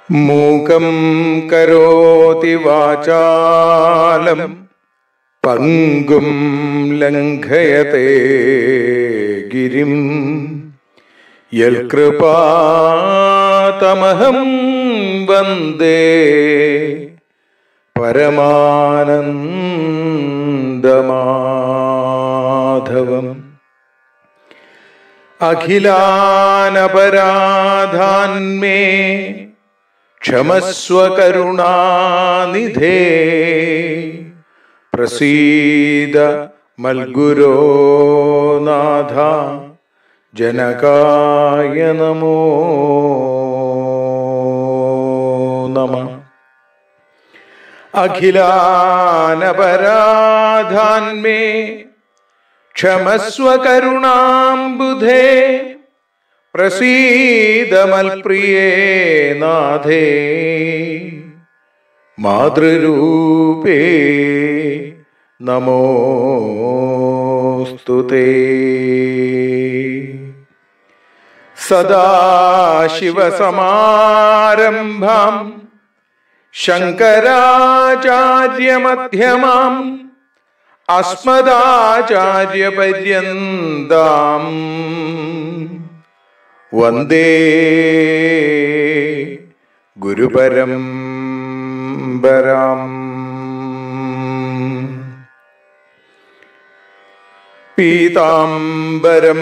മൂകം കരോതി വാചാലം പങ്കും ലംഘയത്തെ ഗിരിം യൽകൃപാതമഹം വന്ദേ പരമാനന്ദമാധവം. അഖിലാനപരാധാൻ മേ ക്ഷമസ്വ കരുണാനിധേ പ്രസീദ മൽഗുരോ നാഥ ജനകായ നമോ നമഃ. അഖിലാനപരാധാൻ മേ ക്ഷമസ്വ കരുണാംബുധേ പ്രസീദ മൽപ്രിയേ നാഥേ മാതൃരൂപേ നമോസ്തുതേ. സദാശിവസമാരംഭാം ശങ്കരാചാര്യമധ്യമാം അസ്മദാചാര്യപര്യന്താം വന്ദേ ഗുരുപരമ്പരാം. പീതാംബരം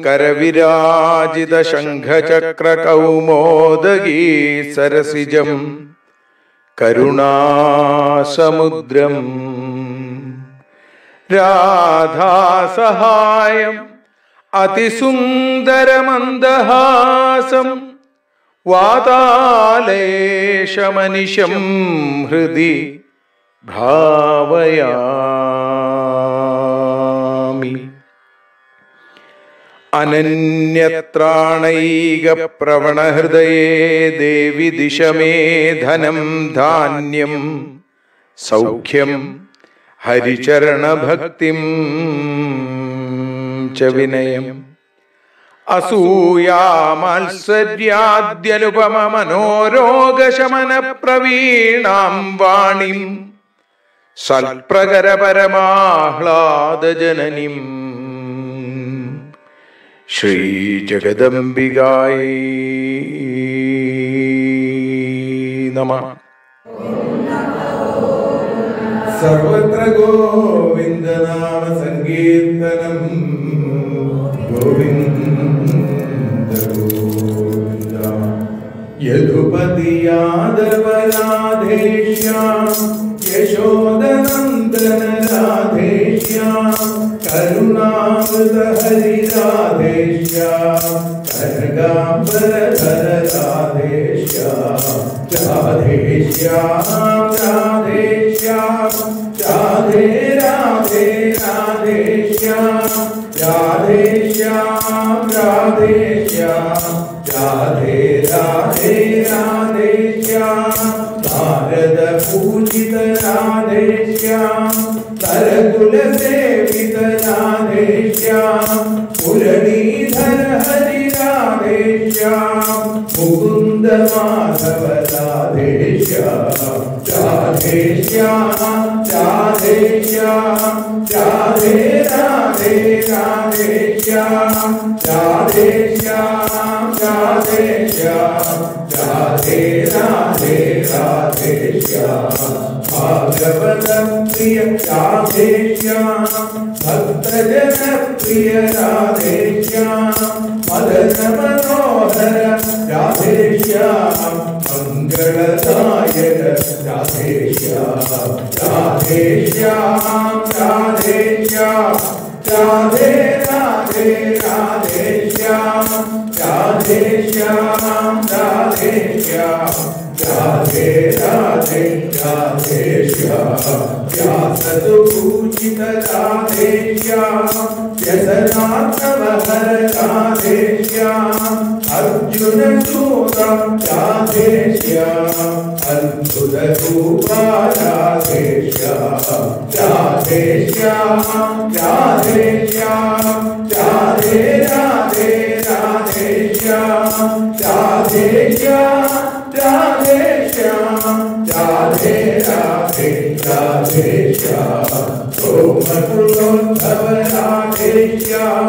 കരവിരാജിത ശംഖചക്രകൗമോദഗീ സരസിജം കരുണാസമുദ്രം രാധാസഹായം അതിസുന്ദരമന്ദഹാസം വാതാലേശമനിശം ഹൃദി ഭാവയാമി. അനന്യത്രാണൈകപ്രവണഹൃദയേ ദേവി ദിശ മേ ധനം ധാന്യം സൗഖ്യം ഹരിചരണഭക്തിം ച വിനയം. അസൂയാമാത്സര്യാദ്യനുപമമനോരോഗശമനപ്രവീണാം വാണിം സൽപ്രകരപരമാഹ്ലാദജനനീം ശ്രീജഗദംബികായൈ നമഃ. സർവത്ര ഗോവിന്ദനാമ സങ്കീർത്തനം ഗോവിന്ദ ഗോവിന്ദ. യദുപതി യാദവ രാധേശ്യാം യശോദനന്ദന രാധേശ്യാം കരുണാമൃത ഹരി രാധേശ്യാം കനകാംബരധര രാധേശ്യാം രാധേശ്യാം രാധേശ്യാം രാധേ രാധേ രാധേശ്യാം രാധേശ്യാം രാധേശ്യാം രാധേ രാധേ രാധേശ്യാം ഭാരത പൂജിത രാധേശ്യാം കരകുല സേവിത രാധേശ്യാം മുരളീധര ഹരി രാധേശ്യാം മുകുന്ദ മാധവ രാധേശ്യാം രാധേശ്യാം രാധേശ്യാം രാധേ രാധേ രാധേശ്യാം രാധേശ്യാം രാധേശ്യാം രാധേ രാധേ രാധേശ്യാം ഭാഗവത പ്രിയ രാധേശ്യാം ഭക്തജന പ്രിയ രാധേശ്യാം മദന മനോഹര രാധേശ്യാം മംഗളദായക രാധേശ്യാം രാധേശ്യാം രാധേശ്യാം രാധേ രാധേ രാധേശ്യാം രാധേശ്യാം രാധേശ്യാം രാധേ राधे राधे राधे श्याम व्यासपूजित राधे श्याम व्यसनात्महर राधे श्याम अर्जुन सूत राधे श्याम अद्भुत रूपा राधे श्याम राधे श्याम राधे श्याम राधे राधे राधे श्याम राधे श्याम राधे श्याम राधे राधे राधे श्याम सोमकुलोद्भव राधे श्याम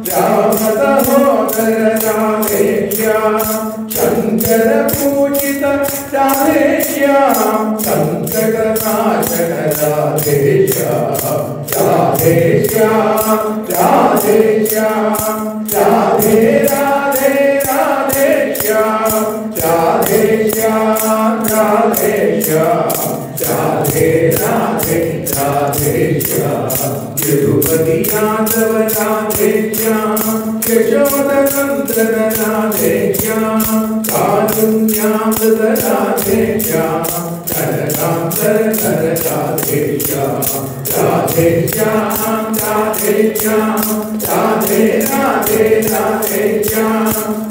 राम सहोदर राधे श्याम शंकर पूजित राधे श्याम संकटनाशन राधे श्याम राधे श्याम राधे श्याम राधे राधे राधे श्याम राधे श्याम राधे श्याम राधे राधे राधे श्याम यदुपति यादव राधे श्याम यशोदनंदन राधे श्याम कारुण्यामृत राधे श्याम धनकांतर धर राधे श्याम राधे श्याम राधे श्याम राधे राधे राधे श्याम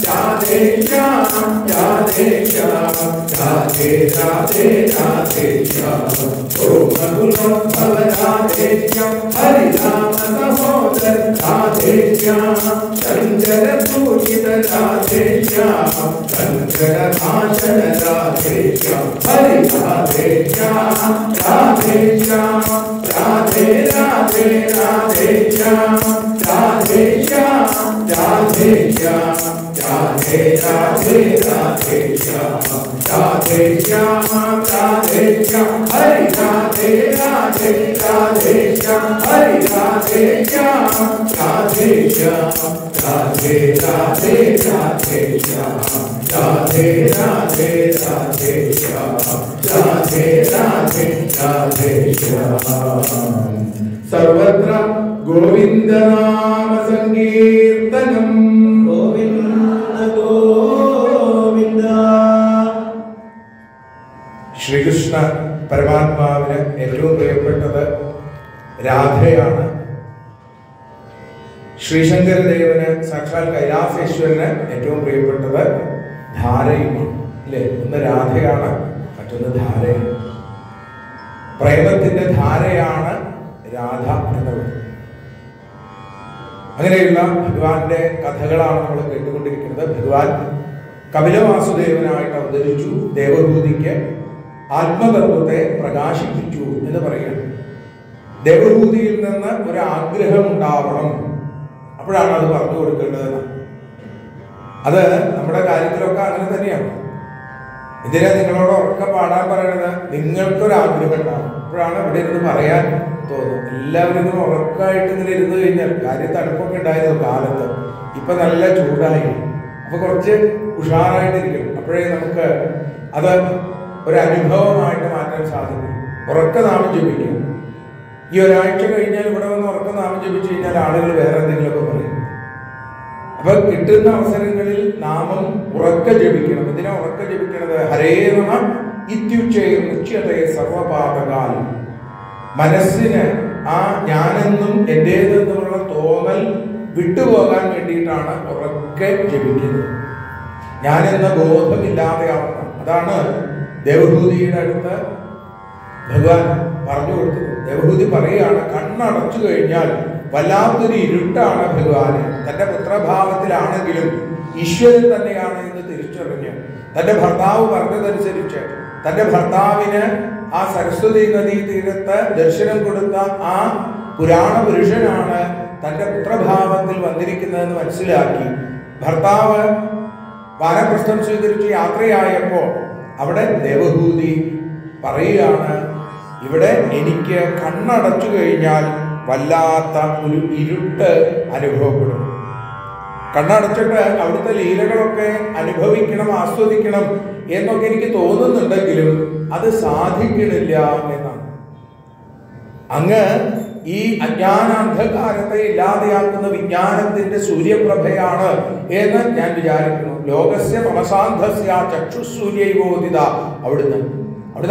राधे श्याम राधे श्याम राधे राधे राधे श्याम सोमकुलोद्भव राधे श्याम हरि राम सहोदर राधे श्याम शंकर पूजित राधे श्याम शंकर भाषण राधे श्याम हरि राधे श्याम राधे श्याम राधे राधे राधे श्याम राधे श्याम राधे श्याम राधे राधे राधे श्याम राधे श्याम राधे श्याम हरि राधे राधे राधे श्याम हरि राधे श्याम राधे श्याम राधे राधे राधे श्याम राधे राधे राधे श्याम राधे राधे राधे श्याम सर्वत्र गोविंद नाम संकीर्तनम गोविंद गोविंद ശ്രീകൃഷ്ണ പരമാത്മാവിന് ഏറ്റവും പ്രിയപ്പെട്ടത് രാധയാണ്. ശ്രീശങ്കരദേവന് സാക്ഷാൽ കൈലാസേശ്വരന് ഏറ്റവും പ്രിയപ്പെട്ടത് ധാരയുമാണ്. അല്ലേ? ഒന്ന് രാധയാണ്, മറ്റൊന്ന് ധാരയാണ്. പ്രേമത്തിന്റെ ധാരയാണ് രാധ എന്നത്. അങ്ങനെയുള്ള ഭഗവാന്റെ കഥകളാണ് നമ്മൾ കേട്ടുകൊണ്ടിരിക്കുന്നത്. ഭഗവാൻ കപിലവാസുദേവനായിട്ട് അവതരിച്ചു, ദേവഹൂതിക്ക് ആത്മതത്വത്തെ പ്രകാശിപ്പിച്ചു എന്ന് പറയുകയാണ്. ദേവഹൂതിയിൽ നിന്ന് ഒരു ആഗ്രഹം ഉണ്ടാവണം, അപ്പോഴാണ് അത് പറഞ്ഞു കൊടുക്കേണ്ടത്. അത് നമ്മുടെ കാര്യത്തിലൊക്കെ അങ്ങനെ തന്നെയാണ്. ഇതിനെ നിങ്ങളോട് ഉറക്കെ പാടാൻ പറയണത് നിങ്ങൾക്കൊരാഗ്രഹം ഉണ്ടാവും, അപ്പോഴാണ് ഇവിടെ ഇരുന്ന് പറയാൻ തോന്നും. എല്ലാവരും ഇങ്ങനെ ഉറക്കായിട്ട് ഇങ്ങനെ ഇരുന്ന് കഴിഞ്ഞാൽ കാര്യം തണുപ്പൊക്കെ ഉണ്ടായിരുന്നു കാലത്ത്, ഇപ്പൊ നല്ല ചൂടായി, അപ്പൊ കുറച്ച് ഉഷാറായിട്ടിരിക്കും. അപ്പോഴേ നമുക്ക് അത് ഒരനുഭവമായിട്ട് മാറ്റാൻ സാധിക്കും. ഉറക്ക നാമം ജപിക്കും. ഈ ഒരാഴ്ച കഴിഞ്ഞാൽ ഇവിടെ വന്ന് ഉറക്ക നാമം ജപിച്ചു കഴിഞ്ഞാൽ ആളുകൾ വേറെ എന്തെങ്കിലുമൊക്കെ പറയും. അപ്പൊ കിട്ടുന്ന അവസരങ്ങളിൽ നാമം ഉറക്ക ജപിക്കണം. ഇതിനെ ഉറക്ക ജപിക്കണത് ഹരേ നമ ഇത്യുച്ചയേ സർവപാപകാൽ. മനസ്സിന് ആ ഞാനെന്നും എന്റേതെന്നുമുള്ള തോന്നൽ വിട്ടുപോകാൻ വേണ്ടിയിട്ടാണ് ഉറക്കെ ജപിക്കുന്നത്. ഞാനെന്ന ബോധമില്ലാതെയാവുന്ന അതാണ് ദേവഹൂതിയുടെ അടുത്ത് ഭഗവാൻ പറഞ്ഞു കൊടുത്തത്. ദേവഹൂതി പറയുകയാണ്, കണ്ണടച്ചു കഴിഞ്ഞാൽ വല്ലാത്തൊരു ഇരുട്ടാണ് ഭഗവാന്. തന്റെ പുത്രഭാവത്തിലാണെങ്കിലും ഈശ്വരൻ തന്നെയാണ് എന്ന് തിരിച്ചറിഞ്ഞ് തന്റെ ഭർത്താവ് പറഞ്ഞതനുസരിച്ച് തന്റെ ഭർത്താവിന് ആ സരസ്വതി നദീ തീരത്ത് ദർശനം കൊടുത്ത ആ പുരാണ പുരുഷനാണ് തന്റെ പുത്രഭാവത്തിൽ വന്നിരിക്കുന്നതെന്ന് മനസ്സിലാക്കി ഭർത്താവ് വാനപ്രസ്ഥം സ്വീകരിച്ച് യാത്രയായപ്പോ അവിടെ ദേവഹൂതി പറയുകയാണ്, ഇവിടെ എനിക്ക് കണ്ണടച്ചു കഴിഞ്ഞാൽ വല്ലാത്ത ഒരു ഇരുട്ട് അനുഭവപ്പെടും. കണ്ണടച്ചിട്ട് അവിടുത്തെ ലീലകളൊക്കെ അനുഭവിക്കണം, ആസ്വദിക്കണം എന്നൊക്കെ എനിക്ക് തോന്നുന്നുണ്ടെങ്കിലും അത് സാധിക്കണില്ല എന്നാണ്. അങ്ങ് ഈ അജ്ഞാനാന്ധകാരത്തെ ഇല്ലാതെയാക്കുന്ന വിജ്ഞാനത്തിന്റെ സൂര്യപ്രഭയാണ് എന്ന് ഞാൻ വിചാരിക്കുന്നു. ലോകസ്യ തമസാന്ധസ്യ ചക്ഷുസൂര്യൈവോദിത. അവിടുന്ന്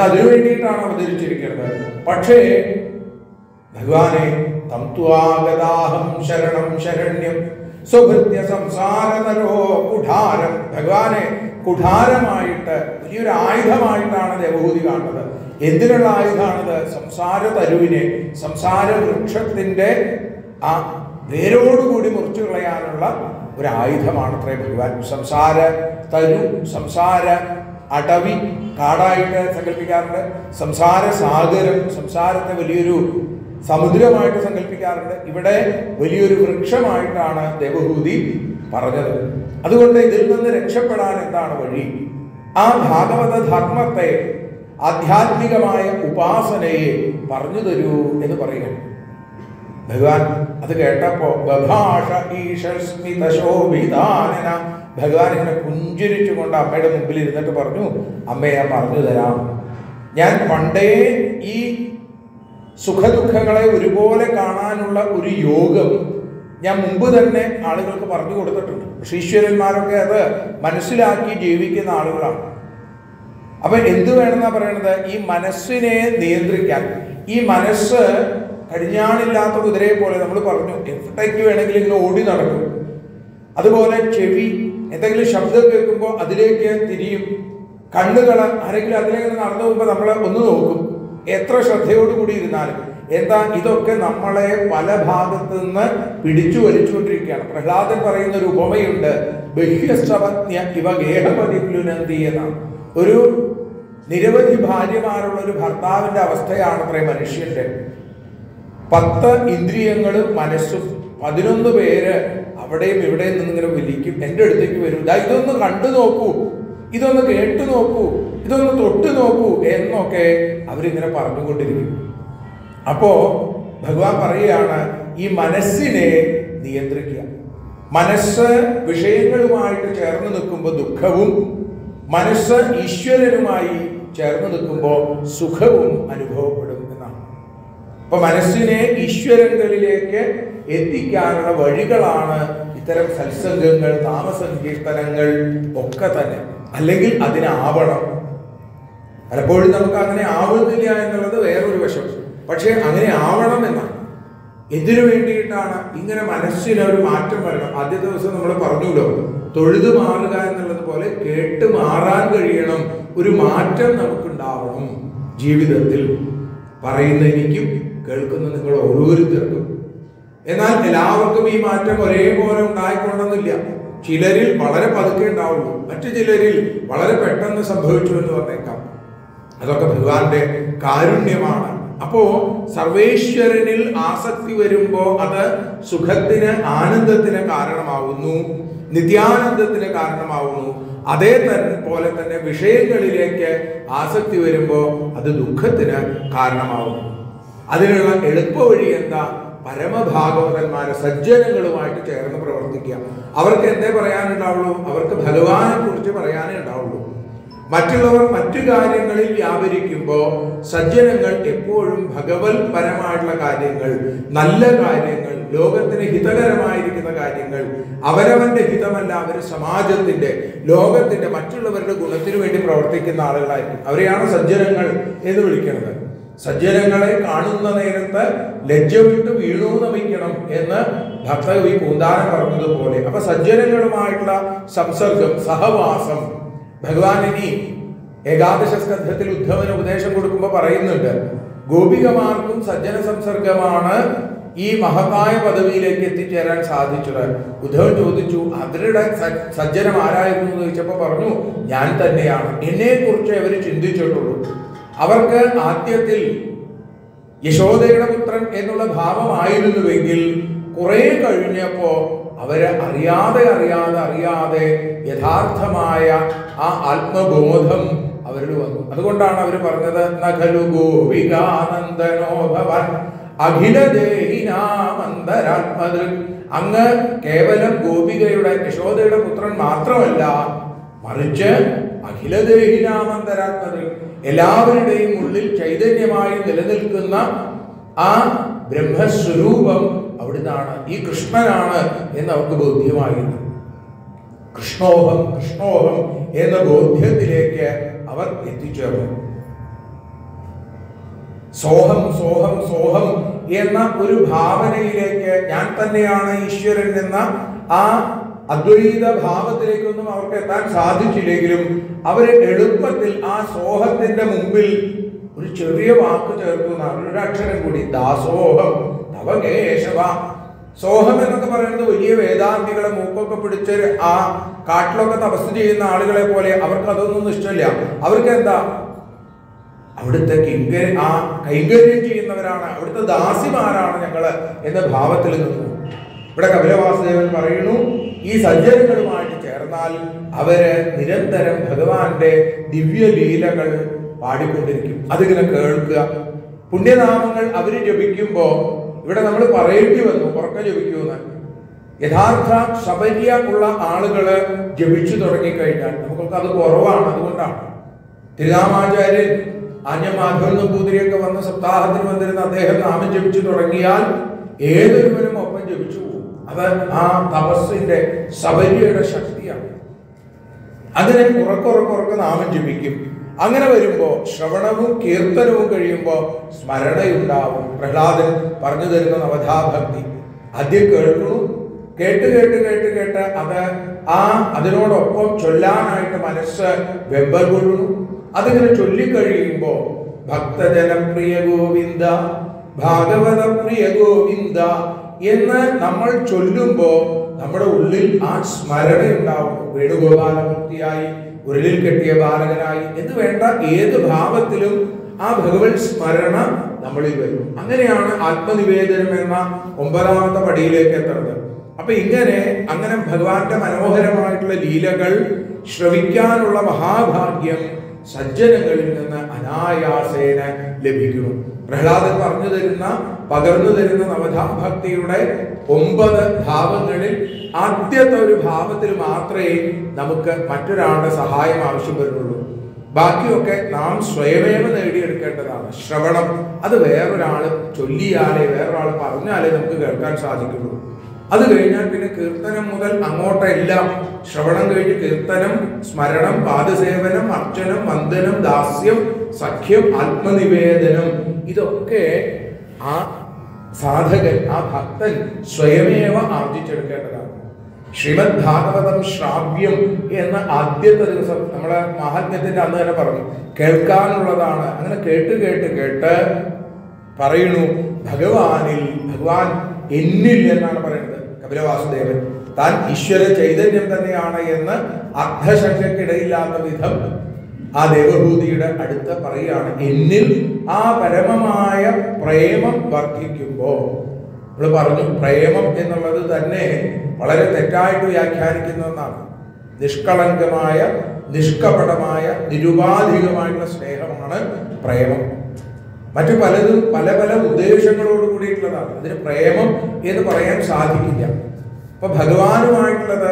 അതിനു വേണ്ടിയിട്ടാണ് അവതരിച്ചിരിക്കുന്നത്. പക്ഷേ ഭഗവാനെ തം ത്വാഗതാഹം ശരണം ശരണ്യം സ്വഭൃത്യ സംസാരതരോ കുഠാരം. ഭഗവാനെ കുഠാരമായിട്ട് വലിയൊരു ആയുധമായിട്ടാണ് ദേവഹൂതി കാണുന്നത്. എന്തിനുള്ള ആയുധമാണത്? സംസാര തരുവിനെ, സംസാര വൃക്ഷത്തിന്റെ ആ വേരോടുകൂടി മുറിച്ചു കളയാനുള്ള ഒരു ആയുധമാണത്രേ ഭഗവാൻ. സംസാര തരു, സംസാര അടവി കാടായിട്ട് സങ്കല്പിക്കാറുണ്ട്. സംസാര സാഗരം, സംസാരത്തെ വലിയൊരു സമുദ്രമായിട്ട് സങ്കല്പിക്കാറുണ്ട്. ഇവിടെ വലിയൊരു വൃക്ഷമായിട്ടാണ് ദേവഹൂതി പറഞ്ഞത്. അതുകൊണ്ട് ഇതിൽ നിന്ന് രക്ഷപ്പെടാൻ എന്താണ് വഴി? ആ ഭാഗവത ധർമ്മത്തെ, ആധ്യാത്മികമായ ഉപാസനയെ പറഞ്ഞു തരൂ എന്ന് പറയുകയാണ് ഭഗവാൻ. അത് കേട്ടപ്പോ ബഭാഷ ഈശസ്മിതശോഭിതാനന, ഭഗവാൻ ഇങ്ങനെ പുഞ്ചിരിച്ചുകൊണ്ട് അമ്മയുടെ മുമ്പിൽ ഇരുന്നിട്ട് പറഞ്ഞു, അമ്മയെ ഞാൻ പറഞ്ഞു തരാം. ഞാൻ പണ്ടേ ഈ സുഖദുഃഖങ്ങളെ ഒരുപോലെ കാണാനുള്ള ഒരു യോഗം ഞാൻ മുമ്പ് തന്നെ ആളുകൾക്ക് പറഞ്ഞു കൊടുത്തിട്ടുണ്ട്. പക്ഷേ ഈശ്വരന്മാരൊക്കെ അത് മനസ്സിലാക്കി ജീവിക്കുന്ന ആളുകളാണ്. അപ്പൊ എന്ത് വേണമെന്നാ പറയണത്? ഈ മനസ്സിനെ നിയന്ത്രിക്കാൻ. ഈ മനസ്സ് കടിഞ്ഞാണില്ലാത്ത കുതിരയെ പോലെ നമ്മൾ പറഞ്ഞു എവിടേക്ക് വേണമെങ്കിലും ഇങ്ങനെ ഓടി നടക്കും. അതുപോലെ ചെവി എന്തെങ്കിലും ശബ്ദം കേൾക്കുമ്പോൾ അതിലേക്ക് തിരിയും. കണ്ണുകൾ ആരെങ്കിലും അതിലേക്ക് നടന്നു പോകുമ്പോൾ നമ്മളെ ഒന്ന് നോക്കും, എത്ര ശ്രദ്ധയോടുകൂടി ഇരുന്നാലും. എന്താ? ഇതൊക്കെ നമ്മളെ പല ഭാഗത്ത് നിന്ന് പിടിച്ചു വലിച്ചുകൊണ്ടിരിക്കുകയാണ്. പ്രഹ്ലാദൻ പറയുന്ന ഒരു ഉപമയുണ്ട്, ബഹ്യസ്രവജ്ഞ ഇവ ഗേഹപതിപ്ലുനന്തി എന്നാണ്. ഒരു നിരവധി ഭാര്യമാരുള്ള ഒരു ഭർത്താവിന്റെ അവസ്ഥയാണ് അത്രേ മനുഷ്യന്റെ. 10 ഇന്ദ്രിയങ്ങളും മനസ്സും 11 പേര് അവിടെയും ഇവിടെയും നിന്നിങ്ങനെ വലിക്കും. എൻ്റെ അടുത്തേക്ക് വരും, ഇതൊന്ന് കണ്ടു നോക്കൂ, ഇതൊന്ന് കേട്ടു നോക്കൂ, ഇതൊന്ന് തൊട്ടു നോക്കൂ എന്നൊക്കെ അവരിങ്ങനെ പറഞ്ഞുകൊണ്ടിരിക്കും. അപ്പോ ഭഗവാൻ പറയുകയാണ്, ഈ മനസ്സിനെ നിയന്ത്രിക്കുക. മനസ്സ് വിഷയങ്ങളുമായിട്ട് ചേർന്ന് നിൽക്കുമ്പോൾ ദുഃഖവും, മനസ്സ് ഈശ്വരനുമായി ചേർന്ന് നിൽക്കുമ്പോൾ സുഖവും അനുഭവപ്പെടും എന്നാണ്. അപ്പൊ മനസ്സിനെ ഈശ്വരങ്ങളിലേക്ക് എത്തിക്കാനുള്ള വഴികളാണ് ഇത്തരം സത്സംഗങ്ങൾ, നാമസങ്കീർത്തനങ്ങൾ ഒക്കെ തന്നെ. അല്ലെങ്കിൽ അതിനാവണം. പലപ്പോഴും നമുക്ക് അങ്ങനെ ആവുന്നില്ല എന്നുള്ളത് വേറൊരു വശം. പക്ഷെ അങ്ങനെ ആവണം എന്നാണ്. എന്തിനു വേണ്ടിയിട്ടാണ്? ഇങ്ങനെ മനസ്സിനൊരു മാറ്റം വരണം. ആദ്യത്തെ ദിവസം നമ്മൾ പറഞ്ഞല്ലോ, തൊഴുതു മാറുക എന്നുള്ളത് പോലെ കേട്ട് മാറാൻ കഴിയണം. ഒരു മാറ്റം നമുക്കുണ്ടാവണം ജീവിതത്തിൽ. പറയുന്ന എനിക്കും കേൾക്കുന്ന നിങ്ങൾ ഓരോരുത്തർക്കും. എന്നാൽ എല്ലാവർക്കും ഈ മാറ്റം ഒരേപോലെ ഉണ്ടായിക്കൊണ്ടെന്നില്ല. ചിലരിൽ വളരെ പതുക്കെ ഉണ്ടാവുള്ളൂ, മറ്റു ചിലരിൽ വളരെ പെട്ടെന്ന് സംഭവിച്ചു എന്ന് പറഞ്ഞേക്കാം. അതൊക്കെ ഭഗവാന്റെ കാരുണ്യമാണ്. അപ്പോ സർവേശ്വരനിൽ ആസക്തി വരുമ്പോ അത് സുഖത്തിന്, ആനന്ദത്തിന് കാരണമാവുന്നു, നിത്യാനന്ദത്തിന് കാരണമാവുന്നു. അതേ പോലെ തന്നെ വിഷയങ്ങളിലേക്ക് ആസക്തി വരുമ്പോ അത് ദുഃഖത്തിന് കാരണമാവുന്നു. അതിനുള്ള എളുപ്പ വഴി എന്താ? പരമഭാഗവതന്മാരെ, സജ്ജനങ്ങളുമായിട്ട് ചേർന്ന് പ്രവർത്തിക്കുക. അവർക്ക് എന്തേ പറയാനുണ്ടാവുള്ളൂ? അവർക്ക് ഭഗവാനെ കുറിച്ച് പറയാനേ ഉണ്ടാവുള്ളൂ. മറ്റുള്ളവർ മറ്റു കാര്യങ്ങളിൽ വ്യാപരിക്കുമ്പോൾ സജ്ജനങ്ങൾ എപ്പോഴും ഭഗവത് പരമായിട്ടുള്ള കാര്യങ്ങൾ, നല്ല കാര്യങ്ങൾ, ലോകത്തിന് ഹിതകരമായിരിക്കുന്ന കാര്യങ്ങൾ, അവരവന്റെ ഹിതമല്ല, അവർ സമാജത്തിന്റെ, ലോകത്തിന്റെ, മറ്റുള്ളവരുടെ ഗുണത്തിനു വേണ്ടി പ്രവർത്തിക്കുന്ന ആളുകളായിരിക്കും. അവരെയാണ് സജ്ജനങ്ങൾ എന്ന് വിളിക്കുന്നത്. സജ്ജനങ്ങളെ കാണുന്ന നേരത്ത് ലജ്ജ വിട്ട് വീണു നമിക്കണം എന്ന് ഭക്തകവി പൂന്താനം പറഞ്ഞതുപോലെ. അപ്പൊ സജ്ജനങ്ങളുമായിട്ടുള്ള സംസർഗം, സഹവാസം. ഭഗവാൻ ഇനി ഏകാദശ സ്കന്ധത്തിൽ ഉദ്ധവന് ഉപദേശം കൊടുക്കുമ്പോൾ പറയുന്നുണ്ട്, ഗോപികമാർക്കും സജ്ജന സംസർഗമാണ് ഈ മഹത്തായ പദവിയിലേക്ക് എത്തിച്ചേരാൻ സാധിച്ചത്. ഉദ്ധവൻ ചോദിച്ചു, അവരുടെ സജ്ജനം ആരായിരുന്നു എന്ന് ചോദിച്ചപ്പോൾ പറഞ്ഞു, ഞാൻ തന്നെയാണ്. എന്നെ കുറിച്ച് അവർ ചിന്തിച്ചിട്ടുള്ളൂ. അവർക്ക് ആദ്യത്തിൽ യശോദയുടെ പുത്രൻ എന്നുള്ള ഭാവമായിരുന്നുവെങ്കിൽ കുറെ കഴിഞ്ഞപ്പോ അവര് അറിയാതെ യഥാർത്ഥമായ ആ ആത്മബോധം അവരിൽ വന്നു. അതുകൊണ്ടാണ് അവർ പറഞ്ഞത്, നഖലു ഗോപികാനന്ദനോ ഭവൻ അഖിലദേഹിനാമന്തരാത്മദൃക്. അങ്ങ് കേവലം ഗോപികയുടെ, യശോദയുടെ പുത്രൻ മാത്രമല്ല, മറിച്ച് അഖിലദേഹിനാമന്തരാത്മദൃക്, എല്ലാവരുടെയും ഉള്ളിൽ ചൈതന്യമായി നിലനിൽക്കുന്ന ആ ബ്രഹ്മസ്വരൂപം അവിടുന്നാണ്, ഈ കൃഷ്ണനാണ് എന്ന് അവർക്ക് ബോധ്യമായിരുന്നു. കൃഷ്ണോഹം കൃഷ്ണോഹം എന്ന ബോധ്യത്തിലേക്ക് അവർ എത്തിച്ചേർന്നു. സോഹം സോഹം സോഹം എന്ന ഒരു ഭാവനയിലേക്ക്, ഞാൻ തന്നെയാണ് ഈശ്വരൻ എന്ന ആ അദ്വൈത ഭാവത്തിലേക്കൊന്നും അവർക്ക് എത്താൻ സാധിച്ചില്ലെങ്കിലും അവര് എളുപ്പത്തിൽ ആ സോഹത്തിന്റെ മുമ്പിൽ ഒരു ചെറിയ വാക്ക് ചേർത്തു, ഒരു അക്ഷരം കൂടി, ദാസോഹം തവ കേശവ. സോഹം എന്നൊക്കെ പറയുന്നത് വലിയ വേദാന്തികളെ മൂക്കൊക്കെ പിടിച്ച് ആ കാട്ടിലൊക്കെ തപസ് ചെയ്യുന്ന ആളുകളെ പോലെ അവർക്ക് അതൊന്നും ഇഷ്ടമില്ല. അവർക്ക് എന്താ, അവിടുത്തെ കൈങ്കര്യം ചെയ്യുന്നവരാണ്, അവിടുത്തെ ദാസിമാരാണ് ഞങ്ങള് എന്ന ഭാവത്തിൽ നിന്നു. ഇവിടെ കപിലവാസുദേവൻ പറയുന്നു, ഈ സജ്ജനങ്ങളുമായിട്ട് ചേർന്നാൽ അവര് നിരന്തരം ഭഗവാന്റെ ദിവ്യലീലകൾ പാടിക്കൊണ്ടിരിക്കും. അതിങ്ങനെ കേൾക്കുക. പുണ്യനാമങ്ങൾ അവര് ജപിക്കുമ്പോ ഇവിടെ നമ്മൾ പറയേണ്ടി വന്നു ഉറക്കെ ജപിക്കുമെന്ന്. യഥാർത്ഥ ശബര്യ ഉള്ള ആളുകള് ജപിച്ചു തുടങ്ങിക്കഴിഞ്ഞാൽ നമുക്കൊക്കെ അത് കുറവാണ്. അതുകൊണ്ടാണ് തിരുനാമാചാര്യൻ ആഞ്ഞമാധവൻ നമ്പൂതിരിയൊക്കെ വന്ന സപ്താഹത്തിന് വന്നിരുന്ന അദ്ദേഹം നാമം ജപിച്ചു തുടങ്ങിയാൽ ഏതൊരുവരും ഒപ്പം ജപിച്ചു പോകും. അത് ആ തപസ്സിന്റെ ശബരിയുടെ ശക്തിയാണ്. അങ്ങനെ ഉറക്കുറക്കുറക്ക് നാമം ജപിക്കും. അങ്ങനെ വരുമ്പോ ശ്രവണവും കീർത്തനവും കഴിയുമ്പോ സ്മരണയുണ്ടാവും. പ്രഹ്ലാദൻ പറഞ്ഞു തരുന്ന നവധാഭക്തി ആദ്യം കേൾക്കണു, കേട്ട് കേട്ട് കേട്ട് കേട്ട് അത് അതിനോടൊപ്പം ചൊല്ലാനായിട്ട് മനസ്സ് വെമ്പൽ കൊള്ളു. അതിങ്ങനെ ചൊല്ലിക്കഴിയുമ്പോ ഭക്തജനപ്രിയ ഗോവിന്ദ ഭാഗവത പ്രിയ ഗോവിന്ദ എന്ന് നമ്മൾ ചൊല്ലുമ്പോ നമ്മുടെ ഉള്ളിൽ ആ സ്മരണയുണ്ടാവും. വേണുഗോപാലമൂർത്തിയായി, ഉരുളിൽ കെട്ടിയ ബാലകനായി എന്ന് വേണ്ട ഏത് ഭാവത്തിലും ആ ഭഗവത് സ്മരണ നമ്മളിൽ വരും. അങ്ങനെയാണ് ആത്മനിവേദനം എന്ന 9ാമത്തെ പടിയിലേക്ക് എത്തുന്നത്. അപ്പൊ അങ്ങനെ ഭഗവാന്റെ മനോഹരമായിട്ടുള്ള ലീലകൾ ശ്രവിക്കാനുള്ള മഹാഭാഗ്യം സജ്ജനങ്ങളിൽ നിന്ന് അനായാസേന ലഭിക്കുന്നു. പ്രഹ്ലാദൻ പകർന്നു തരുന്ന നവധാഭക്തിയുടെ 9 ഭാവങ്ങളിൽ ആദ്യത്തെ ഒരു ഭാവത്തിൽ മാത്രമേ നമുക്ക് മറ്റൊരാളുടെ സഹായം ആവശ്യം വരുന്നുള്ളൂ. ബാക്കിയൊക്കെ നാം സ്വയമേവ നേടിയെടുക്കേണ്ടതാണ്. ശ്രവണം അത് വേറൊരാള് ചൊല്ലിയാലേ, വേറൊരാൾ പറഞ്ഞാലേ നമുക്ക് കേൾക്കാൻ സാധിക്കുള്ളൂ. അത് കഴിഞ്ഞാൽ പിന്നെ കീർത്തനം മുതൽ അങ്ങോട്ടെല്ലാം, ശ്രവണം കഴിഞ്ഞ് കീർത്തനം, സ്മരണം, പാദസേവനം, അർച്ചനം, വന്ദനം, ദാസ്യം, സഖ്യം, ആത്മനിവേദനം, ഇതൊക്കെ ആ സാധകൻ, ആ ഭക്തൻ സ്വയമേവ ആർജിച്ചെടുക്കേണ്ടതാണ്. ശ്രീമദ് ഭാഗവതം ശ്രാവ്യം എന്ന ആദ്യത്തെ ദിവസം നമ്മളെ മഹാത്മ്യത്തിന്റെ അന്ന് തന്നെ പറഞ്ഞു, കേൾക്കാനുള്ളതാണ്. അങ്ങനെ കേട്ട് കേട്ട് കേട്ട് പറയുന്നു, ഭഗവാൻ എന്നിൽ എന്നാണ് പറയുന്നത് കപിലവാസുദേവൻ. താൻ ഈശ്വര ചൈതന്യം തന്നെയാണ് എന്ന് അർദ്ധശങ്കയ്ക്കിടയില്ലാത്ത വിധം ആ ദേവഭൂതിയുടെ അടുത്ത് പറയുകയാണ്. എന്നിൽ ആ പരമമായ പ്രേമം വർദ്ധിക്കുമ്പോ, നമ്മൾ പറഞ്ഞു പ്രേമം എന്നുള്ളത് തന്നെ വളരെ തെറ്റായിട്ട് വ്യാഖ്യാനിക്കുന്നതെന്നാണ്. നിഷ്കളങ്കമായ, നിഷ്കപടമായ, നിരുപാധികമായിട്ടുള്ള സ്നേഹമാണ് പ്രേമം. മറ്റു പലതും പല പല ഉദ്ദേശങ്ങളോട് കൂടിയിട്ടുള്ളതാണ്. ഇതിന് പ്രേമം എന്ന് പറയാൻ സാധിക്കില്ല. അപ്പൊ ഭഗവാനുമായിട്ടുള്ളത്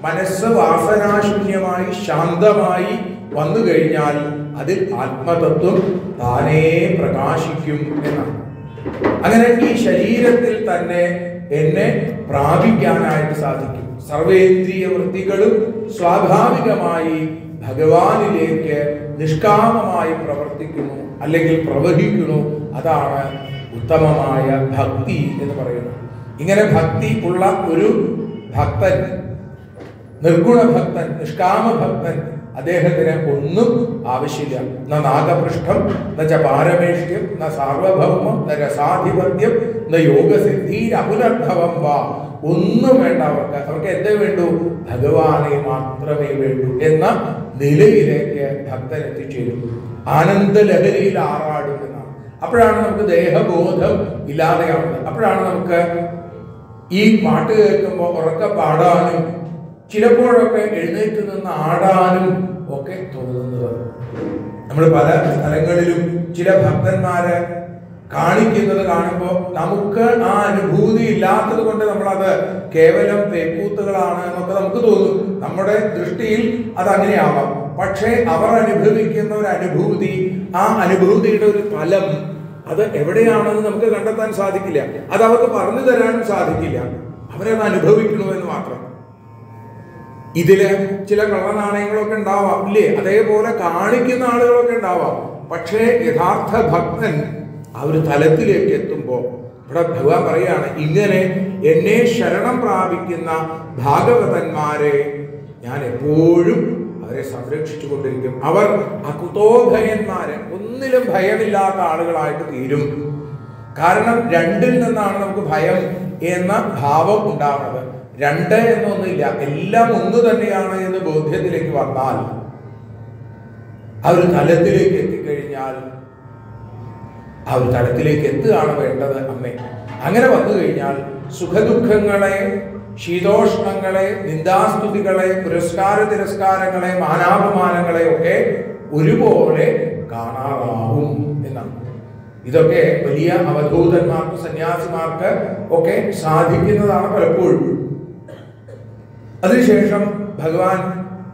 മനസ്സ് വാസനാശൂന്യമായി ശാന്തമായി വന്നു കഴിഞ്ഞാൽ അതിൽ ആത്മതത്വം താനേ പ്രകാശിക്കും എന്നാണ്. അങ്ങനെ ഈ ശരീരത്തിൽ തന്നെ എന്നെ പ്രാപിക്കാനായിട്ട് സാധിക്കും. സർവേന്ദ്രിയ വൃത്തികളും സ്വാഭാവികമായി ഭഗവാനിലേക്ക് നിഷ്കാമമായി പ്രവർത്തിക്കുന്നു, അല്ലെങ്കിൽ പ്രവഹിക്കുന്നു. അതാണ് ഉത്തമമായ ഭക്തി എന്ന് പറയുന്നത്. ഇങ്ങനെ ഭക്തി ഉള്ള ഒരു ഭക്തൻ, നിർഗുണ ഭക്തൻ, നിഷ്കാമ ഭക്തൻ, അദ്ദേഹത്തിന് ഒന്നും ആവശ്യമില്ല. ന നാഗപൃഷ്ഠം, ന ച പാരമേഷ്യം, ന സാർവഭൗമം, ന രസാധിപത്യം, ന യോഗസിദ്ധീരപുനർഭവം വാ. ഒന്നും വേണ്ട അവർക്ക് എന്തേ വേണ്ടു? ഭഗവാനെ മാത്രമേ വേണ്ടൂ എന്ന നിലയിലേക്ക് ഭക്തൻ എത്തിച്ചേരും. ആനന്ദലഹരിയിൽ ആറാടുന്നതാണ്. അപ്പോഴാണ് നമുക്ക് ദേഹബോധം ഇല്ലാതെയാവുന്നത്. അപ്പോഴാണ് നമുക്ക് ഈ പാട്ട് കേൾക്കുമ്പോൾ ഉറക്കെ പാടാനും ചിലപ്പോഴൊക്കെ എഴുന്നേറ്റ് നിന്ന് ആടാനും ഒക്കെ തോന്നുന്നത്. നമ്മൾ പല സ്ഥലങ്ങളിലും ചില ഭക്തന്മാരെ കാണിക്കുന്നത് കാണുമ്പോൾ നമുക്ക് ആ അനുഭൂതി ഇല്ലാത്തത് കൊണ്ട് നമ്മളത് കേവലം പേക്കൂത്തുകളാണ് എന്നൊക്കെ നമുക്ക് തോന്നും. നമ്മുടെ ദൃഷ്ടിയിൽ അത് അങ്ങനെയാവാം. പക്ഷേ അവർ അനുഭവിക്കുന്ന ഒരു അനുഭൂതി, ആ അനുഭൂതിയുടെ ഒരു ഫലം അത് എവിടെയാണെന്ന് നമുക്ക് കണ്ടെത്താൻ സാധിക്കില്ല. അത് അവർക്ക് പറഞ്ഞു തരാനും സാധിക്കില്ല. അവരത് അനുഭവിക്കണമെന്ന് മാത്രം. ഇതില് ചില കള്ളനാണയങ്ങളൊക്കെ ഉണ്ടാവാം, ഇല്ലേ? അതേപോലെ കാണിക്കുന്ന ആളുകളൊക്കെ ഉണ്ടാവാം. പക്ഷേ യഥാർത്ഥ ഭക്തൻ ആ ഒരു തലത്തിലേക്ക് എത്തുമ്പോൾ ഇവിടെ ഭഗവാൻ പറയാണ്, ഇങ്ങനെ എന്നെ ശരണം പ്രാപിക്കുന്ന ഭാഗവതന്മാരെ ഞാൻ എപ്പോഴും അവരെ സംരക്ഷിച്ചു കൊണ്ടിരിക്കും. അവർ അകുതോഭയന്മാരെ, ഒന്നിലും ഭയമില്ലാത്ത ആളുകളായിട്ട് തീരും. കാരണം രണ്ടിൽ നിന്നാണ് നമുക്ക് ഭയം എന്ന ഭാവം ഉണ്ടാവുന്നത്. രണ്ട് എന്നൊന്നുമില്ല, എല്ലാം ഒന്ന് തന്നെയാണ് എന്ന് ബോധ്യത്തിലേക്ക് വന്നാൽ, ആ ഒരു തലത്തിലേക്ക് എത്തിക്കഴിഞ്ഞാൽ, ആ ഒരു തലത്തിലേക്ക് എത്തുകയാണ് വേണ്ടത് അമ്മേ. അങ്ങനെ വന്നു കഴിഞ്ഞാൽ സുഖദുഃഖങ്ങളെ, ശീതോഷ്ണങ്ങളെ, നിന്ദാസ്തുതികളെ, പുരസ്കാര തിരസ്കാരങ്ങളെ, മാനാപമാനങ്ങളെ ഒക്കെ ഒരുപോലെ കാണാറാവും എന്നാണ്. ഇതൊക്കെ വലിയ അവധൂതന്മാർക്ക്, സന്യാസിമാർക്ക് ഒക്കെ സാധിക്കുന്നതാണ് പലപ്പോഴും. അതിനുശേഷം ഭഗവാൻ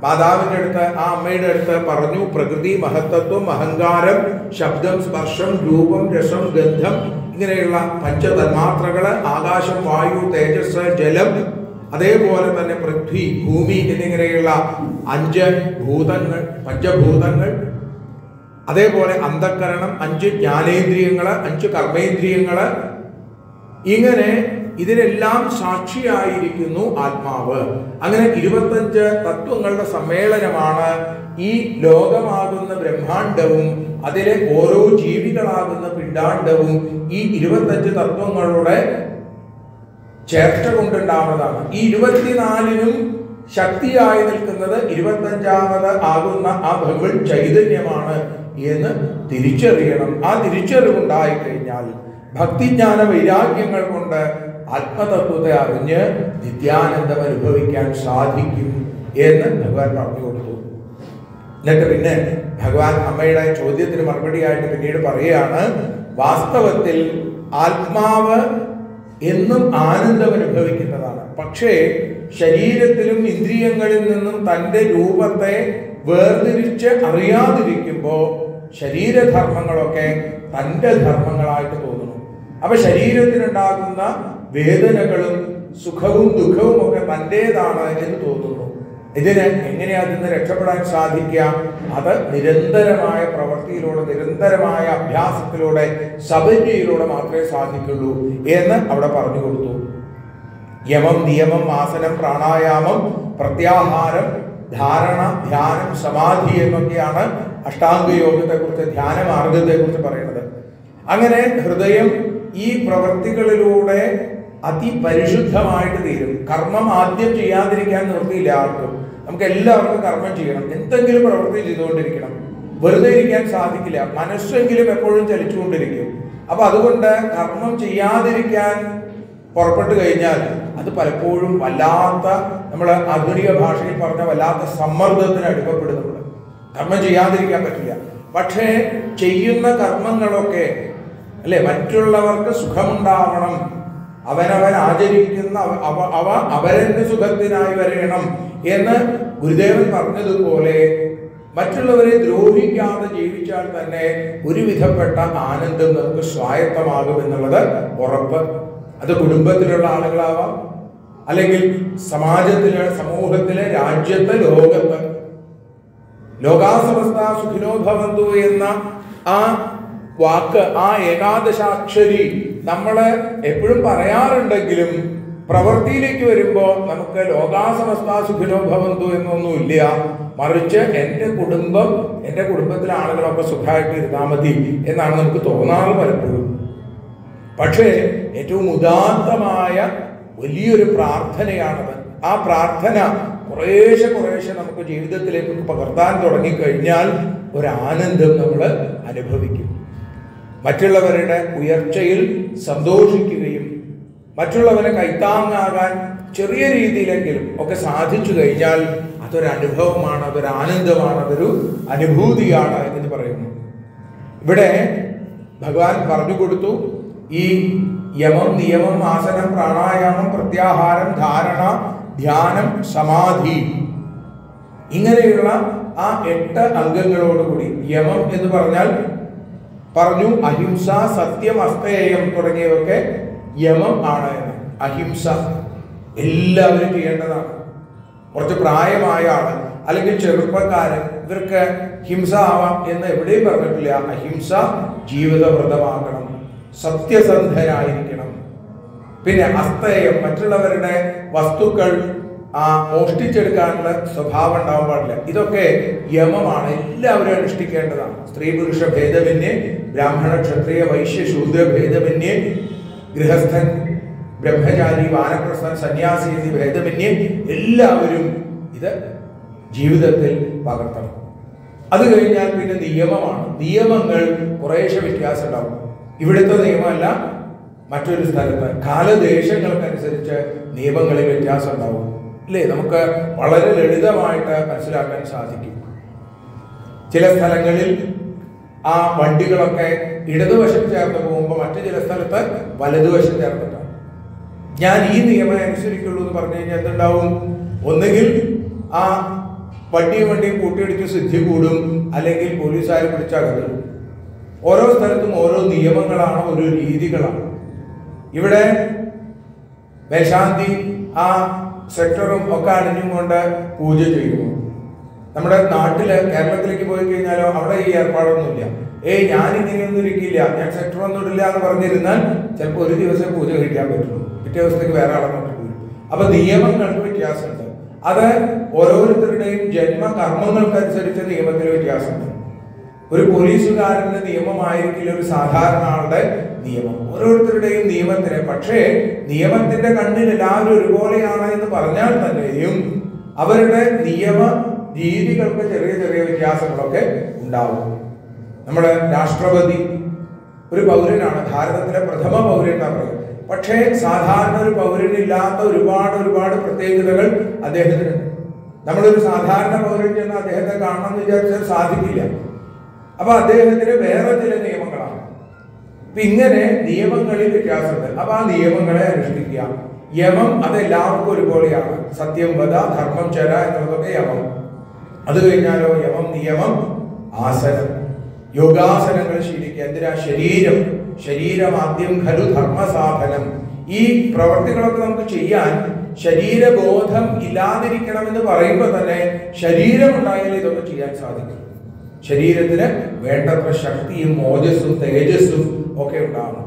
മാതാവിൻ്റെ അടുത്ത്, ആ അമ്മയുടെ അടുത്ത് പറഞ്ഞു, പ്രകൃതി, മഹത്തത്വം, അഹങ്കാരം, ശബ്ദം, സ്പർശം, രൂപം, രസം, ഗന്ധം, ഇങ്ങനെയുള്ള പഞ്ചതന്മാത്രകള്, ആകാശം, വായു, തേജസ്, ജലം, അതേപോലെ തന്നെ പൃഥ്വി, ഭൂമി എന്നിങ്ങനെയുള്ള 5 ഭൂതങ്ങൾ, പഞ്ചഭൂതങ്ങൾ, അതേപോലെ അന്ധക്കരണം, 5 ജ്ഞാനേന്ദ്രിയങ്ങള്, 5 കർമ്മേന്ദ്രിയങ്ങള്, ഇങ്ങനെ ഇതിനെല്ലാം സാക്ഷിയായിരിക്കുന്നു ആത്മാവ്. അങ്ങനെ 25 തത്വങ്ങളുടെ സമ്മേളനമാണ് ഈ ലോകമാകുന്ന ബ്രഹ്മാണ്ടവും അതിലെ ഓരോ ജീവികളാകുന്ന പിണ്ടാണ്ടവും ഈ 25 തത്വങ്ങളുടെ ചേർച്ച കൊണ്ടുണ്ടാവുന്നതാണ്. ഈ 24നും ശക്തിയായി നിൽക്കുന്നത് 25ാമത് ആകുന്ന ആ ഭഗവത് ചൈതന്യമാണ് എന്ന് തിരിച്ചറിയണം. ആ തിരിച്ചറിവുണ്ടായി കഴിഞ്ഞാൽ ഭക്തിജ്ഞാന വൈരാഗ്യങ്ങൾ കൊണ്ട് ആത്മതത്വത്തെ അറിഞ്ഞ് നിത്യാനന്ദം അനുഭവിക്കാൻ സാധിക്കും എന്ന് ഭഗവാൻ പറഞ്ഞു കൊടുത്തു. എന്നിട്ട് പിന്നെ ഭഗവാൻ അമ്മയുടെ ചോദ്യത്തിന് മറുപടിയായിട്ട് പിന്നീട് പറയുകയാണ്, വാസ്തവത്തിൽ ആത്മാവ് എന്നും ആനന്ദം അനുഭവിക്കുന്നതാണ്. പക്ഷേ ശരീരത്തിലും ഇന്ദ്രിയങ്ങളിൽ നിന്നും തൻ്റെ രൂപത്തെ വേർതിരിച്ച് അറിയാതിരിക്കുമ്പോൾ ശരീരധർമ്മങ്ങളൊക്കെ തൻ്റെ ധർമ്മങ്ങളായിട്ട് തോന്നുന്നു. അപ്പൊ ശരീരത്തിനുണ്ടാകുന്ന വേദനകളും സുഖവും ദുഃഖവും ഒക്കെ തൻ്റേതാണ് എന്ന് തോന്നുന്നു. ഇതിന് എങ്ങനെയാ അതിന് രക്ഷപ്പെടാൻ സാധിക്കുക? അത് നിരന്തരമായ പ്രവൃത്തിയിലൂടെ, നിരന്തരമായ അഭ്യാസത്തിലൂടെ, സപര്യയിലൂടെ മാത്രമേ സാധിക്കുള്ളൂ എന്ന് അവിടെ പറഞ്ഞു കൊടുത്തു. യമം, നിയമം, ആസനം, പ്രാണായാമം, പ്രത്യാഹാരം, ധാരണ, ധ്യാനം, സമാധി എന്നൊക്കെയാണ് അഷ്ടാംഗ യോഗത്തെക്കുറിച്ച്, ധ്യാനമാർഗത്തെക്കുറിച്ച് പറയുന്നത്. അങ്ങനെ ഹൃദയം ഈ പ്രവൃത്തികളിലൂടെ അതിപരിശുദ്ധമായിട്ട് തീരും. കർമ്മം ആദ്യം ചെയ്യാതിരിക്കാൻ നിർത്തിയില്ല ആർക്കും. നമുക്ക് എല്ലാവർക്കും കർമ്മം ചെയ്യണം, എന്തെങ്കിലും പ്രവൃത്തി ചെയ്തുകൊണ്ടിരിക്കണം, വെറുതെ ഇരിക്കാൻ സാധിക്കില്ല. മനസ്സെങ്കിലും എപ്പോഴും ചലിച്ചുകൊണ്ടിരിക്കും. അപ്പൊ അതുകൊണ്ട് കർമ്മം ചെയ്യാതിരിക്കാൻ പുറപ്പെട്ടു കഴിഞ്ഞാൽ അത് പലപ്പോഴും വല്ലാത്ത, നമ്മൾ ആധുനിക ഭാഷയിൽ പറഞ്ഞ വല്ലാത്ത സമ്മർദ്ദത്തിന് അനുഭവപ്പെടുന്നുണ്ട്. കർമ്മം ചെയ്യാതിരിക്കാൻ പറ്റില്ല. പക്ഷേ ചെയ്യുന്ന കർമ്മങ്ങളൊക്കെ അല്ലെ, മറ്റുള്ളവർക്ക് സുഖമുണ്ടാവണം, അവനവൻ ആചരിക്കുന്ന അവ അവരന്റെ സുഖത്തിനായി വരയണം എന്ന് ഗുരുദേവൻ പറഞ്ഞതുപോലെ മറ്റുള്ളവരെ ദ്രോഹിക്കാതെ ജീവിച്ചാൽ തന്നെ ഒരുവിധപ്പെട്ട ആനന്ദം നമുക്ക് സ്വായത്തമാകും എന്നുള്ളത് ഉറപ്പ്. അത് കുടുംബത്തിലുള്ള ആളുകളാവാം, അല്ലെങ്കിൽ സമാജത്തിലെ, സമൂഹത്തിലെ, രാജ്യത്തെ, ലോകത്ത്. ലോകാസമസ്ത സുഖിനോ ഭവന്തു എന്ന ആ വാക്ക്, ആ ഏകാദശാക്ഷരി നമ്മൾ എപ്പോഴും പറയാറുണ്ടെങ്കിലും പ്രവൃത്തിയിലേക്ക് വരുമ്പോൾ നമുക്ക് ലോകാസമസ്ത സുഖിനോ ഭവന്തു എന്നൊന്നുമില്ല. മറിച്ച് എൻ്റെ കുടുംബം, എൻ്റെ കുടുംബത്തിലെ ആളുകളൊക്കെ സുഖമായിട്ട് ഇരുന്നാൽ മതി എന്നാണ് നമുക്ക് തോന്നാറ് പലപ്പോഴും. പക്ഷേ ഏറ്റവും ഉദാത്തമായ വലിയൊരു പ്രാർത്ഥനയാണത്. ആ പ്രാർത്ഥന കുറേശ്ശെ നമുക്ക് ജീവിതത്തിലേക്ക് പകർത്താൻ തുടങ്ങിക്കഴിഞ്ഞാൽ ഒരാനന്ദം നമ്മൾ അനുഭവിക്കും. മറ്റുള്ളവരുടെ ഉയർച്ചയിൽ സന്തോഷിക്കുകയും മറ്റുള്ളവരെ കൈത്താങ്ങാകാൻ ചെറിയ രീതിയിലെങ്കിലും ഒക്കെ സാധിച്ചു കഴിഞ്ഞാൽ അതൊരനുഭവമാണ്, അതൊരു ആനന്ദമാണ്, അതൊരു അനുഭൂതിയാണ് എന്ന് പറയുന്നു. ഇവിടെ ഭഗവാൻ പറഞ്ഞു കൊടുത്തു, ഈ യമം, നിയമം, ആസനം, പ്രാണായാമം, പ്രത്യാഹാരം, ധാരണ, ധ്യാനം, സമാധി, ഇങ്ങനെയുള്ള ആ 8 അംഗങ്ങളോടുകൂടി. യമം എന്ന് പറഞ്ഞാൽ പറഞ്ഞു അഹിംസ, സത്യം, അസ്തേയം തുടങ്ങിയവയൊക്കെ യമം ആണ്. അഹിംസ എല്ലാവരും ചെയ്യേണ്ടതാണ്. കുറച്ച് പ്രായമായ ആള് അല്ലെങ്കിൽ ചെറുപ്പക്കാരൻ, ഇവർക്ക് ഹിംസ ആവാം എന്ന് എവിടെയും പറഞ്ഞിട്ടില്ല. അഹിംസ ജീവിതവ്രതമാക്കണം, സത്യസന്ധരായിരിക്കണം. പിന്നെ അസ്തേയം, മറ്റുള്ളവരുടെ വസ്തുക്കൾ മോഷ്ടിച്ചെടുക്കാനുള്ള സ്വഭാവം ഉണ്ടാവാൻ പാടില്ല. ഇതൊക്കെ യമമാണ്, എല്ലാവരും അനുഷ്ഠിക്കേണ്ടതാണ്. സ്ത്രീ പുരുഷ ഭേദമന്യേ, ബ്രാഹ്മണ ക്ഷത്രിയ വൈശ്യ ശൂദ്ര ഭേദമന്യേ, ഗൃഹസ്ഥൻ ബ്രഹ്മചാരി വാനപ്രസ്ഥൻ സന്യാസി എന്നീ ഭേദമന്യേ എല്ലാവരും ഇത് ജീവിതത്തിൽ പകർത്തണം. അത് കഴിഞ്ഞാൽ പിന്നെ നിയമമാണ്. നിയമങ്ങൾ കുറേശ്ശെ വ്യത്യാസം ഉണ്ടാവും. ഇവിടുത്തെ നിയമമല്ല മറ്റൊരു സ്ഥലത്ത്, കാലദേശങ്ങൾക്കനുസരിച്ച് നിയമങ്ങളിൽ വ്യത്യാസം ഉണ്ടാവും. ഇല്ലേ? നമുക്ക് വളരെ ലളിതമായിട്ട് മനസ്സിലാക്കാൻ സാധിക്കും. ചില സ്ഥലങ്ങളിൽ ആ വണ്ടികളൊക്കെ ഇടതുവശം ചേർന്ന് പോകുമ്പോൾ മറ്റു ചില സ്ഥലത്ത് വലതുവശം ചേർന്നിട്ടാണ്. ഞാൻ ഈ നിയമം അനുസരിക്കുള്ളൂ എന്ന് പറഞ്ഞു കഴിഞ്ഞാൽ എന്തുണ്ടാവും? ഒന്നുകിൽ ആ വണ്ടിയും കൂട്ടിയിടിച്ച് സിദ്ധി കൂടും, അല്ലെങ്കിൽ പോലീസുകാർ പിടിച്ചകത്തും. ഓരോ സ്ഥലത്തും ഓരോ നിയമങ്ങളാണ്, ഓരോ രീതികളാണ്. ഇവിടെ മേൽശാന്തി ആ സെക്ടറും ഒക്കെ അണിഞ്ഞും കൊണ്ട് പൂജ ചെയ്യുന്നു. നമ്മുടെ നാട്ടില് കേരളത്തിലേക്ക് പോയി കഴിഞ്ഞാലോ അവിടെ ഈ ഏർപ്പാടൊന്നുമില്ല. ഞാനിങ്ങനെയൊന്നും ഇരിക്കില്ല, ഞാൻ സെക്ടറൊന്നും ഇടില്ല എന്ന് പറഞ്ഞിരുന്നാൽ ചിലപ്പോൾ ഒരു ദിവസം പൂജ കഴിക്കാൻ പറ്റുള്ളൂ, പിറ്റേ ദിവസത്തേക്ക് വേറെ ആളെന്നോട്ട് പോയി. അപ്പൊ നിയമങ്ങൾക്ക് വ്യത്യാസമുണ്ട്. അത് ഓരോരുത്തരുടെയും ജന്മകർമ്മങ്ങൾക്കനുസരിച്ച് നിയമത്തിൽ വ്യത്യാസമുണ്ട്. ഒരു പോലീസുകാരന്റെ നിയമമായിരിക്കില്ല ഒരു സാധാരണ ആളുടെ നിയമം. ഓരോരുത്തരുടെയും നിയമത്തിന്, പക്ഷേ നിയമത്തിന്റെ കണ്ണിൽ എല്ലാവരും ഒരുപോലെയാണ് എന്ന് പറഞ്ഞാൽ തന്നെയും അവരുടെ നിയമ രീതികൾക്ക് ചെറിയ ചെറിയ വ്യത്യാസങ്ങളൊക്കെ ഉണ്ടാവും. നമ്മുടെ രാഷ്ട്രപതി ഒരു പൗരനാണ്, ഭാരതത്തിലെ പ്രഥമ പൗരൻ എന്നാ പറയുന്നത്. പക്ഷേ സാധാരണ ഒരു പൗരനില്ലാത്ത ഒരുപാട് പ്രത്യേകതകൾ അദ്ദേഹത്തിന്. നമ്മളൊരു സാധാരണ പൗരൻ ചെന്ന് അദ്ദേഹത്തെ കാണണം എന്ന് വിചാരിച്ചാൽ സാധിക്കില്ല. അപ്പൊ അദ്ദേഹത്തിന് വേറെ ചില നിയമങ്ങളാണ്. അപ്പൊ ഇങ്ങനെ നിയമങ്ങളിൽ വ്യത്യാസമുണ്ട്. അപ്പൊ ആ നിയമങ്ങളെ അനുഷ്ഠിക്കുക. യമം അതെല്ലാവർക്കും ഒരുപോലെയാണ്. സത്യം വദ, ധർമ്മം ചര എന്നുള്ളതൊക്കെ യമം. അത് കഴിഞ്ഞാലോ യമം നിയമം ആസനം, യോഗാസനങ്ങൾ ശീലിക്കുക. എന്തിനാ? ശരീരമാദ്യം ഖലു ധർമ്മസാധനം. ഈ പ്രവർത്തികളൊക്കെ നമുക്ക് ചെയ്യാൻ ശരീരബോധം ഇല്ലാതിരിക്കണമെന്ന് പറയുമ്പോൾ തന്നെ ശരീരം ഉണ്ടായാലേ ഇതൊക്കെ ചെയ്യാൻ സാധിക്കും. ശരീരത്തിന് വേണ്ടത്ര ശക്തിയും ഓജസ്സും തേജസ്സും ഒക്കെ ഉണ്ടാവണം.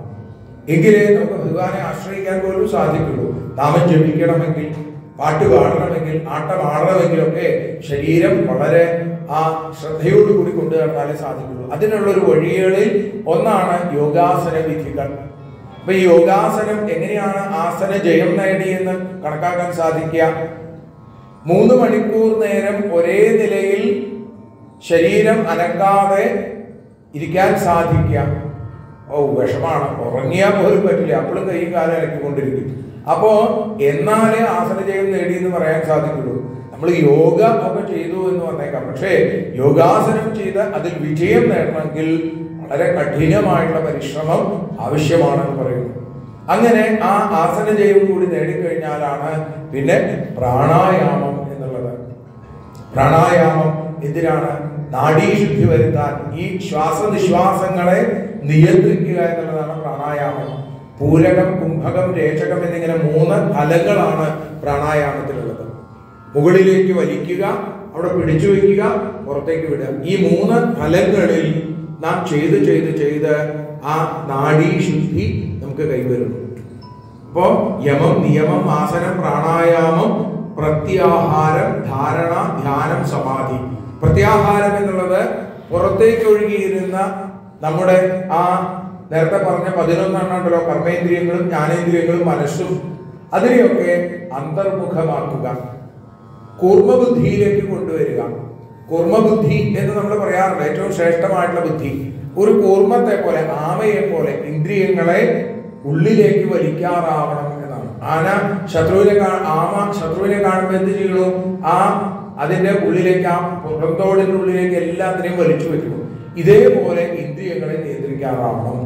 എങ്കിലേ നമുക്ക് ഭഗവാനെ ആശ്രയിക്കാൻ പോലും സാധിക്കുള്ളൂ. നാമം ജപിക്കണമെങ്കിൽ, പാട്ട് പാടണമെങ്കിൽ, ആട്ടം ആടണമെങ്കിലൊക്കെ ശരീരം വളരെ ആ ശ്രദ്ധയോടുകൂടി കൊണ്ടു നടന്നാലേ സാധിക്കുള്ളൂ. അതിനുള്ളൊരു വഴികളിൽ ഒന്നാണ് യോഗാസന വിധികൾ. അപ്പൊ ഈ യോഗാസനം എങ്ങനെയാണ് ആസന ജയം നേടിയെന്ന് കണക്കാക്കാൻ സാധിക്കുക? 3 മണിക്കൂർ നേരം ഒരേ നിലയിൽ ശരീരം അനങ്ങാതെ ഇരിക്കാൻ സാധിക്കുക. വിഷമാണ്, ഉറങ്ങിയാൽ പോലും പറ്റില്ല, അപ്പോഴും കൈയും കാലം ഇറക്കിക്കൊണ്ടിരിക്കും. അപ്പോ എന്നാലേ ആസനജയം നേടി എന്ന് പറയാൻ സാധിക്കുള്ളൂ. നമ്മൾ യോഗ ഒക്കെ ചെയ്തു എന്ന് പറഞ്ഞേക്കാം, പക്ഷേ യോഗാസനം ചെയ്ത് അതിൽ വിജയം നേടണമെങ്കിൽ വളരെ കഠിനമായിട്ടുള്ള പരിശ്രമം ആവശ്യമാണെന്ന് പറയുന്നു. അങ്ങനെ ആ ആസനജയം കൂടി നേടിക്കഴിഞ്ഞാലാണ് പിന്നെ പ്രാണായാമം എന്നുള്ളത്. പ്രാണായാമം എന്തിനാണ്? നാഡീശുദ്ധി വരുത്താൻ, ഈ ശ്വാസനിശ്വാസങ്ങളെ നിയന്ത്രിക്കുക എന്നുള്ളതാണ് പ്രാണായാമം. പൂരകം, കുംഭകം, രേചകം എന്നിങ്ങനെ 3 ഫലങ്ങളാണ് പ്രാണായാമത്തിലുള്ളത്. മുകളിലേക്ക് വലിക്കുക, അവിടെ പിടിച്ചു വയ്ക്കുക, പുറത്തേക്ക് വിടുക. ഈ 3 ഫലങ്ങളിൽ നാം ചെയ്ത് ആ നാഡീശുദ്ധി നമുക്ക് കൈവരുന്നു. അപ്പോ യമം, നിയമം, ആസനം, പ്രാണായാമം, പ്രത്യാഹാരം, ധാരണ, ധ്യാനം, സമാധി. പ്രത്യാഹാരം എന്നുള്ളത് പുറത്തേക്ക് ഒഴുകിയിരുന്ന നമ്മുടെ ആ നേരത്തെ പറഞ്ഞ 11 ഉണ്ടല്ലോ, കർമ്മേന്ദ്രിയങ്ങളും ജ്ഞാനേന്ദ്രിയങ്ങളും മനസ്സും, അതിനെയൊക്കെ അന്തർമുഖമാക്കുക, കൂർമ്മബുദ്ധിയിലേക്ക് കൊണ്ടുവരിക. കൂർമ്മബുദ്ധി എന്ന് നമ്മൾ പറയാറുണ്ട്, ഏറ്റവും ശ്രേഷ്ഠമായിട്ടുള്ള ബുദ്ധി. ഒരു കൂർമ്മത്തെ പോലെ, ആമയെ പോലെ ഇന്ദ്രിയങ്ങളെ ഉള്ളിലേക്ക് വലിക്കാറാവണം എന്നാണ്. ആമ ശത്രുവിനെ കാണുമ്പോൾ എന്ത് ചെയ്യണു? അതിന്റെ ഉള്ളിലേക്ക്, ആ പുറന്തോടിന്റെ ഉള്ളിലേക്ക് എല്ലാത്തിനെയും വലിച്ചു വെക്കുന്നു. ഇതേപോലെ ഇന്ദ്രിയങ്ങളെ നിയന്ത്രിക്കാറാവണം.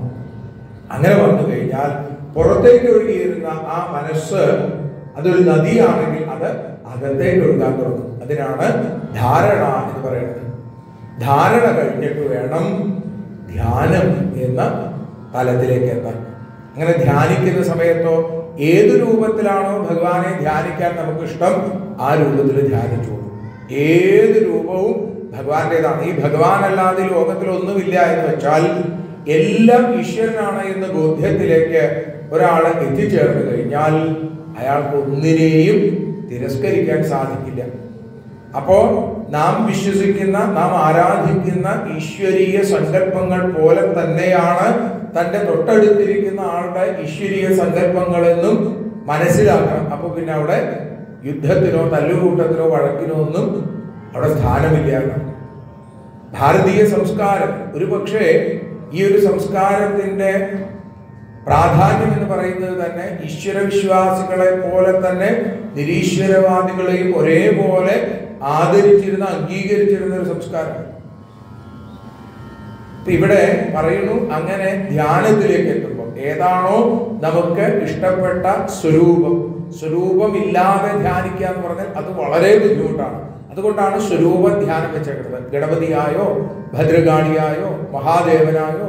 അങ്ങനെ വന്നു കഴിഞ്ഞാൽ പുറത്തേക്ക് ഒഴുകിയിരുന്ന ആ മനസ്സ് അതൊരു നദിയാണെങ്കിൽ അത് അകത്തേക്ക് ഒഴുകാൻ തുടങ്ങും. അതിനാണ് ധാരണ എന്ന് പറയുന്നത്. ധാരണ കഴിഞ്ഞിട്ട് വേണം ധ്യാനം എന്ന തലത്തിലേക്ക് എത്താൻ. അങ്ങനെ ധ്യാനിക്കുന്ന സമയത്തോ ഏത് രൂപത്തിലാണോ ഭഗവാനെ ധ്യാനിക്കാൻ നമുക്കിഷ്ടം ആ രൂപത്തിൽ ധ്യാനിച്ചു. ഏത് രൂപവും ഭഗവാന്റേതാണ്. ഈ ഭഗവാൻ അല്ലാതെ ലോകത്തിൽ ഒന്നുമില്ല എന്ന് വെച്ചാൽ എല്ലാം ഈശ്വരനാണ് എന്ന ബോധ്യത്തിലേക്ക് ഒരാൾ എത്തിച്ചേർന്ന് കഴിഞ്ഞാൽ അയാൾക്ക് ഒന്നിനെയും തിരസ്കരിക്കാൻ സാധിക്കില്ല. അപ്പോ നാം വിശ്വസിക്കുന്ന, നാം ആരാധിക്കുന്ന ഈശ്വരീയ സങ്കല്പങ്ങൾ പോലെ തന്നെയാണ് തൻ്റെ തൊട്ടടുത്തിരിക്കുന്ന ആളുടെ ഈശ്വരീയ സങ്കല്പങ്ങളെന്നും മനസ്സിലാക്കണം. അപ്പൊ പിന്നെ അവിടെ യുദ്ധത്തിനോ തല്ലുകൂട്ടത്തിനോ വഴക്കിനോ ഒന്നും അവിടെ സ്ഥാനമില്ല. ഭാരതീയ സംസ്കാരം ഒരുപക്ഷെ ഈ ഒരു സംസ്കാരത്തിന്റെ പ്രാധാന്യം എന്ന് പറയുന്നത് തന്നെ ഈശ്വരവിശ്വാസികളെ പോലെ തന്നെ നിരീശ്വരവാദികളെയും ഒരേപോലെ ആദരിച്ചിരുന്ന, അംഗീകരിച്ചിരുന്ന ഒരു സംസ്കാരം. ഇവിടെ പറയുന്നു, അങ്ങനെ ധ്യാനത്തിലേക്ക് എത്തുമ്പോൾ ഏതാണോ നമുക്ക് ഇഷ്ടപ്പെട്ട സ്വരൂപമില്ലാതെ ധ്യാനിക്കുക എന്ന് പറഞ്ഞാൽ അത് വളരെ ബുദ്ധിമുട്ടാണ്. അതുകൊണ്ടാണ് സ്വരൂപ ധ്യാനം വെച്ചേക്കുന്നത്. ഗണപതിയായോ ഭദ്രകാളിയായോ മഹാദേവനായോ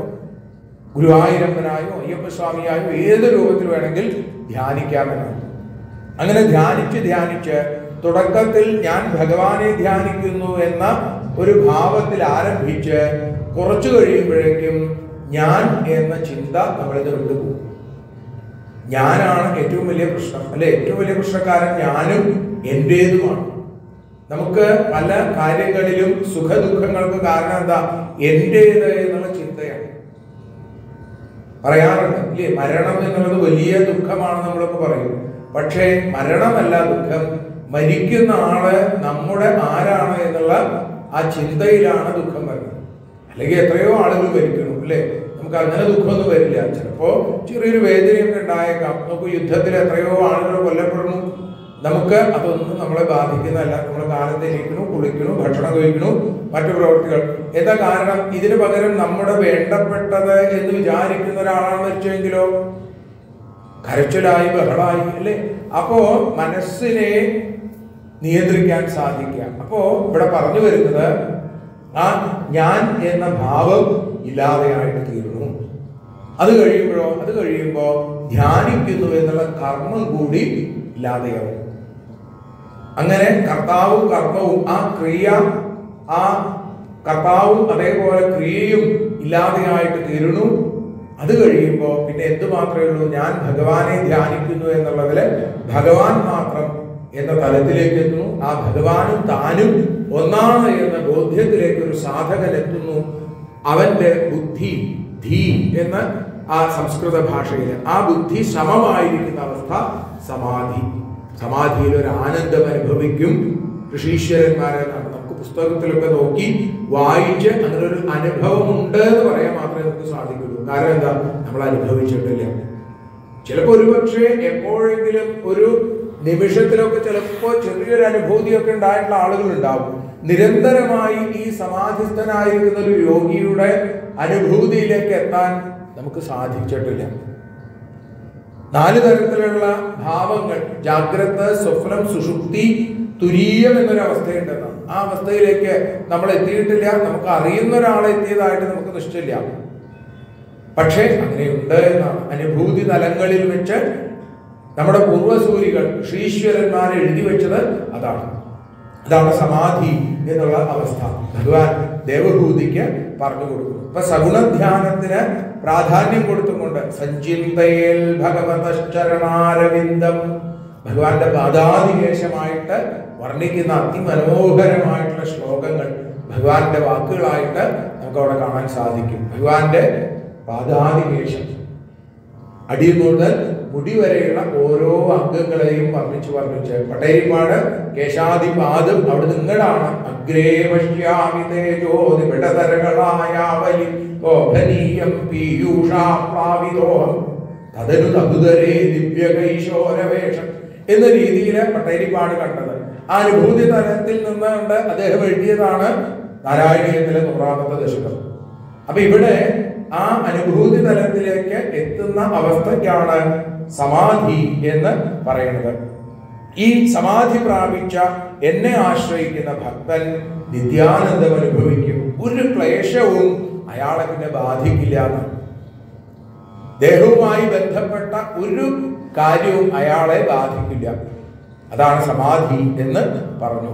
ഗുരുവായൂരപ്പനായോ അയ്യപ്പസ്വാമിയായോ ഏത് രൂപത്തിൽ വേണമെങ്കിൽ ധ്യാനിക്കാമെന്നാണ്. അങ്ങനെ ധ്യാനിച്ച് തുടക്കത്തിൽ ഞാൻ ഭഗവാനെ ധ്യാനിക്കുന്നു എന്ന ഒരു ഭാവത്തിൽ ആരംഭിച്ച് കുറച്ചു കഴിയുമ്പോഴേക്കും ഞാൻ എന്ന ചിന്ത നമ്മളിത് വിട്ടുപോകും. ഞാനാണ് ഏറ്റവും വലിയ പ്രശ്നം, അല്ലെ? ഏറ്റവും വലിയ പ്രശ്നക്കാരൻ ഞാനും എന്റേതുമാണ്. നമുക്ക് പല കാര്യങ്ങളിലും സുഖദുഃഖങ്ങൾക്ക് കാരണം എന്താ? എന്റേത് എന്നുള്ള ചിന്തയാണ്. പറയാറുണ്ട് ഇല്ലേ, മരണം എന്നുള്ളത് വലിയ ദുഃഖമാണ് നമ്മളൊക്കെ പറയും. പക്ഷേ മരണമല്ല ദുഃഖം, മരിക്കുന്ന ആള് നമ്മുടെ ആരാണ് എന്നുള്ള ആ ചിന്തയിലാണ് ദുഃഖം വരുന്നത്. അല്ലെങ്കിൽ എത്രയോ ആളുകൾ മരിക്കണം, അല്ലേ? നമുക്ക് അങ്ങനെ ദുഃഖമൊന്നും വരില്ല. ചിലപ്പോ ചെറിയൊരു വേദനയൊക്കെ ഉണ്ടായേക്കാം. നമുക്ക് യുദ്ധത്തിൽ എത്രയോ ആളുകൾ കൊല്ലപ്പെടുന്നു, നമുക്ക് അതൊന്നും നമ്മളെ ബാധിക്കുന്നതല്ല. നമ്മൾ കാലത്ത് ഇരിക്കുന്നു, കുളിക്കുന്നു, ഭക്ഷണം കഴിക്കുന്നു, മറ്റു പ്രവൃത്തികൾ. എന്താ കാരണം? ഇതിന് പകരം നമ്മുടെ വേണ്ടപ്പെട്ടത് എന്ന് വിചാരിക്കുന്ന ഒരാളാണ് മരിച്ചെങ്കിലോ കരച്ചിലായി, ബഹളായി, അല്ലേ? അപ്പോ മനസ്സിനെ നിയന്ത്രിക്കാൻ സാധിക്കുക. അപ്പോ ഇവിടെ പറഞ്ഞു വരുന്നത് ആ ഞാൻ എന്ന ഭാവം ഇല്ലാതെയായിട്ട് തീരുന്നു. അത് കഴിയുമ്പോ ധ്യാനിക്കുന്നു എന്നുള്ള കർമ്മം കൂടി ഇല്ലാതെയാവും. അങ്ങനെ കർത്താവും കർമ്മവും, ആ ക്രിയ, ആ കർത്താവും അതേപോലെ ക്രിയയും ഇല്ലാതെയായിട്ട് തീരുന്നു. അത് കഴിയുമ്പോൾ പിന്നെ എന്തു മാത്രമേ ഉള്ളൂ? ഞാൻ ഭഗവാനെ ധ്യാനിക്കുന്നു എന്നുള്ളതില് ഭഗവാൻ മാത്രം എന്ന തലത്തിലേക്ക് എത്തുന്നു. ആ ഭഗവാനും താനും ഒന്നാണ് എന്ന ബോധ്യത്തിലേക്ക് ഒരു സാധകൻ എത്തുന്നു. അവന്റെ ബുദ്ധി ധീ എന്ന ആ സംസ്കൃത ഭാഷയിൽ ആ ബുദ്ധി സമമായിരിക്കുന്ന അവസ്ഥ സമാധി. സമാധിയിൽ ഒരു ആനന്ദം അനുഭവിക്കും ഋഷീശ്വരന്മാരെ. നമുക്ക് പുസ്തകത്തിലൊക്കെ നോക്കി വായിച്ച് അങ്ങനെ ഒരു അനുഭവം ഉണ്ട് എന്ന് പറയാൻ മാത്രമേ നമുക്ക് സാധിക്കുള്ളൂ. കാരണം എന്താ? നമ്മൾ അനുഭവിച്ചിട്ടില്ല. ചിലപ്പോൾ ഒരുപക്ഷെ എപ്പോഴെങ്കിലും ഒരു നിമിഷത്തിലൊക്കെ ചിലപ്പോൾ ചെറിയൊരു അനുഭൂതിയൊക്കെ ഉണ്ടായിട്ടുള്ള ആളുകൾ ഉണ്ടാവും. നിരന്തരമായി ഈ സമാധിസ്ഥനായിരിക്കുന്ന ഒരു യോഗിയുടെ അനുഭൂതിയിലേക്ക് എത്താൻ നമുക്ക് സാധിച്ചിട്ടില്ല. 4 തരത്തിലുള്ള ഭാവങ്ങൾ, ജാഗ്രത, സ്വപ്നം, സുഷുപ്തി, തുരീയം എന്നൊരു അവസ്ഥയുണ്ടെന്നാണ്. ആ അവസ്ഥയിലേക്ക് നമ്മൾ എത്തിയിട്ടില്ല. നമുക്ക് അറിയുന്ന ഒരാളെ എത്തിയതായിട്ട് നമുക്ക് നിശ്ചയില്ല. പക്ഷേ അങ്ങനെയുണ്ട് എന്നാണ്. അനുഭൂതി തലങ്ങളിൽ വെച്ച് നമ്മുടെ പൂർവസൂരികൾ ഋഷീശ്വരന്മാർ എഴുതി വെച്ചത് അതാണ് സമാധി എന്നുള്ള അവസ്ഥ. ഭഗവാൻ ദേവഭൂതിക്ക് പറഞ്ഞു കൊടുക്കുന്നു. ഇപ്പൊ സഗുണധ്യാനത്തിന് പ്രാധാന്യം കൊടുത്തുകൊണ്ട് സഞ്ചിന്തയേൽ ഭഗവതശ്ചരണാരവിന്ദം, ഭഗവാന്റെ പാദാതികേശമായിട്ട് വർണ്ണിക്കുന്ന അതിമനോഹരമായിട്ടുള്ള ശ്ലോകങ്ങൾ ഭഗവാന്റെ വാക്കുകളായിട്ട് നമുക്ക് അവിടെ കാണാൻ സാധിക്കും. ഭഗവാന്റെ പാദാതികേശം, അടി മുതൽ മുടി വരെയുള്ള ഓരോ അംഗങ്ങളെയും വർണ്ണിച്ച് പട്ടേരിപ്പാട് കേശാദിപാദം അവിടെ നിങ്ങളാണ്. അഗ്രേ പശ്യാമി തേജോതി വിടതരകളായാവലി ഗോഭനീയം പീയൂഷാപ്ലാവിതോഹം തദനു തതുതരേ ദിവ്യകൈശോരവേഷം എന്ന രീതിയിൽ പട്ടേരിപ്പാട് കണ്ടത്. ആ അനുഭൂതി തലത്തിൽ നിന്നുകൊണ്ട് അദ്ദേഹം എഴുതിയതാണ് നാരായണീയത്തിലെ 100ാമത്തെ ദശകം. അപ്പൊ ഇവിടെ ആ അനുഭൂതി തലത്തിലേക്ക് എത്തുന്ന അവസ്ഥയ്ക്കാണ് സമാധി എന്ന് പറയുന്നത്. ഈ സമാധി പ്രാപിച്ച എന്നെ ആശ്രയിക്കുന്ന ഭക്തൻ നിത്യാനന്ദം അനുഭവിക്കും. ഒരു ക്ലേശവും അയാളെ പിന്നെ ബാധിക്കില്ല. ദേഹവുമായി ബന്ധപ്പെട്ട ഒരു കാര്യവും അയാളെ ബാധിക്കില്ല. അതാണ് സമാധി എന്ന് പറഞ്ഞു.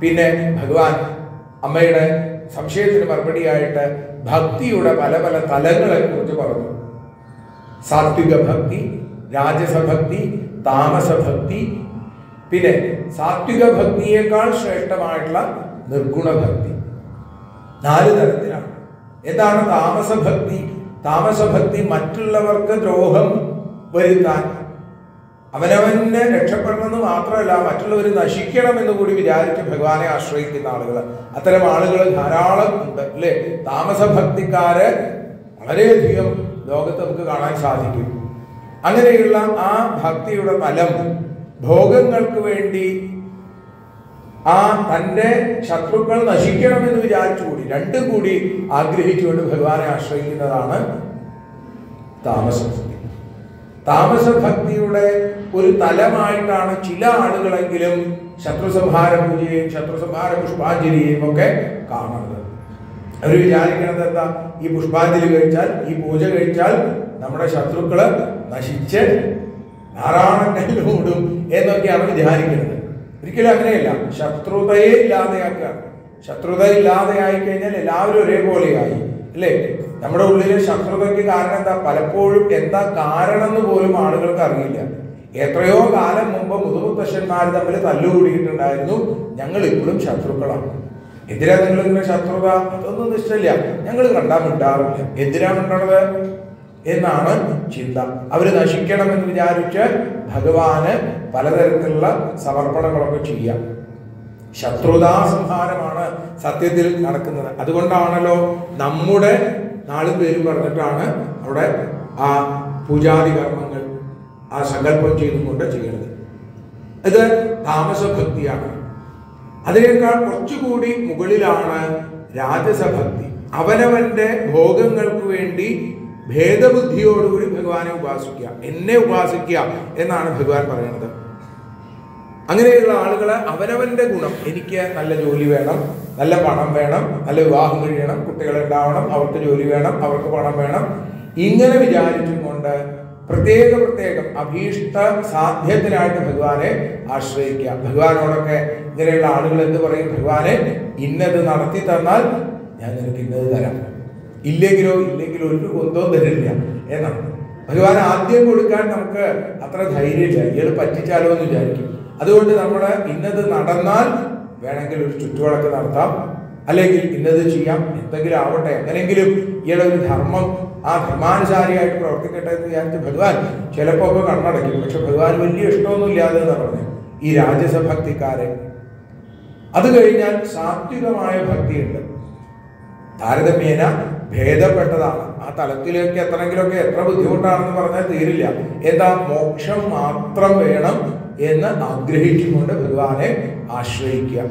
പിന്നെ ഭഗവാൻ അമ്മയുടെ സംശയത്തിന് മറുപടിയായിട്ട് ഭക്തിയുടെ പല പല തലങ്ങളെ കുറിച്ച് പറഞ്ഞു. സാത്വിക ഭക്തി, രാജസഭക്തി, താമസഭക്തി, പിന്നെ സാത്വിക ഭക്തിയേക്കാൾ ശ്രേഷ്ഠമായിട്ടുള്ള നിർഗുണഭക്തി. 4 തരത്തിലാണ്. എന്താണ് താമസഭക്തി? താമസഭക്തി മറ്റുള്ളവർക്ക് ദ്രോഹം വരുത്താൻ, അവനവനെ രക്ഷപ്പെടണമെന്ന് മാത്രമല്ല മറ്റുള്ളവർ നശിക്കണമെന്ന് കൂടി വിചാരിച്ച് ഭഗവാനെ ആശ്രയിക്കുന്ന ആളുകൾ, അത്തരം ആളുകൾ ധാരാളം ഉണ്ട് അല്ലേ? താമസഭക്തിക്കാര് വളരെയധികം ലോകത്ത് നമുക്ക് കാണാൻ സാധിക്കും. അങ്ങനെയുള്ള ആ ഭക്തിയുടെ ഫലം ഭോഗങ്ങൾക്ക് വേണ്ടി ആ തൻ്റെ ശത്രുക്കൾ നശിക്കണമെന്ന് വിചാരിച്ചുകൂടി, രണ്ടും കൂടി ആഗ്രഹിച്ചുകൊണ്ട് ഭഗവാനെ ആശ്രയിക്കുന്നതാണ് താമസഭക്തി. താമസഭക്തിയുടെ ഒരു തലമായിട്ടാണ് ചില ആളുകളെങ്കിലും ശത്രുസംഹാര പൂജയും ശത്രുസംഹാര പുഷ്പാഞ്ജലിയും ഒക്കെ കാണുന്നത്. അവർ വിചാരിക്കുന്നത് എന്താ? ഈ പുഷ്പാഞ്ജലി കഴിച്ചാൽ, ഈ പൂജ കഴിച്ചാൽ നമ്മുടെ ശത്രുക്കള് നശിച്ച് നാരായണനിലൂടും എന്നൊക്കെയാണ് വിചാരിക്കുന്നത്. ഒരിക്കലും അങ്ങനെയല്ല. ശത്രുതയെ ഇല്ലാതെയാക്കുക. ശത്രുത ഇല്ലാതെയായി കഴിഞ്ഞാൽ എല്ലാവരും ഒരേപോലെയായി അല്ലേ? നമ്മുടെ ഉള്ളിലെ ശത്രുതയ്ക്ക് കാരണം എന്താ? പലപ്പോഴും എന്താ കാരണം എന്ന് പോലും ആളുകൾക്ക് അറിയില്ല. എത്രയോ കാലം മുമ്പ് മുതുമുത്തശ്ശന്മാർ തമ്മിൽ തല്ലുകൂടിയിട്ടുണ്ടായിരുന്നു. ഞങ്ങൾ ഇപ്പോഴും ശത്രുക്കളാണ്. എന്തിനാ നിങ്ങളിങ്ങനെ ശത്രുത? അതൊന്നും ഇഷ്ടമില്ല, ഞങ്ങൾ കണ്ടാൽ മിണ്ടാറില്ല. എന്തിനാ മിണ്ടണത് എന്നാണ് ചിന്ത. അവര് നശിക്കണമെന്ന് വിചാരിച്ച് ഭഗവാന് പലതരത്തിലുള്ള സമർപ്പണങ്ങളൊക്കെ ചെയ്യാം. ശത്രുതാ സംഹാരമാണ് സത്യത്തിൽ നടക്കുന്നത്. അതുകൊണ്ടാണല്ലോ നമ്മുടെ നാളും പേരും പറഞ്ഞിട്ടാണ് അവിടെ ആ പൂജാതി കർമ്മങ്ങൾ ആ സങ്കല്പം ചെയ്തുകൊണ്ട് ചെയ്യുന്നത്. ഇത് താമസഭക്തിയാണ്. അതിനേക്കാൾ കുറച്ചുകൂടി മുകളിലാണ് രാജസഭക്തി. അവനവന്റെ ഭോഗങ്ങൾക്ക് വേണ്ടി ഭേദബുദ്ധിയോടുകൂടി ഭഗവാനെ ഉപാസിക്കുക, എന്നെ ഉപാസിക്കുക എന്നാണ് ഭഗവാൻ പറയുന്നത്. അങ്ങനെയുള്ള ആളുകളെ അവനവന്റെ ഗുണം, എനിക്ക് നല്ല ജോലി വേണം, നല്ല പണം വേണം, നല്ല വിവാഹം കഴിയണം, കുട്ടികളുണ്ടാവണം, അവർക്ക് ജോലി വേണം, അവർക്ക് പണം വേണം, ഇങ്ങനെ വിചാരിച്ചും കൊണ്ട് പ്രത്യേകം അഭീഷ്ട സാധ്യത്തിനായിട്ട് ഭഗവാനെ ആശ്രയിക്കുക. ഭഗവാനോടൊക്കെ ഇങ്ങനെയുള്ള ആളുകൾ എന്ത് പറയും? ഭഗവാനെ ഇന്നത് നടത്തി തന്നാൽ ഞാൻ നിനക്ക് ഇന്നത് തരാം, ഇല്ലെങ്കിലോ ഒരു കൊന്തവും തരില്ല എന്നാണ്. ഭഗവാൻ ആദ്യം കൊടുക്കാൻ നമുക്ക് അത്ര ധൈര്യമില്ല, ഇയാൾ പറ്റിച്ചാലോ എന്ന് വിചാരിക്കും. അതുകൊണ്ട് നമ്മൾ ഇന്നത് നടന്നാൽ വേണമെങ്കിൽ ഒരു ചുറ്റുവിളക്ക് നടത്താം, അല്ലെങ്കിൽ ഇന്നത് ചെയ്യാം, എന്തെങ്കിലും ആവട്ടെ, എങ്ങനെങ്കിലും ഇയാളെ ഒരു ധർമ്മം, ആ ധർമാനുസാരിയായിട്ട് പ്രവർത്തിക്കട്ടെ എന്ന് വിചാരിച്ച് ഭഗവാൻ ചിലപ്പോൾ ഒക്കെ കണ്ണടയ്ക്കും. പക്ഷെ ഭഗവാൻ വലിയ ഇഷ്ടമൊന്നും ഇല്ലാതെ എന്നാണ് പറഞ്ഞത് ഈ രാജസഭക്തിക്കാരെ. അത് കഴിഞ്ഞാൽ സാത്വികമായ ഭക്തിയുണ്ട്. താരതമ്യേന ഭേദപ്പെട്ടതാണ്. ആ തലത്തിലേക്ക് എത്തണമെങ്കിലൊക്കെ എത്ര ബുദ്ധിമുട്ടാണെന്ന് പറഞ്ഞാൽ തീരില്ല. എന്താ? മോക്ഷം മാത്രം വേണം എന്ന് ആഗ്രഹിച്ചുകൊണ്ട് ഭഗവാനെ ആശ്രയിക്കുക.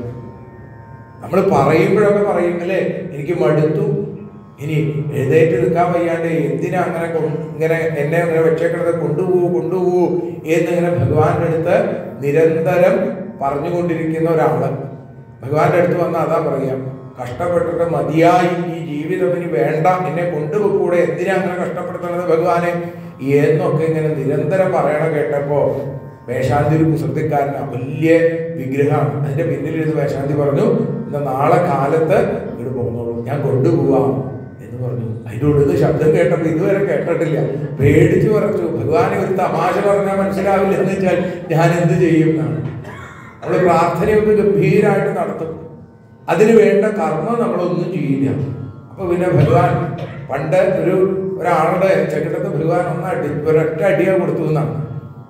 നമ്മൾ പറയുമ്പോഴൊക്കെ പറയും അല്ലേ, എനിക്ക് മടുത്തു, ഇനി എഴുന്നേറ്റ് നിൽക്കാൻ വയ്യാണ്ട് എന്തിനാ അങ്ങനെ ഇങ്ങനെ എന്നെ അങ്ങനെ വെച്ചേക്കണത്, കൊണ്ടുപോകൂ എന്നിങ്ങനെ ഭഗവാന്റെ അടുത്ത് നിരന്തരം പറഞ്ഞുകൊണ്ടിരിക്കുന്ന ഒരാള് ഭഗവാന്റെ അടുത്ത് വന്ന് അതാ പറയാം, കഷ്ടപ്പെട്ടിട്ട് മതിയായി, ഈ ജീവിതം ഇനി വേണ്ട, എന്നെ കൊണ്ടുപോകൂടെ, എന്തിനാ അങ്ങനെ കഷ്ടപ്പെടുത്തുന്നത് ഭഗവാനെ എന്നൊക്കെ ഇങ്ങനെ നിരന്തരം പറയണ കേട്ടപ്പോ വേഷാന്തി ഒരു കുസൃതിക്കാരനാ, വലിയ വിഗ്രഹമാണ്. അതിന്റെ പിന്നിലിരുന്ന് വേഷാന്തി പറഞ്ഞു, എന്നാ നാളെ കാലത്ത് ഇവിടെ പോകുന്നുള്ളൂ, ഞാൻ കൊണ്ടുപോവാം എന്ന് പറഞ്ഞു. അതിനോട് ശബ്ദം കേട്ടപ്പോൾ ഇതുവരെ കേട്ടിട്ടില്ല, പേടിച്ചു പറഞ്ഞു. ഭഗവാനെ ഒരു തമാശ പറഞ്ഞാൽ മനസ്സിലാവില്ല എന്ന് വെച്ചാൽ ഞാൻ എന്ത് ചെയ്യും എന്നാണ്. നമ്മൾ പ്രാർത്ഥനയൊക്കെ ഗംഭീരമായിട്ട് നടത്തും, അതിന് വേണ്ട കർമ്മം നമ്മളൊന്നും ചെയ്യില്ല. അപ്പൊ പിന്നെ ഭഗവാൻ പണ്ട് ഒരാളുടെ ചകിട്ടത്ത് ഭഗവാൻ ഒരൊറ്റ അടിയാ കൊടുത്തു എന്നാണ്.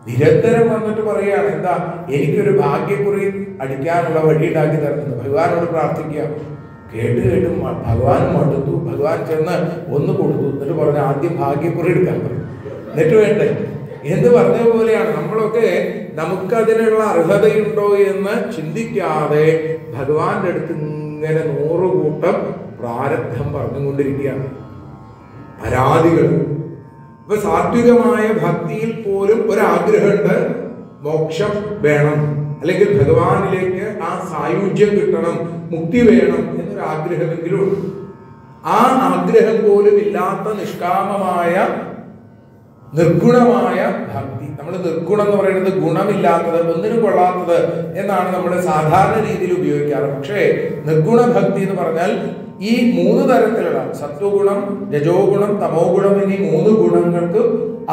നിരന്തരം വന്നിട്ട് പറയുകയാണ്, എന്താ എനിക്കൊരു ഭാഗ്യക്കുറി അടിക്കാനുള്ള വഴി ഉണ്ടാക്കി തരുന്നത്, ഭഗവാനോട് പ്രാർത്ഥിക്കുക. കേട്ടും ഭഗവാൻ മടുത്തു. ഭഗവാൻ ചെന്ന് ഒന്ന് കൊടുത്തു, എന്നിട്ട് പറഞ്ഞു ആദ്യം ഭാഗ്യക്കുറി എടുക്കാൻ പറഞ്ഞു, എന്നിട്ട് വേണ്ടേ എന്ന് പറഞ്ഞ പോലെയാണ്. നമ്മളൊക്കെ നമുക്കതിനുള്ള അർഹതയുണ്ടോ എന്ന് ചിന്തിക്കാതെ ഭഗവാന്റെ അടുത്ത് ഇങ്ങനെ 100 കൂട്ടം പ്രാരബ്ധം പറഞ്ഞുകൊണ്ടിരിക്കുകയാണ്, പരാതികൾ. ഇപ്പൊ സാത്വികമായ ഭക്തിയിൽ പോലും ഒരാഗ്രഹമുണ്ട്, മോക്ഷം വേണം, അല്ലെങ്കിൽ ഭഗവാനിലേക്ക് ആ സായുജ്യം കിട്ടണം, മുക്തി വേണം എന്നൊരാഗ്രഹമെങ്കിലും ആ ആഗ്രഹം പോലും ഇല്ലാത്ത നിഷ്കാമമായ നിർഗുണമായ ഭക്തി. നമ്മൾ നിർഗുണം എന്ന് പറയുന്നത് ഗുണമില്ലാത്തത്, ഒന്നിനും കൊള്ളാത്തത് എന്നാണ് നമ്മൾ സാധാരണ രീതിയിൽ ഉപയോഗിക്കാറ്. പക്ഷേ നിർഗുണ ഭക്തി എന്ന് പറഞ്ഞാൽ ഈ 3 തരത്തിലുള്ള സത്വഗുണം, രജോ ഗുണം, തമോ ഗുണം എന്നീ 3 ഗുണങ്ങൾക്ക്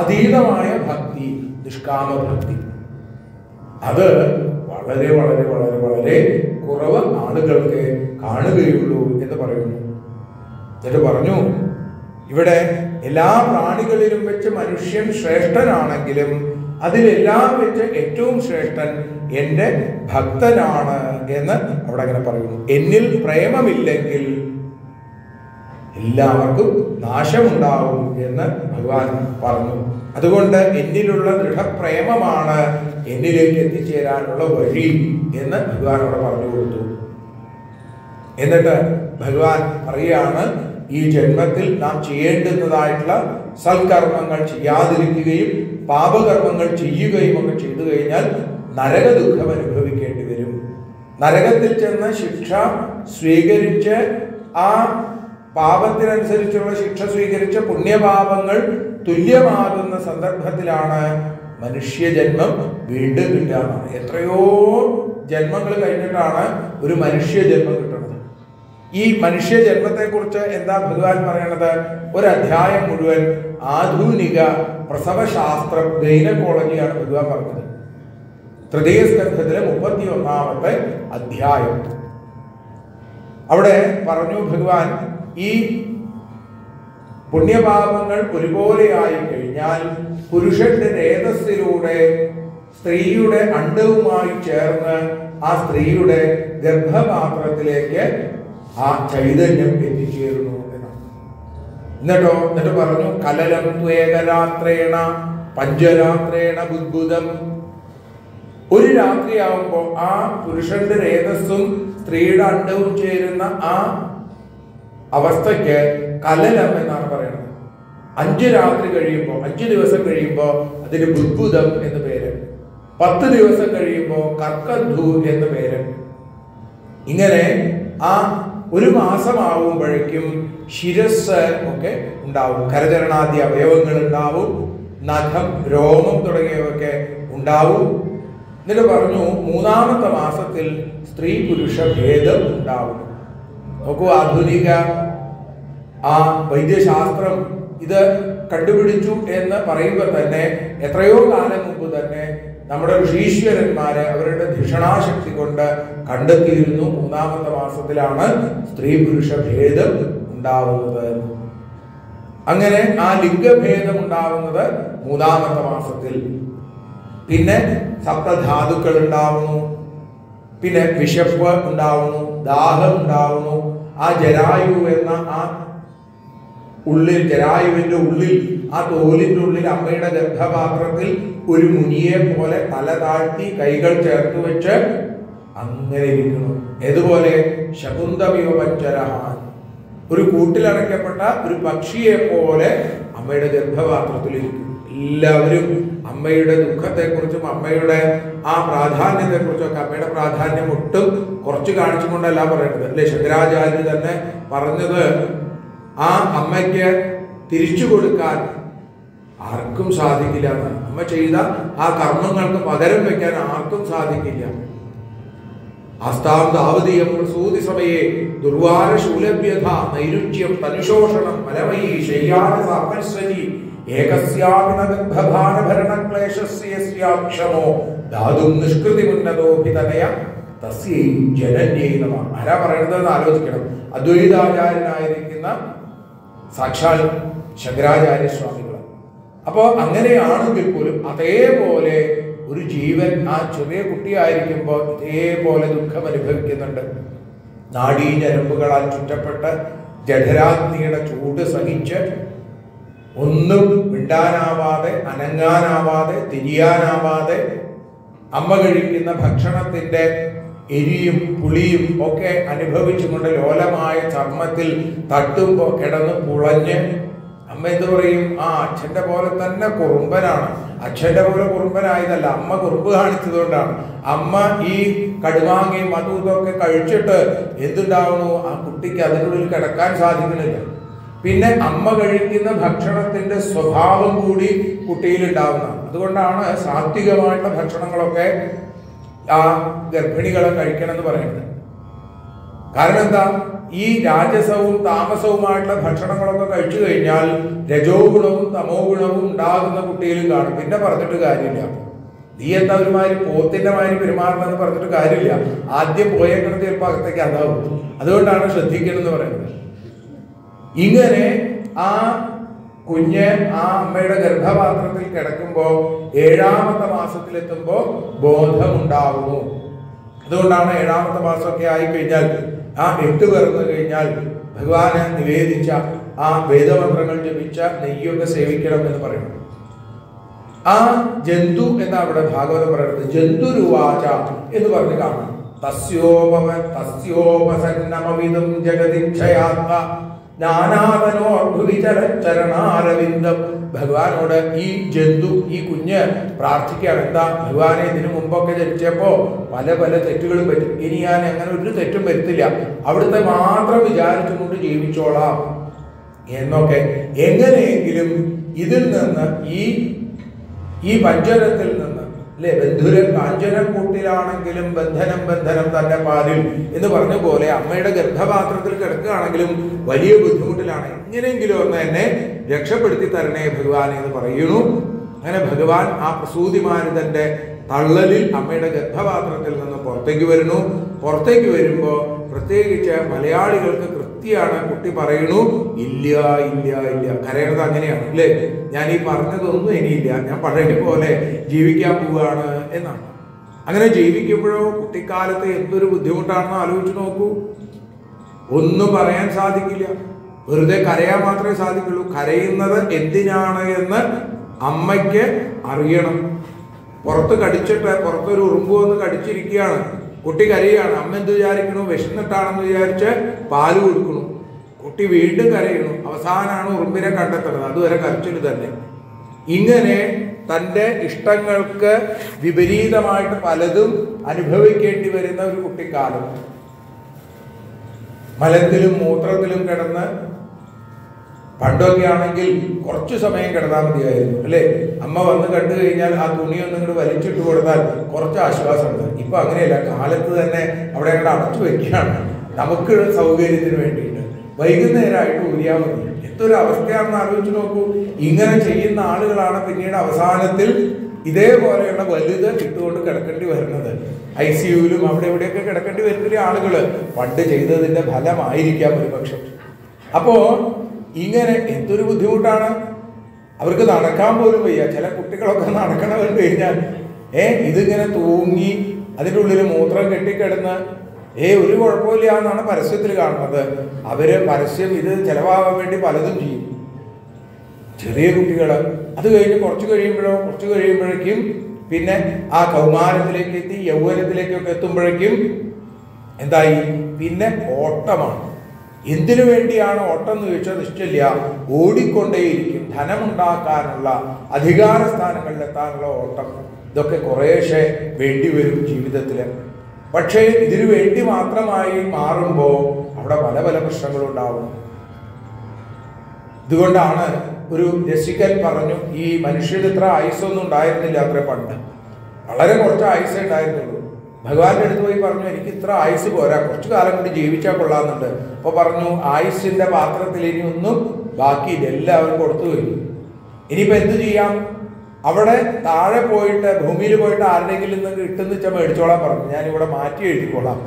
അതീതമായ ഭക്തി, നിഷ്കാമ ഭക്തി. അത് വളരെ വളരെ വളരെ വളരെ കുറവ് ആളുകൾക്ക് കാണുകയുള്ളൂ എന്ന് പറയുന്നു. എന്നിട്ട് പറഞ്ഞു, ഇവിടെ എല്ലാ പ്രാണികളിലും വെച്ച് മനുഷ്യൻ ശ്രേഷ്ഠനാണെങ്കിലും അതിലെല്ലാം വെച്ച് ഏറ്റവും ശ്രേഷ്ഠൻ എൻ്റെ ഭക്തനാണ് എന്ന് അവിടെ അങ്ങനെ പറയുന്നു. എന്നിൽ പ്രേമമില്ലെങ്കിൽ എല്ലാവർക്കും നാശമുണ്ടാവും എന്ന് ഭഗവാൻ പറഞ്ഞു. അതുകൊണ്ട് എന്നിലുള്ള ദൃഢപ്രേമമാണ് എന്നിലേക്ക് എത്തിച്ചേരാനുള്ള വഴി എന്ന് ഭഗവാൻ അവിടെ പറഞ്ഞു കൊടുത്തു. എന്നിട്ട് ഭഗവാൻ പറയുകയാണ്, ഈ ജന്മത്തിൽ നാം ചെയ്യേണ്ടുന്നതായിട്ടുള്ള സൽക്കർമ്മങ്ങൾ ചെയ്യാതിരിക്കുകയും പാപകർമ്മങ്ങൾ ചെയ്യുകയും ഒക്കെ ചെയ്തു കഴിഞ്ഞാൽ നരക ദുഃഖം അനുഭവിക്കേണ്ടി വരും. നരകത്തിൽ ചെന്ന് ശിക്ഷ സ്വീകരിച്ച് ആ പാപത്തിനനുസരിച്ചുള്ള ശിക്ഷ സ്വീകരിച്ച പുണ്യപാപങ്ങൾ തുല്യമാകുന്ന സന്ദർഭത്തിലാണ് മനുഷ്യജന്മം വീണ്ടും കിട്ടുക. എത്രയോ ജന്മങ്ങൾ കഴിഞ്ഞിട്ടാണ് ഒരു മനുഷ്യജന്മം കിട്ടുന്നത്. ഈ മനുഷ്യജന്മത്തെക്കുറിച്ച് എന്താ ഭഗവാൻ പറയണത്? ഒരധ്യായം മുഴുവൻ ആധുനിക പ്രസവശാസ്ത്ര ഗൈനക്കോളജിയാണ് ഭഗവാൻ പറഞ്ഞത്. തൃതീയ സ്കന്ധത്തിലെ 31ാമത്തെ അധ്യായം. അവിടെ പറഞ്ഞു ഭഗവാൻ, ഈ പുണ്യപാപങ്ങൾ ഒരുപോലെയായി കഴിഞ്ഞാൽ പുരുഷന്റെ രേതസ്സിലൂടെ സ്ത്രീയുടെ അണ്ഡവുമായി ചേർന്ന് ആ സ്ത്രീയുടെ ഗർഭപാത്രത്തിലേക്ക് ആ ചൈതന്യം എത്തിച്ചേരുന്നു എന്നാണ്. എന്നിട്ട് പറഞ്ഞു, കലലം ത്വേകരാത്രേണ പഞ്ചരാത്രേണ ബുദ്ബുദം. ഒരു രാത്രിയാവുമ്പോൾ ആ പുരുഷന്റെ രേതസ്സും സ്ത്രീയുടെ അണ്ഡവും ചേരുന്ന ആ അവസ്ഥയ്ക്ക് കലലം എന്നാണ് പറയുന്നത്. 5 രാത്രി കഴിയുമ്പോൾ, 5 ദിവസം കഴിയുമ്പോൾ അതിന് ബുദ്ബുദം എന്ന് പേര്. 10 ദിവസം കഴിയുമ്പോൾ കർക്കന്ധു എന്ന് പേര്. ഇങ്ങനെ ആ 1 മാസമാവുമ്പോഴേക്കും ശിരസ് ഒക്കെ ഉണ്ടാവും, കരചരണാദി അവയവങ്ങൾ ഉണ്ടാവും, നഖം, രോമം തുടങ്ങിയവയൊക്കെ ഉണ്ടാവും. എന്നിട്ട് പറഞ്ഞു, 3ാമത്തെ മാസത്തിൽ സ്ത്രീ പുരുഷ ഭേദം ഉണ്ടാവും. നോക്കൂ, ആധുനിക ആ വൈദ്യശാസ്ത്രം ഇത് കണ്ടുപിടിച്ചു എന്ന് പറയുമ്പോൾ തന്നെ എത്രയോ കാലം മുമ്പ് തന്നെ നമ്മുടെ ഋഷീശ്വരന്മാര് അവരുടെ ധിഷണാശക്തി കൊണ്ട് കണ്ടെത്തിയിരുന്നു 3ാമത്തെ മാസത്തിലാണ് സ്ത്രീ പുരുഷ ഭേദം ഉണ്ടാവുന്നത്. അങ്ങനെ ആ ലിംഗഭേദം ഉണ്ടാവുന്നത് 3ാമത്തെ മാസത്തിൽ. പിന്നെ സപ്തധാതുക്കൾ ഉണ്ടാവുന്നു, പിന്നെ വിശപ്പ് ഉണ്ടാവുന്നു, ദാഹം ഉണ്ടാവുന്നു. ആ ജരായു എന്ന ആ ഉള്ളിൽ, ജരായുവിന്റെ ഉള്ളിൽ, ആ തോലിന്റെ ഉള്ളിൽ അമ്മയുടെ ഗർഭപാത്രത്തിൽ ഒരു മുനിയെ പോലെ തല താഴ്ത്തി കൈകൾ ചേർത്ത് വെച്ച് അങ്ങനെ ഇരിക്കുന്നു. ഏതുപോലെ? ശകുന്തമിവ പഞ്ചരഹാൻ, ഒരു കൂട്ടിലടയ്ക്കപ്പെട്ട ഒരു പക്ഷിയെ പോലെ അമ്മയുടെ ഗർഭപാത്രത്തിൽ ഇരിക്കും. എല്ലാവരും അമ്മയുടെ ദുഃഖത്തെക്കുറിച്ചും അമ്മയുടെ ആ പ്രാധാന്യത്തെക്കുറിച്ചൊക്കെ, അമ്മയുടെ പ്രാധാന്യം ഒട്ടും കുറച്ച് കാണിച്ചുകൊണ്ടല്ല പറയുന്നത് അല്ലെ. ശങ്കരാചാര്യ തന്നെ പറഞ്ഞത്, ആ അമ്മയ്ക്ക് തിരിച്ചു കൊടുക്കാൻ ആർക്കും സാധിക്കില്ല എന്നാണ്. അമ്മ ചെയ്ത ആ കർമ്മങ്ങൾക്ക് പകരം വെക്കാൻ ആർക്കും സാധിക്കില്ല. ആസ്താം ദാവതീയം പ്രസൂതി സമയേ ദുർവാര ശൂലഭ്യഥ നൈരുച്യം തനുശോഷണം മലമയീ ശയ്യാന സാപൽസ്വരി ഏകസ്യാപി നഗർഭഭാരഭരണക്ലേശസ്യസ്യാക്ഷമോ ധാതും നിഷ്കൃതിമുന്നതോഭിതനയ തസ്യൈ ജനന്യൈ നമഃ. ആരാ പറയണതെന്ന് ആലോചിക്കണം. അദ്വൈതാചാര്യനായിരിക്കുന്ന സാക്ഷാൽ ശങ്കരാചാര്യ സ്വാമികൾ. അപ്പോൾ അങ്ങനെയാണെങ്കിൽ പോലും അതേപോലെ ഒരു ജീവൻ ആ ചെറിയ കുട്ടിയായിരിക്കുമ്പോൾ ഇതേപോലെ ദുഃഖം അനുഭവിക്കുന്നുണ്ട്. നാഡീഞരമ്പുകളാൽ ചുറ്റപ്പെട്ട് ജഠരാഗ്നിയുടെ ചൂട് സഹിച്ച് ഒന്നും മിണ്ടാനാവാതെ, അനങ്ങാനാവാതെ, തിരിയാനാവാതെ അമ്മ കഴിക്കുന്ന ഭക്ഷണത്തിന്റെ എരിയും പുളിയും ഒക്കെ അനുഭവിച്ചുകൊണ്ട് ലോലമായ ചർമ്മത്തിൽ തട്ടുമ്പോൾ കിടന്ന് പുളഞ്ഞ് അമ്മ എന്ത് പറയും? ആ അച്ഛൻ്റെ പോലെ തന്നെ കുറുമ്പനാണ്. അച്ഛൻ്റെ പോലെ കുറുമ്പനായതല്ല, അമ്മ കുറുമ്പ് കാണിച്ചതുകൊണ്ടാണ്. അമ്മ ഈ കടുമാങ്ങയും അതും ഇതൊക്കെ കഴിച്ചിട്ട് എന്തുണ്ടാവണു? ആ കുട്ടിക്ക് അതിനുള്ളിൽ കിടക്കാൻ സാധിക്കണില്ല. പിന്നെ അമ്മ കഴിക്കുന്ന ഭക്ഷണത്തിന്റെ സ്വഭാവം കൂടി കുട്ടിയിൽ ഉണ്ടാവുന്നതാണ്. അതുകൊണ്ടാണ് സാത്വികമായിട്ടുള്ള ഭക്ഷണങ്ങളൊക്കെ ആ ഗർഭിണികളെ കഴിക്കണം എന്ന് പറയുന്നത്. കാരണം എന്താ, ഈ രാജസവും താമസവുമായിട്ടുള്ള ഭക്ഷണങ്ങളൊക്കെ കഴിച്ചു കഴിഞ്ഞാൽ രജോ ഗുണവും തമോ ഗുണവും ഉണ്ടാകുന്ന കുട്ടിയിലും കാണും. പിന്നെ പറഞ്ഞിട്ട് കാര്യമില്ല. നീ എന്താ ഒരുമാതിരി പോത്തിന്റെ മാതിരി പെരുമാറണമെന്ന് പറഞ്ഞിട്ട് കാര്യമില്ല. ആദ്യം പോയേക്കണത് ചിലപ്പോൾ അകത്തേക്ക് അതാവും. അതുകൊണ്ടാണ് ശ്രദ്ധിക്കണം എന്ന് പറയുന്നത്. ഇങ്ങനെ ആ കുഞ്ഞ് ആ അമ്മയുടെ ഗർഭപാത്രത്തിൽ കിടക്കുമ്പോ 7ാമത്തെ മാസത്തിലെത്തുമ്പോ ബോധമുണ്ടാവുന്നു. അതുകൊണ്ടാണ് 7ാമത്തെ മാസമൊക്കെ ആയിക്കഴിഞ്ഞാൽ ആ 8 പിറന്നു കഴിഞ്ഞാൽ ഭഗവാന് നിവേദിച്ച ആ വേദമന്ത്രങ്ങൾ ജപിച്ച നെയ്യൊക്കെ സേവിക്കണം എന്ന് പറയുന്നു. ആ ജന്തു എന്നാ അവിടെ ഭാഗവതം പറയുന്നത്. ജന്തുരുവാച എന്ന് പറഞ്ഞ് കാണാം. തസ്യോപസന്നമവിദം ജഗതിക്ഷയാത്മ ജ്ഞാനാതനോർഭുവിചരണാരവിന്ദം. ഭഗവാനോട് ഈ ജന്തു, ഈ കുഞ്ഞ് പ്രാർത്ഥിക്കുകയാണ്. എന്താ, ഭഗവാനെ ഇതിനു മുമ്പൊക്കെ ജനിച്ചപ്പോ പല പല തെറ്റുകളും പറ്റും. ഇനി ഞാൻ അങ്ങനെ ഒരു തെറ്റും വരുത്തില്ല, അവിടുത്തെ മാത്രം വിചാരിച്ചുകൊണ്ട് ജീവിച്ചോളാം എന്നൊക്കെ. എങ്ങനെയെങ്കിലും ഇതിൽ നിന്ന് ഈ പഞ്ചരത്തിൽ നിന്ന് അല്ലെ, ബന്ധുരൻ കാഞ്ചനക്കൂട്ടിലാണെങ്കിലും ബന്ധനം ബന്ധനം തന്നെ പാലിൽ എന്ന് പറഞ്ഞ പോലെ അമ്മയുടെ ഗർഭപാത്രത്തിൽ കിടക്കുകയാണെങ്കിലും വലിയ ബുദ്ധിമുട്ടിലാണ്. എങ്ങനെയെങ്കിലും ഒന്ന് എന്നെ രക്ഷപ്പെടുത്തി തരണേ ഭഗവാൻ എന്ന് പറയുന്നു. അങ്ങനെ ഭഗവാൻ ആ പ്രസൂതിമാരുതന്റെ തള്ളലിൽ അമ്മയുടെ ഗർഭപാത്രത്തിൽ നിന്ന് പുറത്തേക്ക് വരുന്നു. പുറത്തേക്ക് വരുമ്പോൾ പ്രത്യേകിച്ച് മലയാളികൾക്ക് കൃത്യമാണ്. കുട്ടി പറയുന്നു, ഇല്ല ഇല്ല ഇല്ല. കരയണത് അങ്ങനെയാണ് അല്ലേ, ഞാൻ ഈ പറഞ്ഞതൊന്നും ഇനിയില്ല, ഞാൻ പഴയ പോലെ ജീവിക്കാൻ പോവുകയാണ് എന്നാണ്. അങ്ങനെ ജീവിക്കുമ്പോഴോ കുട്ടിക്കാലത്ത് എന്തൊരു ബുദ്ധിമുട്ടാണെന്ന് ആലോചിച്ച് നോക്കൂ. ഒന്നും പറയാൻ സാധിക്കില്ല, വെറുതെ കരയാൻ മാത്രമേ സാധിക്കുള്ളൂ. കരയുന്നത് എന്തിനാണ് എന്ന് അമ്മയ്ക്ക് അറിയണം. പുറത്ത് കടിച്ചിട്ട് പുറത്തൊരു ഉറുമ്പ് വന്ന് കടിച്ചിരിക്കുകയാണ്, കുട്ടി കരയുകയാണ്. അമ്മ എന്ത് വിചാരിക്കണു, വിശന്നിട്ടാണെന്ന് വിചാരിച്ച് പാല് കൊടുക്കണു. കുട്ടി വീണ്ടും കരയണു. അവസാനമാണ് ഉറുമ്പിനെ കണ്ടെത്തുന്നത്. അതുവരെ കരച്ചിൽ തന്നെ. ഇങ്ങനെ തൻ്റെ ഇഷ്ടങ്ങൾക്ക് വിപരീതമായിട്ട് പലതും അനുഭവിക്കേണ്ടി വരുന്ന ഒരു കുട്ടിക്കാലം. മലത്തിലും മൂത്രത്തിലും കിടന്ന്, പണ്ടൊക്കെ ആണെങ്കിൽ കുറച്ചു സമയം കിടന്നാൽ മതിയായിരുന്നു അല്ലേ. അമ്മ വന്ന് കണ്ടു കഴിഞ്ഞാൽ ആ തുണിയൊന്നും ഇങ്ങോട്ട് വലിച്ചിട്ട് കൊടുത്താൽ കുറച്ച് ആശ്വാസമുണ്ട്. ഇപ്പൊ അങ്ങനെയല്ല, കാലത്ത് തന്നെ അവിടെ അങ്ങോട്ട് അടച്ചു വെക്കുകയാണ് നമുക്ക് സൗകര്യത്തിന് വേണ്ടിയിട്ട്. വൈകുന്നേരമായിട്ട് ഊരിയാൽ മതി. എന്തൊരു അവസ്ഥയാണെന്ന് ആലോചിച്ച് നോക്കൂ. ഇങ്ങനെ ചെയ്യുന്ന ആളുകളാണ് പിന്നീട് അവസാനത്തിൽ ഇതേപോലെയുള്ള വലുത് ഇട്ടുകൊണ്ട് കിടക്കേണ്ടി വരുന്നത്. ICUവിലും അവിടെ ഇവിടെയൊക്കെ കിടക്കേണ്ടി വരുന്ന ആളുകൾ പണ്ട് ചെയ്തതിന്റെ ഫലമായിരിക്കാം ഒരുപക്ഷെ. അപ്പോ ഇങ്ങനെ എന്തൊരു ബുദ്ധിമുട്ടാണ്. അവർക്ക് നടക്കാൻ പോലും വയ്യ. ചില കുട്ടികളൊക്കെ നടക്കണമെന്ന് കഴിഞ്ഞാൽ ഇതിങ്ങനെ തൂങ്ങി അതിൻ്റെ ഉള്ളിൽ മൂത്രം കെട്ടിക്കിടന്ന് ഒരു കുഴപ്പമില്ല എന്നാണ് പരസ്യത്തിൽ കാണുന്നത്. അവര് പരസ്യം ഇത് ചെലവാകാൻ വേണ്ടി പലതും ചെയ്യും, ചെറിയ കുട്ടികൾ. അത് കഴിഞ്ഞ് കുറച്ച് കഴിയുമ്പോഴേക്കും പിന്നെ ആ കൗമാരത്തിലേക്ക് എത്തി, യൗവനത്തിലേക്കൊക്കെ എത്തുമ്പോഴേക്കും എന്തായി, പിന്നെ ഓട്ടമാണ്. എന്തിനു വേണ്ടിയാണ് ഓട്ടം എന്ന് ചോദിച്ചാൽ നിശ്ചയില്ല, ഓടിക്കൊണ്ടേയിരിക്കും. ധനമുണ്ടാക്കാനുള്ള, അധികാര സ്ഥാനങ്ങളിലെത്താനുള്ള ഓട്ടം, ഇതൊക്കെ കുറേശ്ശെ വേണ്ടിവരും ജീവിതത്തിൽ. പക്ഷേ ഇതിനു വേണ്ടി മാത്രമായി മാറുമ്പോൾ അവിടെ പല പല പ്രശ്നങ്ങളുണ്ടാവും. ഇതുകൊണ്ടാണ് ഒരു രസികൻ പറഞ്ഞു, ഈ മനുഷ്യന് ഇത്ര ആയുസ്സൊന്നും ഉണ്ടായിരുന്നില്ല അത്ര പണ്ട്, വളരെ കുറച്ച് ആയുസ്സേ ഉണ്ടായിരുന്നുള്ളൂ. ഭഗവാന്റെ അടുത്ത് പോയി പറഞ്ഞു, എനിക്ക് ഇത്ര ആയുസ് പോരാ, കുറച്ചു കാലം കൊണ്ട് ജീവിച്ചാൽ കൊള്ളാമെന്നുണ്ട്. അപ്പൊ പറഞ്ഞു, ആയുസിന്റെ പാത്രത്തിൽ ഇനി ഒന്നും ബാക്കിയില്ല, എല്ലാവരും കൊടുത്തു കഴിഞ്ഞു. ഇനിയിപ്പോ എന്ത് ചെയ്യാം? അവിടെ താഴെ പോയിട്ട്, ഭൂമിയിൽ പോയിട്ട് ആരുടെങ്കിലും നിന്ന് കിട്ടുന്ന വെച്ചാൽ മേടിച്ചോളാൻ പറഞ്ഞു. ഞാൻ ഇവിടെ മാറ്റി എഴുതിക്കൊള്ളാം.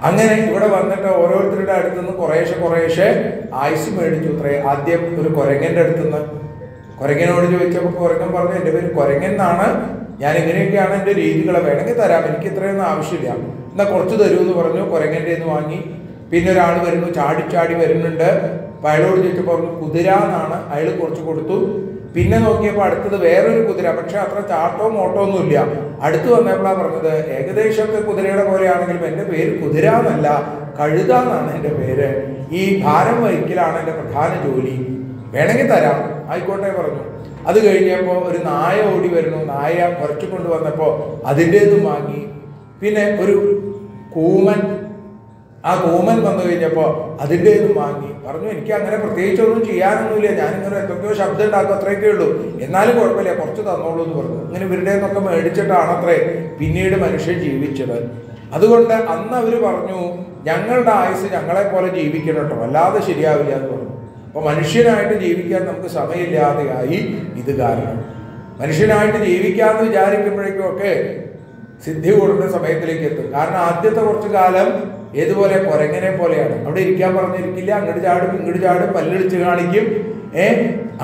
അങ്ങനെ ഇവിടെ വന്നിട്ട് ഓരോരുത്തരുടെ അടുത്തുനിന്ന് കുറേശ്ശെ ആയുസ് മേടിച്ചു. ആദ്യം ഒരു കുരങ്ങന്റെ അടുത്തുനിന്ന്. കുരങ്ങനോട് ചോദിച്ചപ്പോൾ കുരങ്ങൻ പറഞ്ഞു, എൻ്റെ പേര് കുരങ്ങൻ എന്നാണ്, ഞാൻ ഇങ്ങനെയൊക്കെയാണ് എൻ്റെ രീതികളെ, വേണമെങ്കിൽ തരാം, എനിക്ക് ഇത്രയൊന്നും ആവശ്യമില്ല, എന്നാൽ കുറച്ച് തരുമെന്ന് പറഞ്ഞു. കുരങ്ങൻ്റെ നിന്ന് വാങ്ങി. പിന്നെ ഒരാൾ വരുന്നു, ചാടി വരുന്നുണ്ട്. അപ്പം അയാളോട് ചോദിച്ചപ്പോൾ പറഞ്ഞു കുതിര എന്നാണ്. അയാൾ കുറച്ച് കൊടുത്തു. പിന്നെ നോക്കിയപ്പോൾ അടുത്തത് വേറൊരു കുതിര, പക്ഷെ അത്ര ചാട്ടോ മോട്ടോ ഒന്നുമില്ല. അടുത്ത് വന്നപ്പോഴാണ് പറഞ്ഞത്, ഏകദേശമൊക്കെ കുതിരയുടെ പോലെയാണെങ്കിലും എൻ്റെ പേര് കുതിര എന്നല്ല, കഴുത എന്നാണ് എൻ്റെ പേര്, ഈ ഭാരം വഹിക്കലാണ് എൻ്റെ പ്രധാന ജോലി, വേണമെങ്കിൽ തരാം, ആയിക്കോട്ടെ പറഞ്ഞു. അത് കഴിഞ്ഞപ്പോൾ ഒരു നായ ഓടി വരുന്നു. നായ കുറച്ചു കൊണ്ടുവന്നപ്പോൾ അതിൻ്റേതും വാങ്ങി. പിന്നെ ഒരു കൂമൻ ആ കൂമൻ വന്നു കഴിഞ്ഞപ്പോൾ അതിൻ്റെതും വാങ്ങി. പറഞ്ഞു എനിക്ക് അങ്ങനെ പ്രത്യേകിച്ചൊന്നും ചെയ്യാനൊന്നുമില്ല, ഞാനിങ്ങനെ എന്തൊക്കെയോ ശബ്ദം ഉണ്ടാക്കും, അത്രയൊക്കെ ഉള്ളൂ, എന്നാലും കുഴപ്പമില്ല, കുറച്ച് തന്നോളൂ എന്ന് പറഞ്ഞു. അങ്ങനെ ഇവരുടെ നിന്നൊക്കെ മേടിച്ചിട്ടാണത്രേ പിന്നീട് മനുഷ്യൻ ജീവിച്ചത്. അതുകൊണ്ട് അന്ന് അവർ പറഞ്ഞു ഞങ്ങളുടെ ആയുസ് ഞങ്ങളെപ്പോലെ ജീവിക്കണം കേട്ടോ, അല്ലാതെ ശരിയാവില്ല എന്ന് പറഞ്ഞു. അപ്പോൾ മനുഷ്യനായിട്ട് ജീവിക്കാൻ നമുക്ക് സമയമില്ലാതെയായി. ഇത് കാരണം മനുഷ്യനായിട്ട് ജീവിക്കാമെന്ന് വിചാരിക്കുമ്പോഴേക്കും ഒക്കെ സിദ്ധി കൂടുന്ന സമയത്തിലേക്ക് എത്തും. കാരണം ആദ്യത്തെ കുറച്ചു കാലം ഏതുപോലെ കുരങ്ങനെ പോലെയാണ്, അവിടെ ഇരിക്കാൻ പറഞ്ഞിരിക്കില്ല, അങ്ങോട്ട് ചാടും ഇങ്ങോട്ട് ചാടും, പല്ലടിച്ച് കാണിക്കും,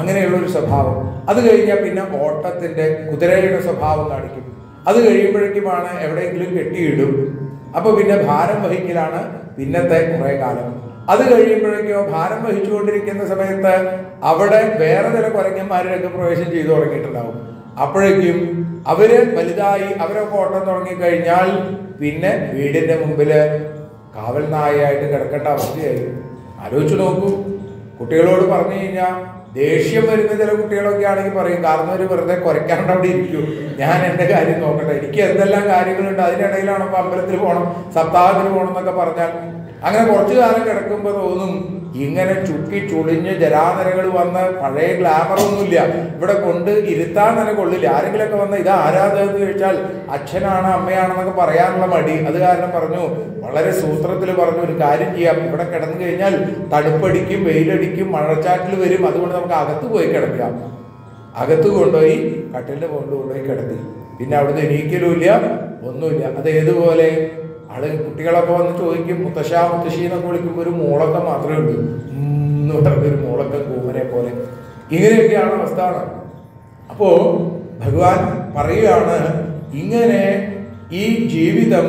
അങ്ങനെയുള്ളൊരു സ്വഭാവം. അത് കഴിഞ്ഞാൽ പിന്നെ ഓട്ടത്തിൻ്റെ കുതിരയുടെ സ്വഭാവം കാണിക്കും. അത് കഴിയുമ്പോഴേക്കുമാണ് എവിടെയെങ്കിലും കെട്ടിയിടും. അപ്പോൾ പിന്നെ ഭാരം വഹിക്കലാണ് പിന്നത്തെ കുറേ കാലം. അത് കഴിയുമ്പോഴേക്കോ ഭാരം വഹിച്ചുകൊണ്ടിരിക്കുന്ന സമയത്ത് അവിടെ വേറെ ചില കുരങ്ങന്മാർ രംഗപ്രവേശം ചെയ്തു തുടങ്ങിയിട്ടുണ്ടാവും. അപ്പോഴേക്കും അവര് വലുതായി അവരൊക്കെ ഓട്ടം തുടങ്ങിക്കഴിഞ്ഞാൽ പിന്നെ വീടിന്റെ മുമ്പിൽ കാവൽ നായയായിട്ട് കിടക്കേണ്ട അവസ്ഥയായി. ആലോചിച്ചു നോക്കൂ. കുട്ടികളോട് പറഞ്ഞു കഴിഞ്ഞാൽ ദേഷ്യം വരുന്ന ചില കുട്ടികളൊക്കെ ആണെങ്കിൽ പറയും, കാരണം ഒരു വെറുതെ കുരയ്ക്കാണ്ട് അവിടെ ഇരിക്കൂ, ഞാൻ എൻ്റെ കാര്യം നോക്കട്ടെ, എനിക്ക് എന്തെല്ലാം കാര്യങ്ങളുണ്ട്, അതിനിടയിലാണ് ഇപ്പോൾ അമ്പലത്തിൽ പോകണം, സപ്താഹത്തിന് പോകണം എന്നൊക്കെ പറഞ്ഞാൽ അങ്ങനെ കുറച്ചു കാലം കിടക്കുമ്പോൾ തോന്നും ഇങ്ങനെ ചുക്കി ചുളിഞ്ഞ് ജരാനരകൾ വന്ന് പഴയ ഗ്ലാമറൊന്നുമില്ല, ഇവിടെ കൊണ്ട് ഇരുത്താൻ തന്നെ കൊള്ളില്ല. ആരെങ്കിലൊക്കെ വന്ന് ഇത് ആരാധകന്ന് ചോദിച്ചാൽ അച്ഛനാണ് അമ്മയാണെന്നൊക്കെ പറയാനുള്ള മടി. അത് കാരണം പറഞ്ഞു, വളരെ സൂത്രത്തിൽ പറഞ്ഞു, ഒരു കാര്യം ചെയ്യാം, ഇവിടെ കിടന്നു കഴിഞ്ഞാൽ തണുപ്പടിക്കും, വെയിലടിക്കും, മഴച്ചാറ്റിൽ വരും, അതുകൊണ്ട് നമുക്ക് അകത്ത് പോയി കിടക്കാം. അകത്ത് കൊണ്ടുപോയി കട്ടിലിൻ്റെ കൊണ്ടുപോയി കിടത്തി. പിന്നെ അവിടുന്ന് എണീക്കലുമില്ല, ഒന്നുമില്ല. അത് ഏതുപോലെ കുട്ടികളൊക്കെ വന്ന് ചോദിക്കും, മുത്തശ്ശ മുത്തശ്ശി എന്നൊക്കെ വിളിക്കുമ്പോൾ ഒരു മോളൊക്കെ മാത്രമേ ഉള്ളൂ, എന്ന് പറഞ്ഞൊരു മോളൊക്കെ കൂമനെ പോലെ. ഇങ്ങനെയൊക്കെയാണ് അവസ്ഥ. അപ്പോൾ ഭഗവാൻ പറയുകയാണ്, ഇങ്ങനെ ഈ ജീവിതം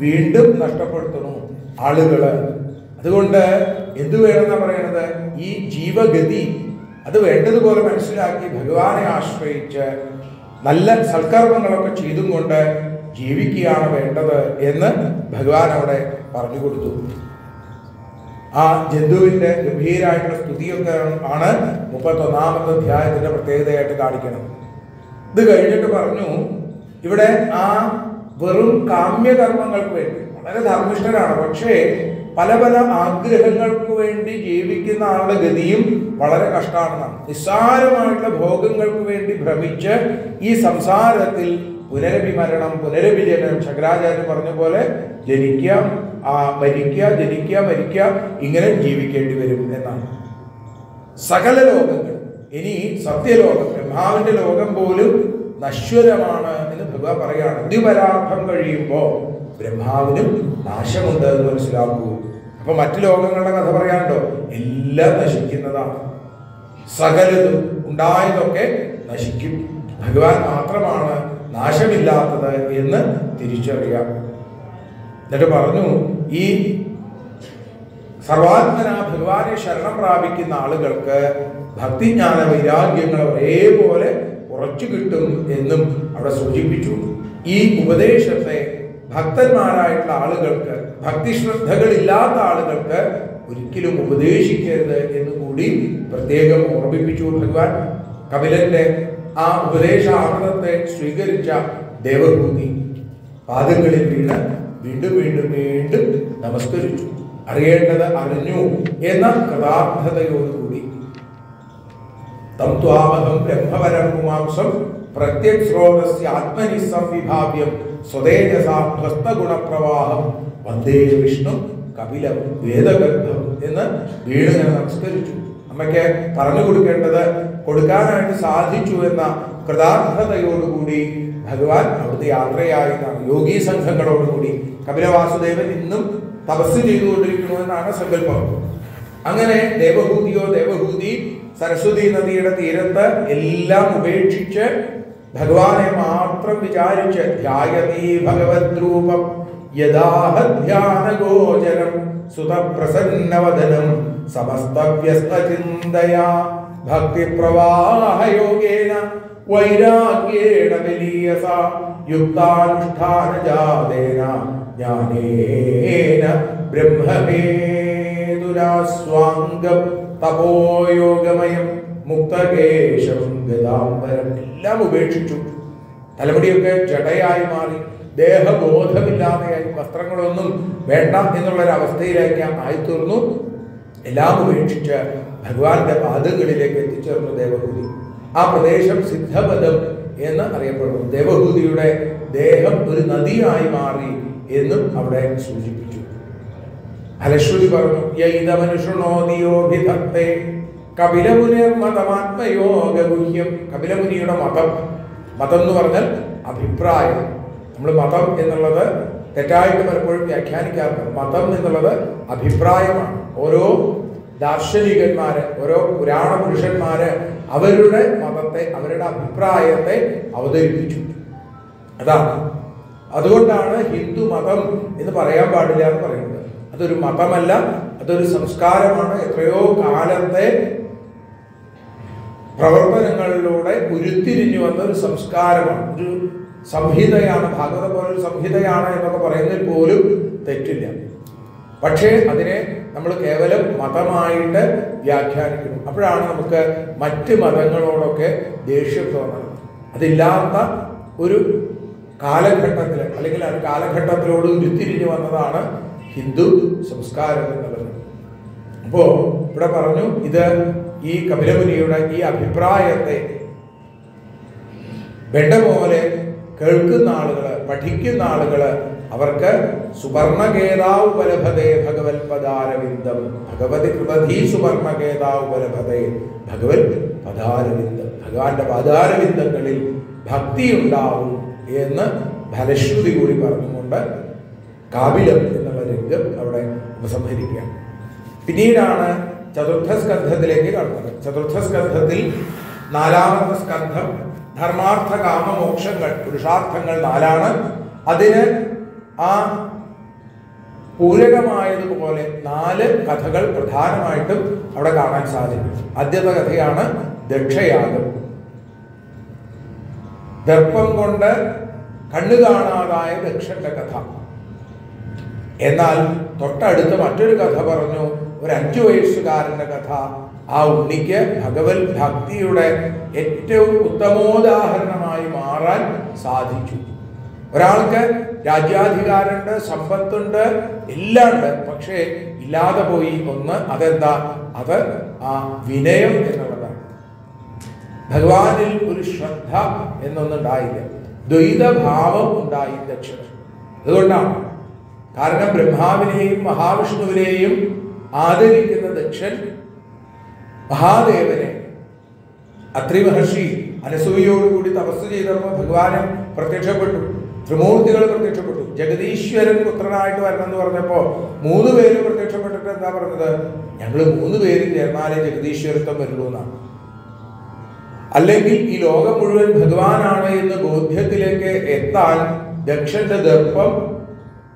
വീണ്ടും നഷ്ടപ്പെടുത്തുന്നു ആളുകള്. അതുകൊണ്ട് എന്തു വേണമെന്നാണ് പറയണത്, ഈ ജീവഗതി അത് വേണ്ടതുപോലെ മനസ്സിലാക്കി ഭഗവാനെ ആശ്രയിച്ച് നല്ല സൽക്കർമ്മങ്ങളൊക്കെ ചെയ്തും കൊണ്ട് ജീവിക്കുകയാണ് വേണ്ടത് എന്ന് ഭഗവാൻ അവിടെ പറഞ്ഞു കൊടുത്തു. ആ ജന്തുവിൻ്റെ ഗംഭീരമായിട്ടുള്ള സ്തുതിയൊക്കെ ആണ് 31-ാമത്തെ അധ്യായത്തിന്റെ പ്രത്യേകതയായിട്ട് കാണിക്കുന്നത്. ഇത് കഴിഞ്ഞിട്ട് പറഞ്ഞു, ഇവിടെ ആ വെറും കാമ്യകർമ്മങ്ങൾക്ക് വേണ്ടി വളരെ ധർമ്മിഷ്ഠരാണ്, പക്ഷേ പല പല ആഗ്രഹങ്ങൾക്ക് വേണ്ടി ജീവിക്കുന്ന ആളുടെ ഗതിയും വളരെ കഷ്ടമാണെന്നാണ്. നിസ്സാരമായിട്ടുള്ള ഭോഗങ്ങൾക്ക് വേണ്ടി ഭ്രമിച്ച് ഈ സംസാരത്തിൽ പുനരഭിമരണം, പുനരഭിജനനം, ശങ്കരാചാര്യൻ പറഞ്ഞ പോലെ ജനിക്കുക, മരിക്കുക, ജനിക്കുക, മരിക്കുക, ഇങ്ങനെ ജീവിക്കേണ്ടി വരും എന്നാണ്. സകല ലോകങ്ങൾ, ഇനി സത്യലോകം, ബ്രഹ്മാവിന്റെ ലോകം പോലും നശ്വരമാണ് എന്ന് ഭഗവാൻ പറയാണ്. ദ്വിപരാർത്ഥം കഴിയുമ്പോൾ ബ്രഹ്മാവിനും നാശമുണ്ട് എന്ന് മനസ്സിലാക്കൂ. അപ്പൊ മറ്റു ലോകങ്ങളുടെ കഥ പറയാനുണ്ടോ? എല്ലാം നശിക്കുന്നതാണ്. സകലതും ഉണ്ടായതൊക്കെ നശിക്കും. ഭഗവാൻ മാത്രമാണ് നാശമില്ലാത്തത് എന്ന് തിരിച്ചറിയാം. എന്നിട്ട് പറഞ്ഞു, ഈ സർവാത്മന ഭഗവാനെ ശരണം പ്രാപിക്കുന്ന ആളുകൾക്ക് ഭക്തിജ്ഞാന വൈരാഗ്യങ്ങൾ ഒരേപോലെ ഉറച്ചു കിട്ടും എന്നും അവിടെ സൂചിപ്പിച്ചു. ഈ ഉപദേശത്തെ ഭക്തന്മാരായിട്ടുള്ള ആളുകൾക്ക്, ഭക്തിശ്രദ്ധകളില്ലാത്ത ആളുകൾക്ക് ഒരിക്കലും ഉപദേശിക്കരുത് എന്ന് കൂടി പ്രത്യേകം ഓർമ്മിപ്പിച്ചു ഭഗവാൻ. കപിലന്റെ ആ ഉപദേശാമൃതത്തെ സ്വീകരിച്ച ദേവഭൂതി പാദങ്ങളിൽ വീണ് വീണ്ടും വീണ്ടും വീണ്ടും നമസ്കരിച്ചു. അറിയേണ്ടത് അറിഞ്ഞു എന്ന കൃതാർത്ഥതയോടുകൂടി തം ത്വാമഹം ബ്രഹ്മപരം പുമാംസം പ്രത്യക്സ്രോതസ്യ ആത്മനി സംവിഭാവ്യം സ്വതേജസാധ്വസ്തഗുണപ്രവാഹം വന്ദേ വിഷ്ണു കപിലം വേദഗർഭം എന്ന് വീണ് നമസ്കരിച്ചു. അമ്മയ്ക്ക് പറഞ്ഞു കൊടുക്കേണ്ടത് കൊടുക്കാനായിട്ട് സാധിച്ചു എന്ന കൃതാർത്ഥതയോടുകൂടി ഭഗവാൻ അവിടുത്തെ യാത്രയായിരുന്നാണ്. യോഗീ സംഘങ്ങളോടുകൂടി കപിലവാസുദേവൻ ഇന്നും തപസ് ചെയ്തുകൊണ്ടിരിക്കുന്നു എന്നാണ് സങ്കല്പം. അങ്ങനെ ദേവഹൂതി സരസ്വതി നദിയുടെ തീരത്ത് എല്ലാം ഉപേക്ഷിച്ച് ഭഗവാനെ മാത്രം വിചാരിച്ച് ധ്യായതീ ഭഗവത് രൂപം യഥാഹധ്യാനഗോചരം സുതപ്രസന്നവദനം സമസ്തവ്യസ്തചിന്തയാ ഭക്തിപ്രവാഹയോഗേന വൈരാഗ്യേണ ബലീയസ യുക്താനുഷ്ഠാനജാതേന ജ്ഞാനേന ബ്രഹ്മവേദുനാ സ്വാംഗം തപോയോഗമയം മുക്തകേശം ഗദാംബരം എല്ലാം ഉപേക്ഷിച്ചു. തലമുടിയൊക്കെ ജടയായി മാറി, ദേഹബോധമില്ലാതെയായി, വസ്ത്രങ്ങളൊന്നും വേണ്ട എന്നുള്ളൊരവസ്ഥയിലേക്ക് ആയിത്തീർന്നു. എല്ലാം ഉപേക്ഷിച്ച് ഭഗവാന്റെ പാദങ്ങളിലേക്ക് എത്തിച്ചേർന്നു ദേവഹൂതി. ആ പ്രദേശം സിദ്ധപദം എന്ന് അറിയപ്പെടുന്നു. ദേവഹൂതിയുടെ ദേഹം ഒരു നദിയായി മാറി എന്നും അവിടെ സൂചിപ്പിച്ചു. ഫലശ്രുതി പറഞ്ഞു, യൈതമനുഷുണോദിയോഭിധത്തെ കപിലമുനിർമതമാത്മയോഗഗുഹ്യം. കപിലമുനിയുടെ മതം എന്ന് പറഞ്ഞാൽ അഭിപ്രായം. നമ്മൾ മതം എന്നുള്ളത് തെറ്റായിട്ട് പലപ്പോഴും വ്യാഖ്യാനിക്കാറുണ്ട്. മതം എന്നുള്ളത് അഭിപ്രായമാണ്. ഓരോ ദാർശനികന്മാര്, ഓരോ പുരാണ പുരുഷന്മാര് അവരുടെ മതത്തെ, അവരുടെ അഭിപ്രായത്തെ അവതരിപ്പിച്ചു. അതാണ്. അതുകൊണ്ടാണ് ഹിന്ദു മതം എന്ന് പറയാൻ പാടില്ല എന്ന് പറയുന്നത്. അതൊരു മതമല്ല, അതൊരു സംസ്കാരമാണ്. എത്രയോ കാലത്തെ പ്രവർത്തനങ്ങളിലൂടെ ഉരുത്തിരിഞ്ഞു വന്ന ഒരു സംസ്കാരമാണ്, ഒരു സംഹിതയാണ്. ഭാഗവത പോലൊരു സംഹിതയാണ് എന്നൊക്കെ പറയുന്നതിൽ പോലും തെറ്റില്ല. പക്ഷേ അതിനെ നമ്മൾ കേവലം മതമായിട്ട് വ്യാഖ്യാനിക്കുന്നു. അപ്പോഴാണ് നമുക്ക് മറ്റ് മതങ്ങളോടൊക്കെ ദേഷ്യം തോന്നുന്നത്. അതില്ലാത്ത ഒരു കാലഘട്ടത്തിൽ, അല്ലെങ്കിൽ ആ കാലഘട്ടത്തിലോട് ഉരുത്തിരിഞ്ഞു വന്നതാണ് ഹിന്ദു സംസ്കാരം എന്നുള്ളത്. അപ്പോൾ ഇവിടെ പറഞ്ഞു, ഇത് ഈ കപിലമുനിയുടെ ഈ അഭിപ്രായത്തെ വേണ്ട പോലെ കേൾക്കുന്ന ആളുകള്, പഠിക്കുന്ന ആളുകള്, അവർക്ക് സുവർണകേതാവ് ഉപലഭതേ ഭഗവത് പദാരവിന്ദം. ഭഗവതി കൃപധീ സുവർണകേതാവ് ഉപലഭതേ ഭഗവത് പദാരവിന്ദം. ഭഗവാന്റെ പദാരവിന്ദങ്ങളിൽ ഭക്തി ഉണ്ടാവും എന്ന് ഫലശ്രുതി കൂടി പറഞ്ഞുകൊണ്ട് കാപിലം എന്നുള്ള രംഗം അവിടെ ഉപസംഹരിക്കുകയാണ്. പിന്നീടാണ് ചതുർത്ഥ സ്കന്ധത്തിലേക്ക് കടന്നത്. ചതുർത്ഥ സ്കന്ധത്തിൽ 4ാമത്തെ സ്കന്ധം ധർമാർത്ഥ കാമ മോക്ഷങ്ങൾ, പുരുഷാർത്ഥങ്ങൾ 4ആണ്. അതിന് ആ പൂരകമായതുപോലെ 4 കഥകൾ പ്രധാനമായിട്ടും അവിടെ കാണാൻ സാധിക്കും. ആദ്യത്തെ കഥയാണ് ദക്ഷയാഗം. ദർപ്പം കൊണ്ട് കണ്ണു കാണാതായ ദക്ഷന്റെ കഥ. എന്നാൽ തൊട്ടടുത്ത് മറ്റൊരു കഥ പറഞ്ഞു, ഒരു 5 വയസ്സുകാരന്റെ കഥ. ആ ഉണ്ണിക്ക് ഭഗവത് ഭക്തിയുടെ ഏറ്റവും ഉത്തമോദാഹരണമായി മാറാൻ സാധിച്ചു. ഒരാൾക്ക് രാജ്യാധികാരമുണ്ട്, സമ്പത്തുണ്ട്, എല്ലാം ഉണ്ട്, പക്ഷേ ഇല്ലാതെ പോയി ഒന്ന്. അതെന്താ? അത് ആ വിനയം എന്നുള്ളതാണ്. ഭഗവാനിൽ ഒരു ശ്രദ്ധ എന്നൊന്നുണ്ടായില്ല, ദ്വൈതഭാവം ഉണ്ടായി ദക്ഷൻ. അതുകൊണ്ടാണ്. കാരണം ബ്രഹ്മാവിനെയും മഹാവിഷ്ണുവിനെയും ആദരിക്കുന്ന ദക്ഷൻ മഹാദേവനെ, അത്രി മഹർഷി അനസൂയയോടുകൂടി തപസ് ചെയ്തപ്പോൾ ഭഗവാനെ പ്രത്യക്ഷപ്പെട്ടു, ത്രിമൂർത്തികൾ പ്രത്യക്ഷപ്പെട്ടു. ജഗദീശ്വരൻ പുത്രനായിട്ട് വരണം എന്ന് പറഞ്ഞപ്പോൾ 3 പേര് പ്രത്യക്ഷപ്പെട്ടിട്ട് എന്താ പറഞ്ഞത്? ഞങ്ങൾ 3 പേരും ചേർന്നാലേ ജഗദീശ്വരത്വം വരുള്ളൂ എന്നാണ്. അല്ലെങ്കിൽ ഈ ലോകം മുഴുവൻ ഭഗവാനാണ് എന്ന് ബോധ്യത്തിലേക്ക് എത്താൻ ദക്ഷന്റെ ദർപ്പം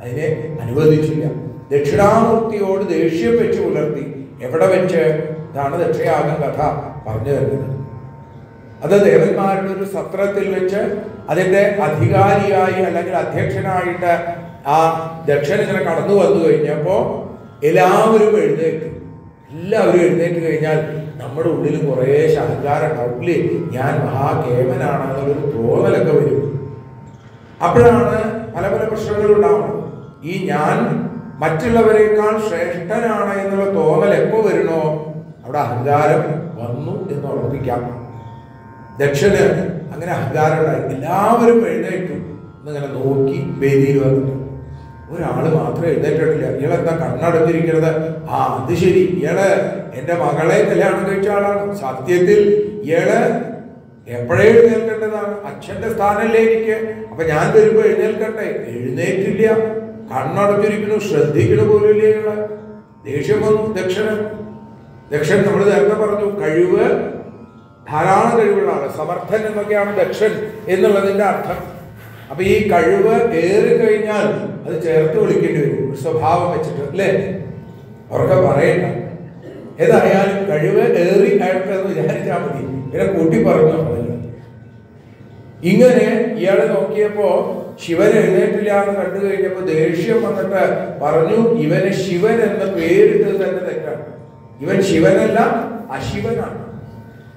അതിനെ അനുവദിച്ചില്ല. ദക്ഷിണാമൂർത്തിയോട് ദേഷ്യം വെച്ച് പുലർത്തി. എവിടെ വെച്ച്? ഇതാണ് ദക്ഷയാഗം കഥ പറഞ്ഞു തരുന്നത്. അത് ദേവന്മാരുടെ ഒരു സത്രത്തിൽ വെച്ച് അതിൻ്റെ അധികാരിയായി അല്ലെങ്കിൽ അധ്യക്ഷനായിട്ട് ആ ദക്ഷൻ ഇങ്ങനെ കടന്നു വന്നു കഴിഞ്ഞപ്പോൾ എല്ലാവരും എഴുന്നേറ്റു. എല്ലാവരും എഴുന്നേറ്റ് കഴിഞ്ഞാൽ നമ്മുടെ ഉള്ളിൽ കുറേ അഹങ്കാരം ഉണ്ടാവില്ലേ? ഞാൻ മഹാകേമനാണ് എന്നുള്ളൊരു തോന്നലൊക്കെ വരും. അപ്പോഴാണ് പല പല പ്രശ്നങ്ങളും ഉണ്ടാവുന്നത്. ഈ ഞാൻ മറ്റുള്ളവരെക്കാൾ ശ്രേഷ്ഠനാണ് എന്നുള്ള തോന്നൽ എപ്പോൾ വരണോ അവിടെ അഹങ്കാരം വന്നു എന്ന് ഉറപ്പിക്കാം. ദക്ഷന് അങ്ങനെ അഹങ്കാരം ഉണ്ടായി. എല്ലാവരും എഴുന്നേറ്റു എന്നിങ്ങനെ നോക്കി വേദിയിൽ വന്നിട്ട് ഒരാള് മാത്രം എഴുന്നേറ്റിട്ടില്ല. ഇയാളെന്താ കണ്ണടച്ചിരിക്കുന്നത്? അത് ശരി, ഇയാള് എൻ്റെ മകളെ കല്യാണം കഴിച്ച ആളാണ്. സത്യത്തിൽ ഇയാള് എപ്പോഴേ എഴുന്നേൽക്കേണ്ടതാണ്. അച്ഛൻ്റെ സ്ഥാനമല്ലേ എനിക്ക്. അപ്പൊ ഞാൻ വരുമ്പോ എഴുന്നേൽക്കണ്ടേ? എഴുന്നേറ്റില്ല, കണ്ണടച്ചിരിക്കുന്നു, ശ്രദ്ധിക്കണ പോലില്ല. ഇയാള് ദേഷ്യം വന്നു ദക്ഷന്. ദക്ഷൻ നമ്മൾ നേരത്തെ പറഞ്ഞു, കഴിവ്, ധാരാളം കഴിവുള്ള ആള്, സമർത്ഥൻ എന്നൊക്കെയാണ് ദക്ഷൻ എന്നുള്ളതിന്റെ അർത്ഥം. അപ്പൊ ഈ കഴിവ് ഏറിക്കഴിഞ്ഞാൽ അത് ചേർത്ത് വിളിക്കേണ്ടി വരും, ഒരു സ്വഭാവം വെച്ചിട്ട്, അല്ലേ? അവർക്ക് പറയണ്ട. ഏതായാലും കഴിവ് ഏറി അയാൾക്കെന്ന് വിചാരിച്ചാൽ മതി. ഇങ്ങനെ കൂട്ടി പറഞ്ഞു. ഇങ്ങനെ ഇയാളെ നോക്കിയപ്പോ ശിവൻ എഴുന്നേറ്റില്ല എന്ന് കണ്ടു കഴിഞ്ഞപ്പോ ദേഷ്യം വന്നിട്ട് പറഞ്ഞു, ഇവന് ശിവൻ എന്ന പേരിട്ടത് തന്നെ തെറ്റാണ്. ഇവൻ ശിവനല്ല, അശിവനാണ്.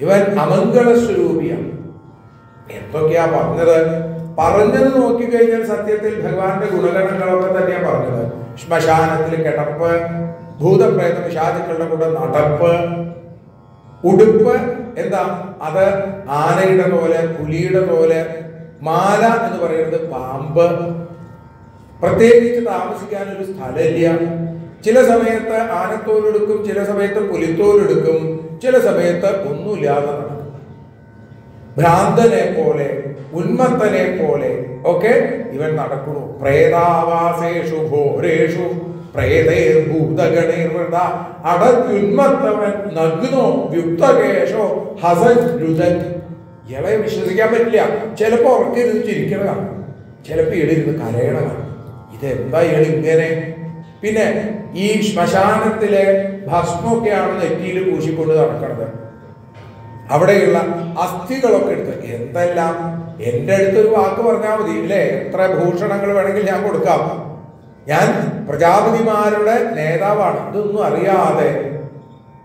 ഇവൻ അമംഗള സ്വരൂപിയാണ്. എന്തൊക്കെയാ പറഞ്ഞത്? പറഞ്ഞത് നോക്കിക്കഴിഞ്ഞാൽ സത്യത്തിൽ ഭഗവാന്റെ ഗുണഗണങ്ങളൊക്കെ തന്നെയാണ് പറഞ്ഞത്. ശ്മശാനത്തിൽ കിടപ്പ്, ഭൂതപ്രേത പിശാചുക്കളുടെ കൂടെ നടപ്പ്, ഉടുപ്പ് എന്താ അത് ആനയുടെ പോലെ, പുലിയുടെ പോലെ, മാല എന്ന് പറയുന്നത് പാമ്പ്, പ്രത്യേകിച്ച് താമസിക്കാൻ ഒരു സ്ഥലമില്ല. ചില സമയത്ത് ആനത്തോലെടുക്കും, ചില സമയത്ത് പുലിത്തോലെടുക്കും, ചില സമയത്ത് ഒന്നുമില്ലാതെ നടക്കും. ഭ്രാന്തനെ പോലെ, ഉന്മത്തനെ പോലെ ഒക്കെ ഇവൻ നടക്കുന്നു. പ്രേതാവാസേഷു ഘോരേഷു പ്രേതേർഭൂതഗണേർവൃത അടത്യുന്മത്തവൻ നഗ്നോ വ്യുക്തകേശോ ഹസൻ രുദൻ. ഇയാളെ വിശ്വസിക്കാൻ പറ്റില്ല. ചിലപ്പോ ഉറക്കിരുന്ന് ചിരിക്കണതാണ്, ചിലപ്പോ ഇടയിരുന്ന് കരയണതാണ്. ഇതെന്താ ഇയാൾ ഇങ്ങനെ? പിന്നെ ഈ ശ്മശാനത്തിലെ ഭസ്മൊക്കെയാണ് നെറ്റിയിൽ പൂശിക്കൊണ്ട് നടക്കുന്നത്. അവിടെയുള്ള അസ്ഥികളൊക്കെ എടുത്ത് എന്തെല്ലാം. എൻ്റെ അടുത്തൊരു വാക്ക് പറഞ്ഞാൽ മതി അല്ലേ, എത്ര ഭൂഷണങ്ങൾ വേണമെങ്കിൽ ഞാൻ കൊടുക്കാം. ഞാൻ പ്രജാപതിമാരുടെ നേതാവാണ്. ഇതൊന്നും അറിയാതെ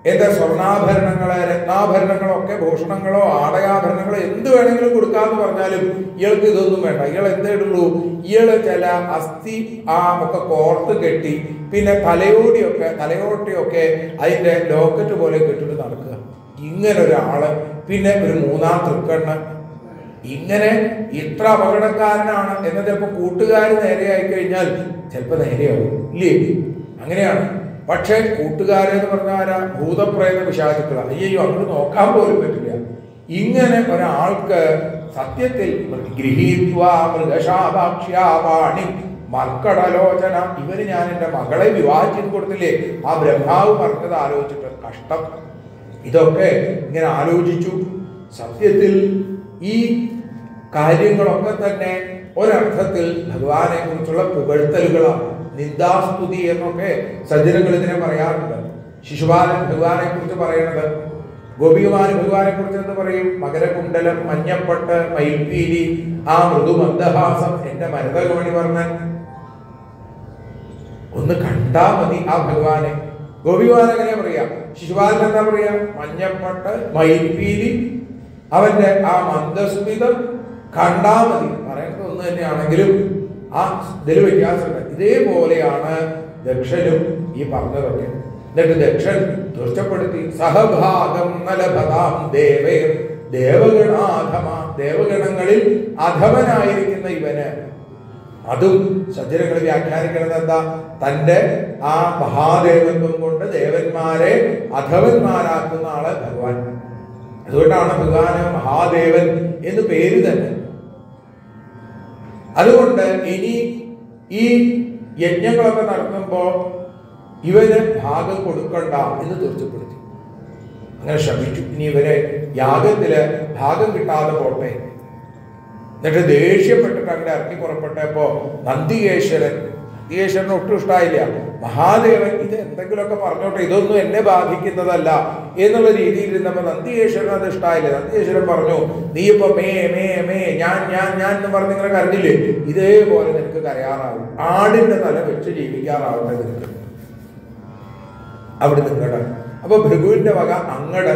എന്താ സ്വർണ്ണാഭരണങ്ങള്, രത്നാഭരണങ്ങളൊക്കെ, ഭൂഷണങ്ങളോ ആടയാഭരണങ്ങളോ എന്ത് വേണമെങ്കിലും കൊടുക്കാന്ന് പറഞ്ഞാലും ഇയാൾക്ക് ഇതൊന്നും വേണ്ട. ഇയാൾ എന്തേ ഉള്ളൂ? ഇയാള് ചില അസ്ഥി ഒക്കെ കോർത്ത് കെട്ടി, പിന്നെ തലയോട്ടിയൊക്കെ അതിന്റെ ലോക്കറ്റ് പോലെ കെട്ടിട്ട് നടക്കുക. ഇങ്ങനെ ഒരാള്, പിന്നെ ഒരു മൂന്നാം തൃക്കണ്ണ്, ഇങ്ങനെ ഇത്ര അപകടക്കാരനാണ് എന്ന് ചിലപ്പോൾ കൂട്ടുകാർ നേരെയായി കഴിഞ്ഞാൽ ചിലപ്പോൾ നേരെയാവും ഇല്ലേ? അങ്ങനെയാണ്. പക്ഷേ കൂട്ടുകാരെന്ന് പറഞ്ഞാൽ ആരാ? ഭൂതപ്രേത പിശാചുക്കള. അയ്യോ, അങ്ങോട്ട് നോക്കാൻ പോലും പറ്റില്ല. ഇങ്ങനെ ഒരാൾക്ക് സത്യത്തിൽ ഗൃഹീത്വാ മൃഗശാപാക്ഷ്യാപാണി മർക്കടലോചന. ഇവന് ഞാൻ എൻ്റെ മകളെ വിവാഹം ചെയ്ത് കൊടുത്തില്ലേ? ആ ബ്രഹ്മാവ് പറഞ്ഞത് ആലോചിച്ചിട്ട് കഷ്ടം. ഇതൊക്കെ ഇങ്ങനെ ആലോചിച്ചു. സത്യത്തിൽ ഈ കാര്യങ്ങളൊക്കെ തന്നെ ഒരർത്ഥത്തിൽ ഭഗവാനെ കുറിച്ചുള്ള പുകഴ്ത്തലുകളാണ്. നിന്ദാസ്തുതി എന്നൊക്കെ സജ്ജനങ്ങൾ ഇതിനെ പറയാറുണ്ട്. ശിശുപാലൻ ഭഗവാനെ കുറിച്ച് പറയുന്നത്, ഗോപികുമാരൻ ഭഗവാനെ കുറിച്ച് എന്ന് പറയും മകരകുണ്ടലം, മഞ്ഞപ്പട്ട്, മയിൽപ്പീലി, ആ മൃദുമന്ദഹാസം, എന്റെ മരതകമണി വർണ്ണൻ. ഒന്ന് കണ്ടാ മതി ആ ഭഗവാനെ. ഗോപികുമാരൻ എങ്ങനെയാ പറയാ? ശിശുപാലൻ എന്താ പറയാ? മഞ്ഞപ്പട്ട്, മയിൽപ്പീലി, അവന്റെ ആ മന്ദസ്മിതം കണ്ടാ മതി. പറയുന്നത് ഒന്ന് തന്നെയാണെങ്കിലും ആ ഇതിൽ വ്യത്യാസമുണ്ട്. ഇതേപോലെയാണ് ദക്ഷനും ഈ പറഞ്ഞതൊക്കെ. എന്നിട്ട് ദക്ഷൻ ദുഷ്ടപ്പെടുത്തി സഹഭാഗം നലഭതാം ദേവേ ദേവഗണാധമ. ദേവഗണങ്ങളിൽ അധമനായിരിക്കുന്ന ഇവന്, അതും സജ്ജനങ്ങൾ വ്യാഖ്യാനിക്കുന്നത് എന്താ? തൻ്റെ ആ മഹാദേവത്വം കൊണ്ട് ദേവന്മാരെ അധവന്മാരാക്കുന്ന ആള് ഭഗവാൻ. അതുകൊണ്ടാണ് ഭഗവാന് മഹാദേവൻ എന്ന് പേര് തന്നെ. അതുകൊണ്ട് ഇനി ഈ യജ്ഞങ്ങളൊക്കെ നടത്തുമ്പോ ഇവന് ഭാഗം കൊടുക്കണ്ട എന്ന് തീർച്ചപ്പെടുത്തി. അങ്ങനെ ശ്രമിച്ചു. ഇനി ഇവരെ യാഗത്തില് ഭാഗം കിട്ടാതെ പോട്ടെ. എന്നിട്ട് ദേഷ്യപ്പെട്ടിട്ട് അങ്ങനെ ഇറക്കി പുറപ്പെട്ടപ്പോ നന്ദികേശ്വരന് ഒട്ടും ഇഷ്ടമായില്ല. മഹാദേവൻ ഇത് എന്തെങ്കിലുമൊക്കെ പറഞ്ഞോട്ടെ, ഇതൊന്നും എന്നെ ബാധിക്കുന്നതല്ല എന്നുള്ള രീതിയിൽ ഇരുന്നപ്പോ നന്ദികേശ്വരൻ അത് ഇഷ്ടമായില്ല. നന്ദികേശ്വരൻ പറഞ്ഞു, നീ ഇപ്പൊ മേ മേ മേ ഞാൻ ഞാൻ ഞാൻ എന്ന് പറഞ്ഞ് ഇങ്ങനെ കരഞ്ഞില്ലേ, ഇതേപോലെ നിനക്ക് കരയാറാവും. ആടിന്റെ തല വെച്ച് ജീവിക്കാറാവട്ടെ നിനക്ക് അവിടെ നിങ്ങടെ. അപ്പൊ ഭൃഗുവിന്റെ വക അങ്ങട്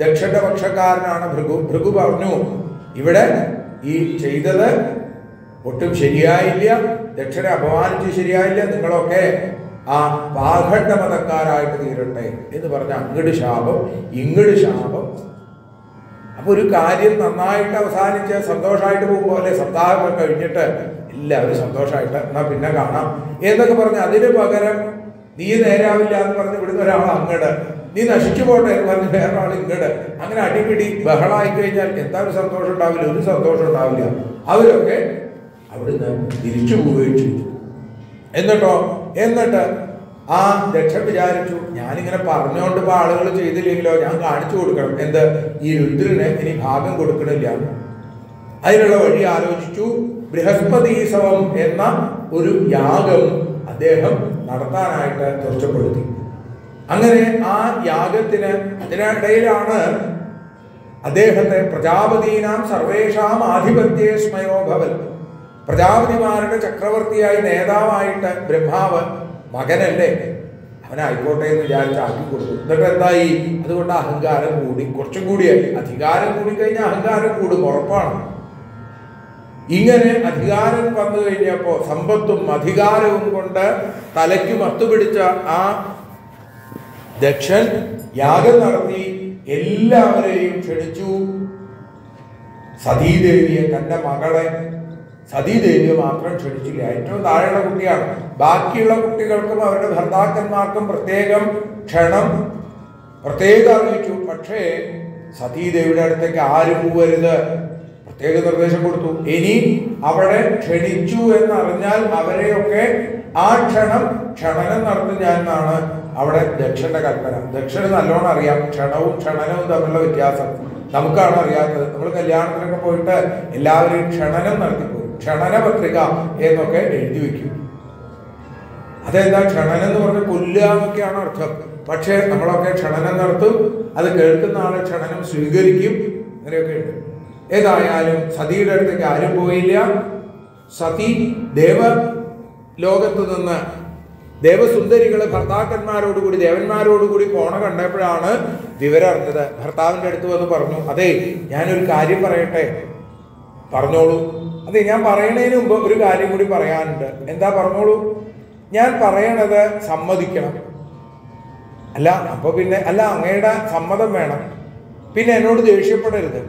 ദക്ഷന്റെ പക്ഷക്കാരനാണ് ഭൃഗു. ഭൃഗു പറഞ്ഞു, ഇവിടെ ഈ ചെയ്തത് ഒട്ടും ശരിയായില്ല, ദക്ഷനെ അപമാനിച്ച് ശരിയായില്ല, നിങ്ങളൊക്കെ ആ പാഖണ്ഡ മതക്കാരായിട്ട് തീരട്ടെ എന്ന് പറഞ്ഞ അങ്ങട് ശാപം ഇങ്ങട് ശാപം. അപ്പൊ ഒരു കാര്യം നന്നായിട്ട് അവസാനിച്ച് സന്തോഷമായിട്ട് പോകുമ്പോൾ അല്ലെ, സപ്താഹം കഴിഞ്ഞിട്ട് എല്ലാവരും സന്തോഷമായിട്ട് എന്നാ പിന്നെ കാണാം എന്നൊക്കെ പറഞ്ഞ് അതിന് പകരം നീ നേരാവില്ല എന്ന് പറഞ്ഞ് ഇവിടുന്ന് ഒരാൾ അങ്ങട്, നീ നശിച്ചു പോട്ടെ എന്ന് പറഞ്ഞ് വേറൊരാൾ ഇങ്ങട്, അങ്ങനെ അടിപിടി ബഹളായി കഴിഞ്ഞാൽ എന്താ ഒരു സന്തോഷം ഉണ്ടാവില്ല, ഒരു സന്തോഷം ഉണ്ടാവില്ല. അവരൊക്കെ അവിടുന്ന് തിരിച്ചു പോവുകയും ചെയ്തു. എന്നിട്ട് ആ ദക്ഷൻ വിചാരിച്ചു, ഞാനിങ്ങനെ പറഞ്ഞുകൊണ്ട് ഇപ്പൊ ആളുകൾ ചെയ്തില്ലെങ്കിലോ ഞാൻ കാണിച്ചു കൊടുക്കണം എന്ത്, ഈ രുദ്രന് ഇനി ഭാഗം കൊടുക്കണില്ല. അതിനുള്ള വഴി ആലോചിച്ചു. ബൃഹസ്പതീസവം എന്ന ഒരു യാഗം അദ്ദേഹം നടത്താനായിട്ട് തീർച്ചപ്പെടുത്തി. അങ്ങനെ ആ യാഗത്തിന് അതിനിടയിലാണ് അദ്ദേഹത്തെ പ്രജാപതീനാം സർവേഷാം ആധിപത്യ സ്മയോഭവൽ, പ്രജാപതിമാരുടെ ചക്രവർത്തിയായി നേതാവായിട്ട് ബ്രഹ്മാവ് മകനല്ലേ, അവനായിക്കോട്ടെ എന്ന് വിചാരിച്ച് ആക്കി കൊടുത്തു. എന്നിട്ട് എന്തായി? അതുകൊണ്ട് അഹങ്കാരം കൂടി, കുറച്ചും കൂടിയായി. അധികാരം കൂടി കഴിഞ്ഞാൽ അഹങ്കാരം കൂടും, ഉറപ്പാണ്. ഇങ്ങനെ അധികാരം വന്നു കഴിഞ്ഞപ്പോൾ സമ്പത്തും അധികാരവും കൊണ്ട് തലയ്ക്ക് മത്തുപിടിച്ച ആ ദക്ഷൻ യാഗം നടത്തി എല്ലാവരെയും ക്ഷണിച്ചു. സതീദേവിയെ, തൻ്റെ മകളെ സതീദേവിയെ മാത്രം ക്ഷണിച്ചില്ല. ഏറ്റവും താഴെയുള്ള കുട്ടിയാണ്. ബാക്കിയുള്ള കുട്ടികൾക്കും അവരുടെ ഭർത്താക്കന്മാർക്കും പ്രത്യേകം ക്ഷണം പ്രത്യേകം അറിയിച്ചു. പക്ഷേ സതീദേവിയുടെ അടുത്തേക്ക് ആരും പോവരുത്, പ്രത്യേക നിർദ്ദേശം കൊടുത്തു. ഇനി അവിടെ ക്ഷണിച്ചു എന്നറിഞ്ഞാൽ അവരെയൊക്കെ ആ ക്ഷണനം നടത്തും ഞാൻ എന്നാണ് അവിടെ ദക്ഷന്റെ കൽപ്പന. ദക്ഷന് നല്ലോണം അറിയാം ക്ഷണവും ക്ഷണനവും തമ്മിലുള്ള വ്യത്യാസം. നമുക്കാണ് അറിയാത്തത്. നമ്മൾ കല്യാണത്തിനൊക്കെ പോയിട്ട് എല്ലാവരെയും ക്ഷണനം നടത്തിപ്പോയി, ക്ഷണന പത്രിക എന്നൊക്കെ എഴുതി വെക്കും. അതെന്താ ക്ഷണനം എന്ന് പറഞ്ഞ് കൊല്ലുക എന്നൊക്കെയാണ് അർത്ഥം. പക്ഷേ നമ്മളൊക്കെ ക്ഷണനം നടത്തും, അത് കേൾക്കുന്ന ആളെ ക്ഷണനം സ്വീകരിക്കും, അങ്ങനെയൊക്കെ ഉണ്ട്. ഏതായാലും സതിയുടെ അടുത്തേക്ക് ആരും പോയില്ല. സതി ദേവലോകത്ത് നിന്ന് ദേവസുന്ദരികള് ഭർത്താക്കന്മാരോടുകൂടി ദേവന്മാരോടുകൂടി പോണ കണ്ടപ്പോഴാണ് വിവരം അറിഞ്ഞത്. ഭർത്താവിൻ്റെ അടുത്ത് വന്ന് പറഞ്ഞു, അതെ ഞാനൊരു കാര്യം പറയട്ടെ. പറഞ്ഞോളൂ. അതെ, ഞാൻ പറയണതിന് മുമ്പ് ഒരു കാര്യം കൂടി പറയാനുണ്ട്. എന്താ? പറഞ്ഞോളൂ. ഞാൻ പറയണത് സമ്മതിക്കണം. അല്ല, അപ്പൊ പിന്നെ അല്ല, അങ്ങയുടെ സമ്മതം വേണം. പിന്നെ എന്നോട് ദേഷ്യപ്പെടരുത്.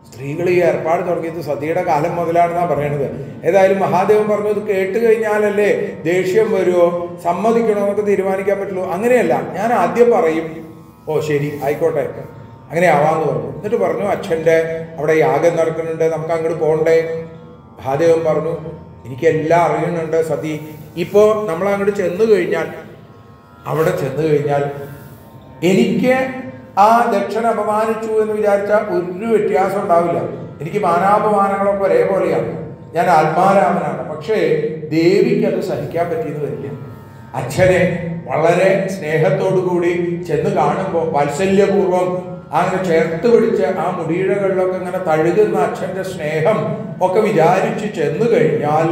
സ്ത്രീകൾ ഈ ഏർപ്പാട് തുടങ്ങിയത് സതിയുടെ കാലം മുതലാണെന്നാണ് പറയണത്. ഏതായാലും മഹാദേവൻ പറഞ്ഞു, ഇത് കേട്ട് കഴിഞ്ഞാലല്ലേ ദേഷ്യം വരുമോ, സമ്മതിക്കണോ എന്നൊക്കെ തീരുമാനിക്കാൻ പറ്റുള്ളൂ. അങ്ങനെയല്ല, ഞാൻ ആദ്യം പറയും. ഓ ശരി, ആയിക്കോട്ടെ, അങ്ങനെ ആവാന്ന് പറഞ്ഞു. എന്നിട്ട് പറഞ്ഞു, അച്ഛൻ്റെ അവിടെ യാഗം നടക്കുന്നുണ്ട്, നമുക്ക് അങ്ങോട്ട് പോകണ്ടേ? മഹാദേവൻ പറഞ്ഞു, എനിക്കെല്ലാം അറിയുന്നുണ്ട് സതി. ഇപ്പോൾ നമ്മൾ അങ്ങോട്ട് ചെന്നു കഴിഞ്ഞാൽ, അവിടെ ചെന്നു കഴിഞ്ഞാൽ എനിക്ക് ആ ദക്ഷൻ അപമാനിച്ചു എന്ന് വിചാരിച്ചാൽ ഒരു വ്യത്യാസം ഉണ്ടാവില്ല. എനിക്ക് മാനാപമാനങ്ങളൊക്കെ ഒരേപോലെയാണ്. ഞാൻ ആത്മാരാമനാണ്. പക്ഷേ ദേവിക്ക് അത് സഹിക്കാൻ പറ്റിയെന്ന് വരില്ല. അച്ഛനെ വളരെ സ്നേഹത്തോടു കൂടി ചെന്ന് കാണുമ്പോൾ വാത്സല്യപൂർവ്വം അങ്ങനെ ചേർത്ത് പിടിച്ച് ആ മുടിയിഴകളിലൊക്കെ ഇങ്ങനെ തഴുകുന്ന അച്ഛൻ്റെ സ്നേഹം ഒക്കെ വിചാരിച്ച് ചെന്നു കഴിഞ്ഞാൽ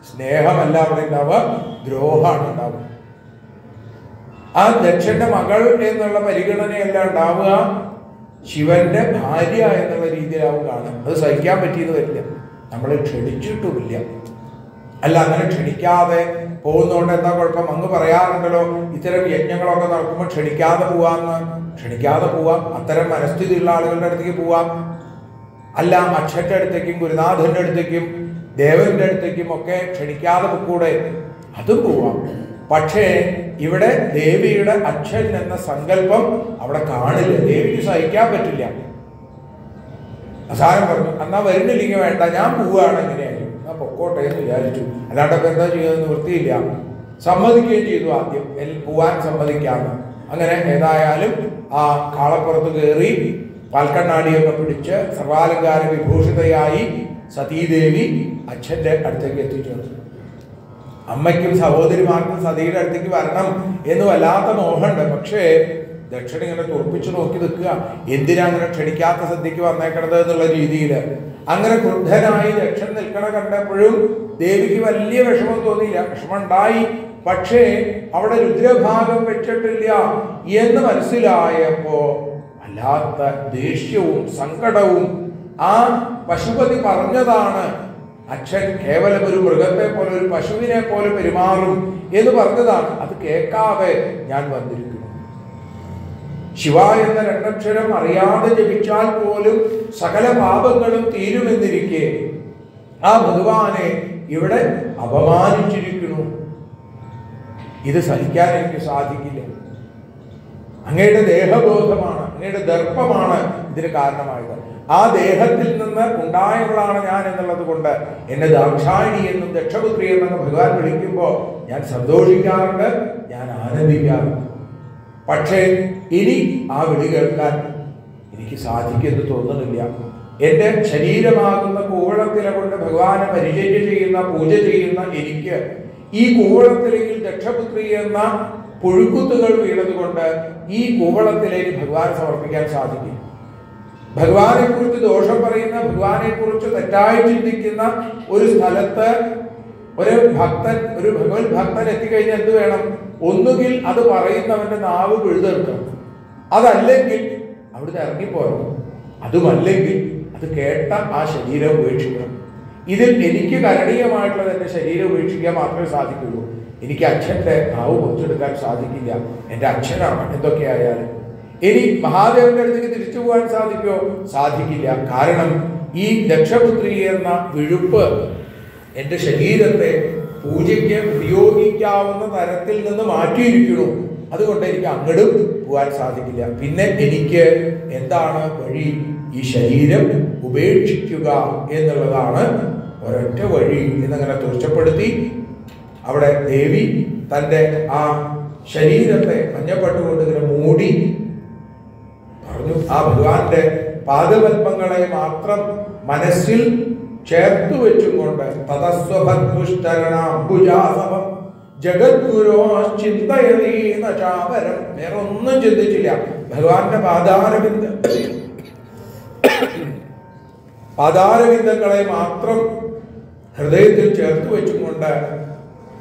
സ്നേഹമല്ല അവിടെ ഉണ്ടാവുക, ദ്രോഹമാണ് ഉണ്ടാവുക. ആ ദക്ഷന്റെ മകൾ എന്നുള്ള പരിഗണനയല്ല ഉണ്ടാവുക, ശിവന്റെ ഭാര്യ എന്നുള്ള രീതിയിലാവും കാണുക. അത് സഹിക്കാൻ പറ്റിയെന്ന് വരില്ല. നമ്മൾ ക്ഷണിച്ചിട്ടുമില്ല. അല്ല, അങ്ങനെ ക്ഷണിക്കാതെ പോകുന്നതുകൊണ്ട് എന്താ കുഴപ്പം? അങ്ങ് പറയാറുണ്ടല്ലോ, ഇത്തരം യജ്ഞങ്ങളൊക്കെ നടക്കുമ്പോൾ ക്ഷണിക്കാതെ പോവാന്ന്. ക്ഷണിക്കാതെ പോവാം, അത്തരം മനസ്ഥിതിയുള്ള ആളുകളുടെ അടുത്തേക്ക് പോവാം. അല്ല, അച്ഛൻ്റെ അടുത്തേക്കും ഗുരുനാഥന്റെ അടുത്തേക്കും ദേവന്റെ അടുത്തേക്കും ഒക്കെ ക്ഷണിക്കാതെ കൂടെ അതും പോവാം. പക്ഷേ ഇവിടെ ദേവിയുടെ അച്ഛൻ എന്ന സങ്കല്പം അവിടെ കാണില്ല. ദേവിക്ക് സഹിക്കാൻ പറ്റില്ല. അവസാനം പറഞ്ഞു, എന്നാ വരുന്നില്ലെങ്കിൽ വേണ്ട, ഞാൻ പോവുകയാണ്. എങ്ങനെയായാലും എന്നാ പൊക്കോട്ടെ എന്ന് വിചാരിച്ചു. അല്ലാണ്ടൊക്കെ എന്താ ചെയ്യുന്നത്? വൃത്തിയില്ല. സമ്മതിക്കുകയും ചെയ്തു. ആദ്യം പോവാൻ സമ്മതിക്കാമെന്ന്. അങ്ങനെ ഏതായാലും ആ കാളപ്പുറത്ത് കയറി പാൽക്കണ്ണാടിയൊക്കെ പിടിച്ച് സർവാലങ്കാര വിഭൂഷിതയായി സതീദേവി അച്ഛൻ്റെ അടുത്തേക്ക് എത്തിച്ചു. അമ്മയ്ക്കും സഹോദരിമാർക്കും സതിയുടെ അടുത്തേക്ക് വരണം എന്ന് വല്ലാത്ത മോഹമുണ്ട്. പക്ഷേ ദക്ഷൻ ഇങ്ങനെ തുറപ്പിച്ചു നോക്കി നിൽക്കുക. എന്തിനാ അങ്ങനെ ക്ഷണിക്കാത്ത സദ്യക്ക് വന്നേക്കണത് എന്നുള്ള രീതിയിൽ അങ്ങനെ ക്രുദ്ധനായി ദക്ഷൻ നിൽക്കണ കണ്ടപ്പോഴും ദേവിക്ക് വലിയ വിഷമം തോന്നിയില്ല. വിഷമം ഉണ്ടായി, പക്ഷേ അവിടെ രുദ്രഭാഗം വെച്ചിട്ടില്ല എന്ന് മനസ്സിലായപ്പോ വല്ലാത്ത ദേഷ്യവും സങ്കടവും. ആ പശുപതി പറഞ്ഞതാണ്, അച്ഛൻ കേവലം ഒരു മൃഗത്തെ പോലെ ഒരു പശുവിനെ പോലെ പെരുമാറും എന്ന് പറഞ്ഞതാണ്. അത് കേൾക്കാതെ ഞാൻ വന്നിരിക്കുന്നു. ശിവ എന്ന രണ്ടക്ഷരം അറിയാതെ ജപിച്ചാൽ പോലും സകല പാപങ്ങളും തീരുമെന്നിരിക്കെ ആ ഭഗവാനെ ഇവിടെ അപമാനിച്ചിരിക്കുന്നു. ഇത് സഹിക്കാൻ എനിക്ക് സാധിക്കില്ല. അങ്ങയുടെ ദേഹബോധമാണ്, അങ്ങയുടെ ദർപ്പമാണ് ഇതിന് കാരണമായത്. ആ ദേഹത്തിൽ നിന്ന് ഉണ്ടായവളാണ് ഞാൻ എന്നുള്ളത് കൊണ്ട് എന്നെ ദാക്ഷായണി എന്നും ദക്ഷപുത്രി എന്നൊക്കെ ഭഗവാൻ വിളിക്കുമ്പോൾ ഞാൻ സന്തോഷിക്കാറുണ്ട്, ഞാൻ ആനന്ദിക്കാറുണ്ട്. പക്ഷേ ഇനി ആ വിളി കേൾക്കാൻ എനിക്ക് സാധിക്കുമെന്ന് തോന്നുന്നില്ല. എൻ്റെ ശരീരമാകുന്ന കൂവളത്തിലെ കൊണ്ട് ഭഗവാനെ പരിചര്യ ചെയ്യുന്ന പൂജ ചെയ്യുന്ന എനിക്ക് ഈ കൂവളത്തിലേക്ക് ദക്ഷപുത്രി എന്ന പുഴുക്കുത്തുകൾ വീണതുകൊണ്ട് ഈ കൂവളത്തിലേക്ക് ഭഗവാൻ സമർപ്പിക്കാൻ സാധിക്കും. ഭഗവാനെ കുറിച്ച് ദോഷം പറയുന്ന, ഭഗവാനെ കുറിച്ച് തെറ്റായി ചിന്തിക്കുന്ന ഒരു സ്ഥലത്ത് ഒരു ഭക്തൻ, ഒരു ഭഗവത് ഭക്തൻ എത്തിക്കഴിഞ്ഞാൽ എന്ത് വേണം? ഒന്നുകിൽ അത് പറയുന്നവന്റെ നാവ് പിഴുതെടുക്കണം, അതല്ലെങ്കിൽ അവിടുന്ന് ഇറങ്ങിപ്പോരണം, അതുമല്ലെങ്കിൽ അത് കേട്ട ആ ശരീരം ഉപേക്ഷിക്കണം. ഇതിൽ എനിക്ക് കരണീയമായിട്ടുള്ളത് എൻ്റെ ശരീരം ഉപേക്ഷിക്കാൻ മാത്രമേ സാധിക്കുള്ളൂ. എനിക്ക് അച്ഛൻ്റെ നാവ് പൊച്ചെടുക്കാൻ സാധിക്കില്ല, എൻ്റെ അച്ഛനാണ് എന്തൊക്കെയായാലും. ഇനി മഹാദേവന്റെ അടുത്തേക്ക് തിരിച്ചു പോകാൻ സാധിക്കുമോ? സാധിക്കില്ല. കാരണം ഈ ദക്ഷപുത്രി എന്ന വിഴുപ്പ് എൻ്റെ ശരീരത്തെ പൂജയ്ക്ക് ഉപയോഗിക്കാവുന്ന തരത്തിൽ നിന്ന് മാറ്റിയിരിക്കുന്നു. അതുകൊണ്ട് എനിക്ക് അങ്ങോട്ടും പോകാൻ സാധിക്കില്ല. പിന്നെ എനിക്ക് എന്താണ് വഴി? ഈ ശരീരം ഉപേക്ഷിക്കുക എന്നുള്ളതാണ് ഒരൊറ്റ വഴി എന്നങ്ങനെ തീർച്ചപ്പെടുത്തി അവിടെ ദേവി തൻ്റെ ആ ശരീരത്തെ മഞ്ഞപ്പെട്ടുകൊണ്ട് ഇങ്ങനെ മൂടി പറഞ്ഞു. ആ ഭഗവാന്റെ പാദപത്മങ്ങളെ മാത്രം മനസ്സിൽ ചേർത്തു വെച്ചുകൊണ്ട് തതസ്വഭദ്ദുഷ്ടരണാംബുജാസവം ജഗദ്ഗുരോ ചിന്തയതീന ചാപരം. വേറെ ഒന്നും ചിന്തിച്ചില്ല. ഭഗവാന്റെ പാദാരവിന്ദങ്ങളെ മാത്രം ഹൃദയത്തിൽ ചേർത്ത് വെച്ചുകൊണ്ട്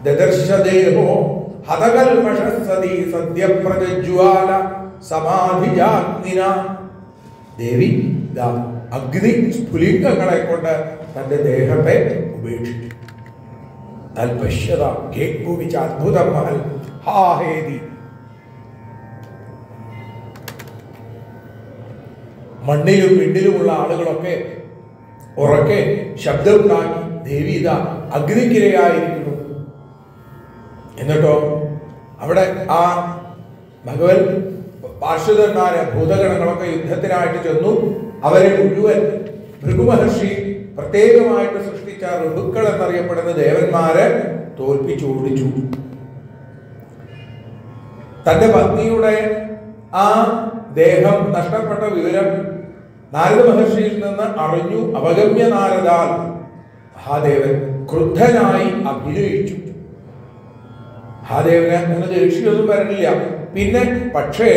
ദദർശദേഹോ ഹതകൽമഷസതി സദ്യപ്രജ്വാല സമാധിജാഗ്നിന. ദേവി അഗ്നി സ്ഫുലിംഗങ്ങളെ കൊണ്ട് തന്റെ ദേഹത്തെ ഉപേക്ഷിച്ചു. തൽപശ്യത കേൾക്കുവിച്ച അദ്ഭുതം മഹൽ ഹാഹേതി. മണ്ണിലും വിണ്ണിലുമുള്ള ആളുകളൊക്കെ ഉറക്കെ ശബ്ദമുണ്ടാക്കി ദേവി ഇതാ അഗ്നിക്കിരയായിരിക്കുന്നു. എന്നിട്ടോ അവിടെ ആ ഭഗവൻ പാർശ്വതന്മാരെ ഭൂതഗണങ്ങളൊക്കെ യുദ്ധത്തിനായിട്ട് ചെന്നു. അവരെ മുഴുവൻ ഭൃഗുമഹർഷി പ്രത്യേകമായിട്ട് സൃഷ്ടിച്ച ഋതുക്കൾ എന്നറിയപ്പെടുന്ന ദേവന്മാരെ തോൽപ്പിച്ചോടിച്ചു. തന്റെ പത്നിയുടെ ആ ദേഹം നഷ്ടപ്പെട്ട വിവരം നാരദ മഹർഷിയിൽ നിന്ന് അറിഞ്ഞു. അവഗമ്യ നാരദാൽ മഹാദേവൻ ക്രുദ്ധനായി അഭിനയിച്ചു. മഹാദേവന് അങ്ങനെ ദേഷ്യമൊന്നും വരണില്ല. പിന്നെ പക്ഷേ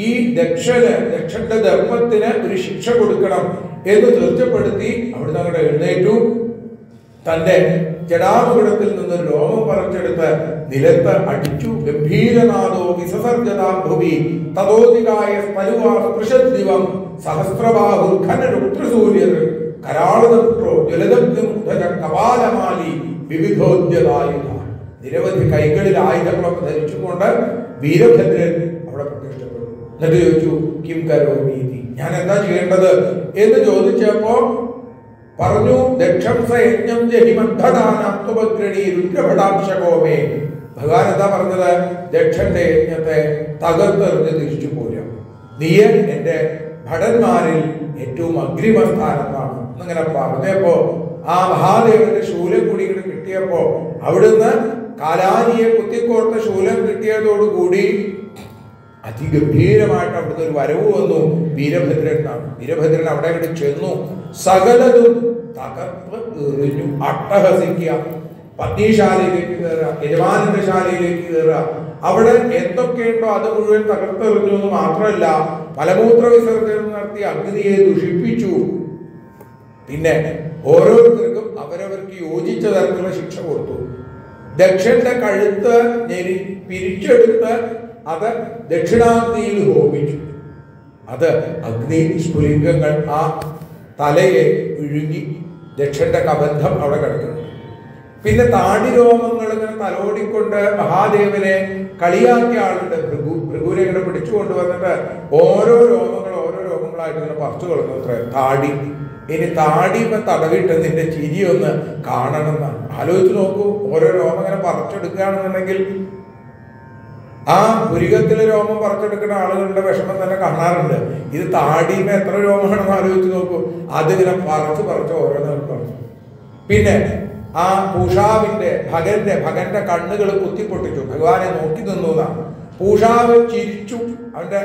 ഈ ദക്ഷന്റെ ദർപ്പത്തിന് ഒരു ശിക്ഷ കൊടുക്കണം എന്ന് തീർച്ചപ്പെടുത്തി അവിടുന്ന് അങ്ങോട്ട് എഴുന്നേറ്റു. തന്റെ ജടാമുകുടത്തിൽ നിന്ന് രോമം പറിച്ചെടുത്ത് നിലത്ത് അടിച്ചു. ഗംഭീരനാദോ വിസസർജതാം ഭുവി തതോദികായ സ്പലുവാസ്പൃശദ്ദിവം സഹസ്രബാഹുർഘനരുദ്രസൂര്യർ കരാളദൃഷ്ടോ ജ്വലദഗ്നിമുദ്ധജ കപാലമാലി വിവിധോദ്യതായുധ. നിരവധി കൈകളിൽ ആയുധങ്ങളൊക്കെ ധരിച്ചുകൊണ്ട് വീരഭദ്രൻ അവിടെ പ്രത്യക്ഷപ്പെട്ടു. എന്നിട്ട് ചോദിച്ചു, കിം കരോമീതി, ഞാൻ എന്താ ചെയ്യേണ്ടത് എന്ന് ചോദിച്ചപ്പോ പറഞ്ഞു, ദക്ഷംസ യജ്ഞം ജഹിമന്ധദാനത്വഗ്രണീ രുദ്രഭടാംശകോമേ. ഭഗവാൻ എന്താ പറഞ്ഞത്? ദക്ഷന്റെ യജ്ഞത്തെ തകർത്തെറിഞ്ഞ് തിരിച്ചു പോരാം. നീ എന്റെ ഭടന്മാരിൽ ഏറ്റവും അഗ്രിമസ്ഥാനത്താണ് എന്നിങ്ങനെ പറഞ്ഞപ്പോ ആ മഹാദേവന്റെ ശൂലം കൂടി ഇങ്ങനെ കിട്ടിയപ്പോ അവിടുന്ന് കാലാനിയെ കുത്തിക്കോർത്ത ശൂലം കിട്ടിയതോടുകൂടി അതിഗംഭീരമായിട്ട് അവിടുന്ന് ഒരു വരവ് വന്നു. വീരഭദ്രൻ എന്നാണ്. വീരഭദ്രൻ അവിടെ ഇവിടെ ചെന്നു സകലതും തകർത്ത് എറിഞ്ഞു. അട്ടഹസിക്കുക, പത്നിശാലയിലേക്ക് കയറുക, യജമാനന്റെ ശാലയിലേക്ക് കയറുക, അവിടെ എന്തൊക്കെയുണ്ടോ അത് മുഴുവൻ തകർത്തെറിഞ്ഞു എന്ന് മാത്രമല്ല മലമൂത്ര വിസർജനം നടത്തി അഗ്നിയെ ദുഷിപ്പിച്ചു. പിന്നെ ഓരോരുത്തർക്കും അവരവർക്ക് യോജിച്ച തരത്തിലുള്ള ശിക്ഷ കൊടുത്തു. ദക്ഷന്റെ കഴുത്ത് പിരിച്ചെടുത്ത് അത് ദക്ഷിണാഗ്നിയിൽ ഹോമിച്ചു. അത് അഗ്നി സ്ഫുലിംഗങ്ങൾ ആ തലയെ വിഴുങ്ങി. ദക്ഷന്റെ കബന്ധം അവിടെ കിടക്കുന്നു. പിന്നെ താടിരോമങ്ങൾ ഇങ്ങനെ തലോടിക്കൊണ്ട് മഹാദേവനെ കളിയാക്കിയ ആളുണ്ട്. ഭൃഗുവിനെ ഇങ്ങനെ പിടിച്ചു കൊണ്ടുവന്നിട്ട് ഓരോ രോമങ്ങളായിട്ട് ഇങ്ങനെ പറിച്ചു കളഞ്ഞു അത്ര താടി. ഇനി താടി തടവിട്ട് നിന്റെ ചിരി ഒന്ന് കാണണം എന്നാണ്. ആലോചിച്ച് നോക്കൂ, ഓരോ രോമം ഇങ്ങനെ പറിച്ചെടുക്കുകയാണെന്നുണ്ടെങ്കിൽ ആ പുരികത്തിലെ രോമം പറിച്ചെടുക്കുന്ന ആളുകളുടെ വിഷമം തന്നെ കാണാറുണ്ട്. ഇത് താടിയുമ്പോ എത്ര രോമമാണെന്ന് ആലോചിച്ച് നോക്കൂ. അതിങ്ങനെ പറിച്ച് ഓരോന്നും പറിച്ചു. പിന്നെ ആ പൂഷാവിന്റെ ഭഗന്റെ കണ്ണുകൾ കുത്തിപ്പൊട്ടിച്ചു. ഭഗവാനെ നോക്കി നിന്നു എന്നാണ്. പൂഷാവ് ചിരിച്ചു. അവന്റെ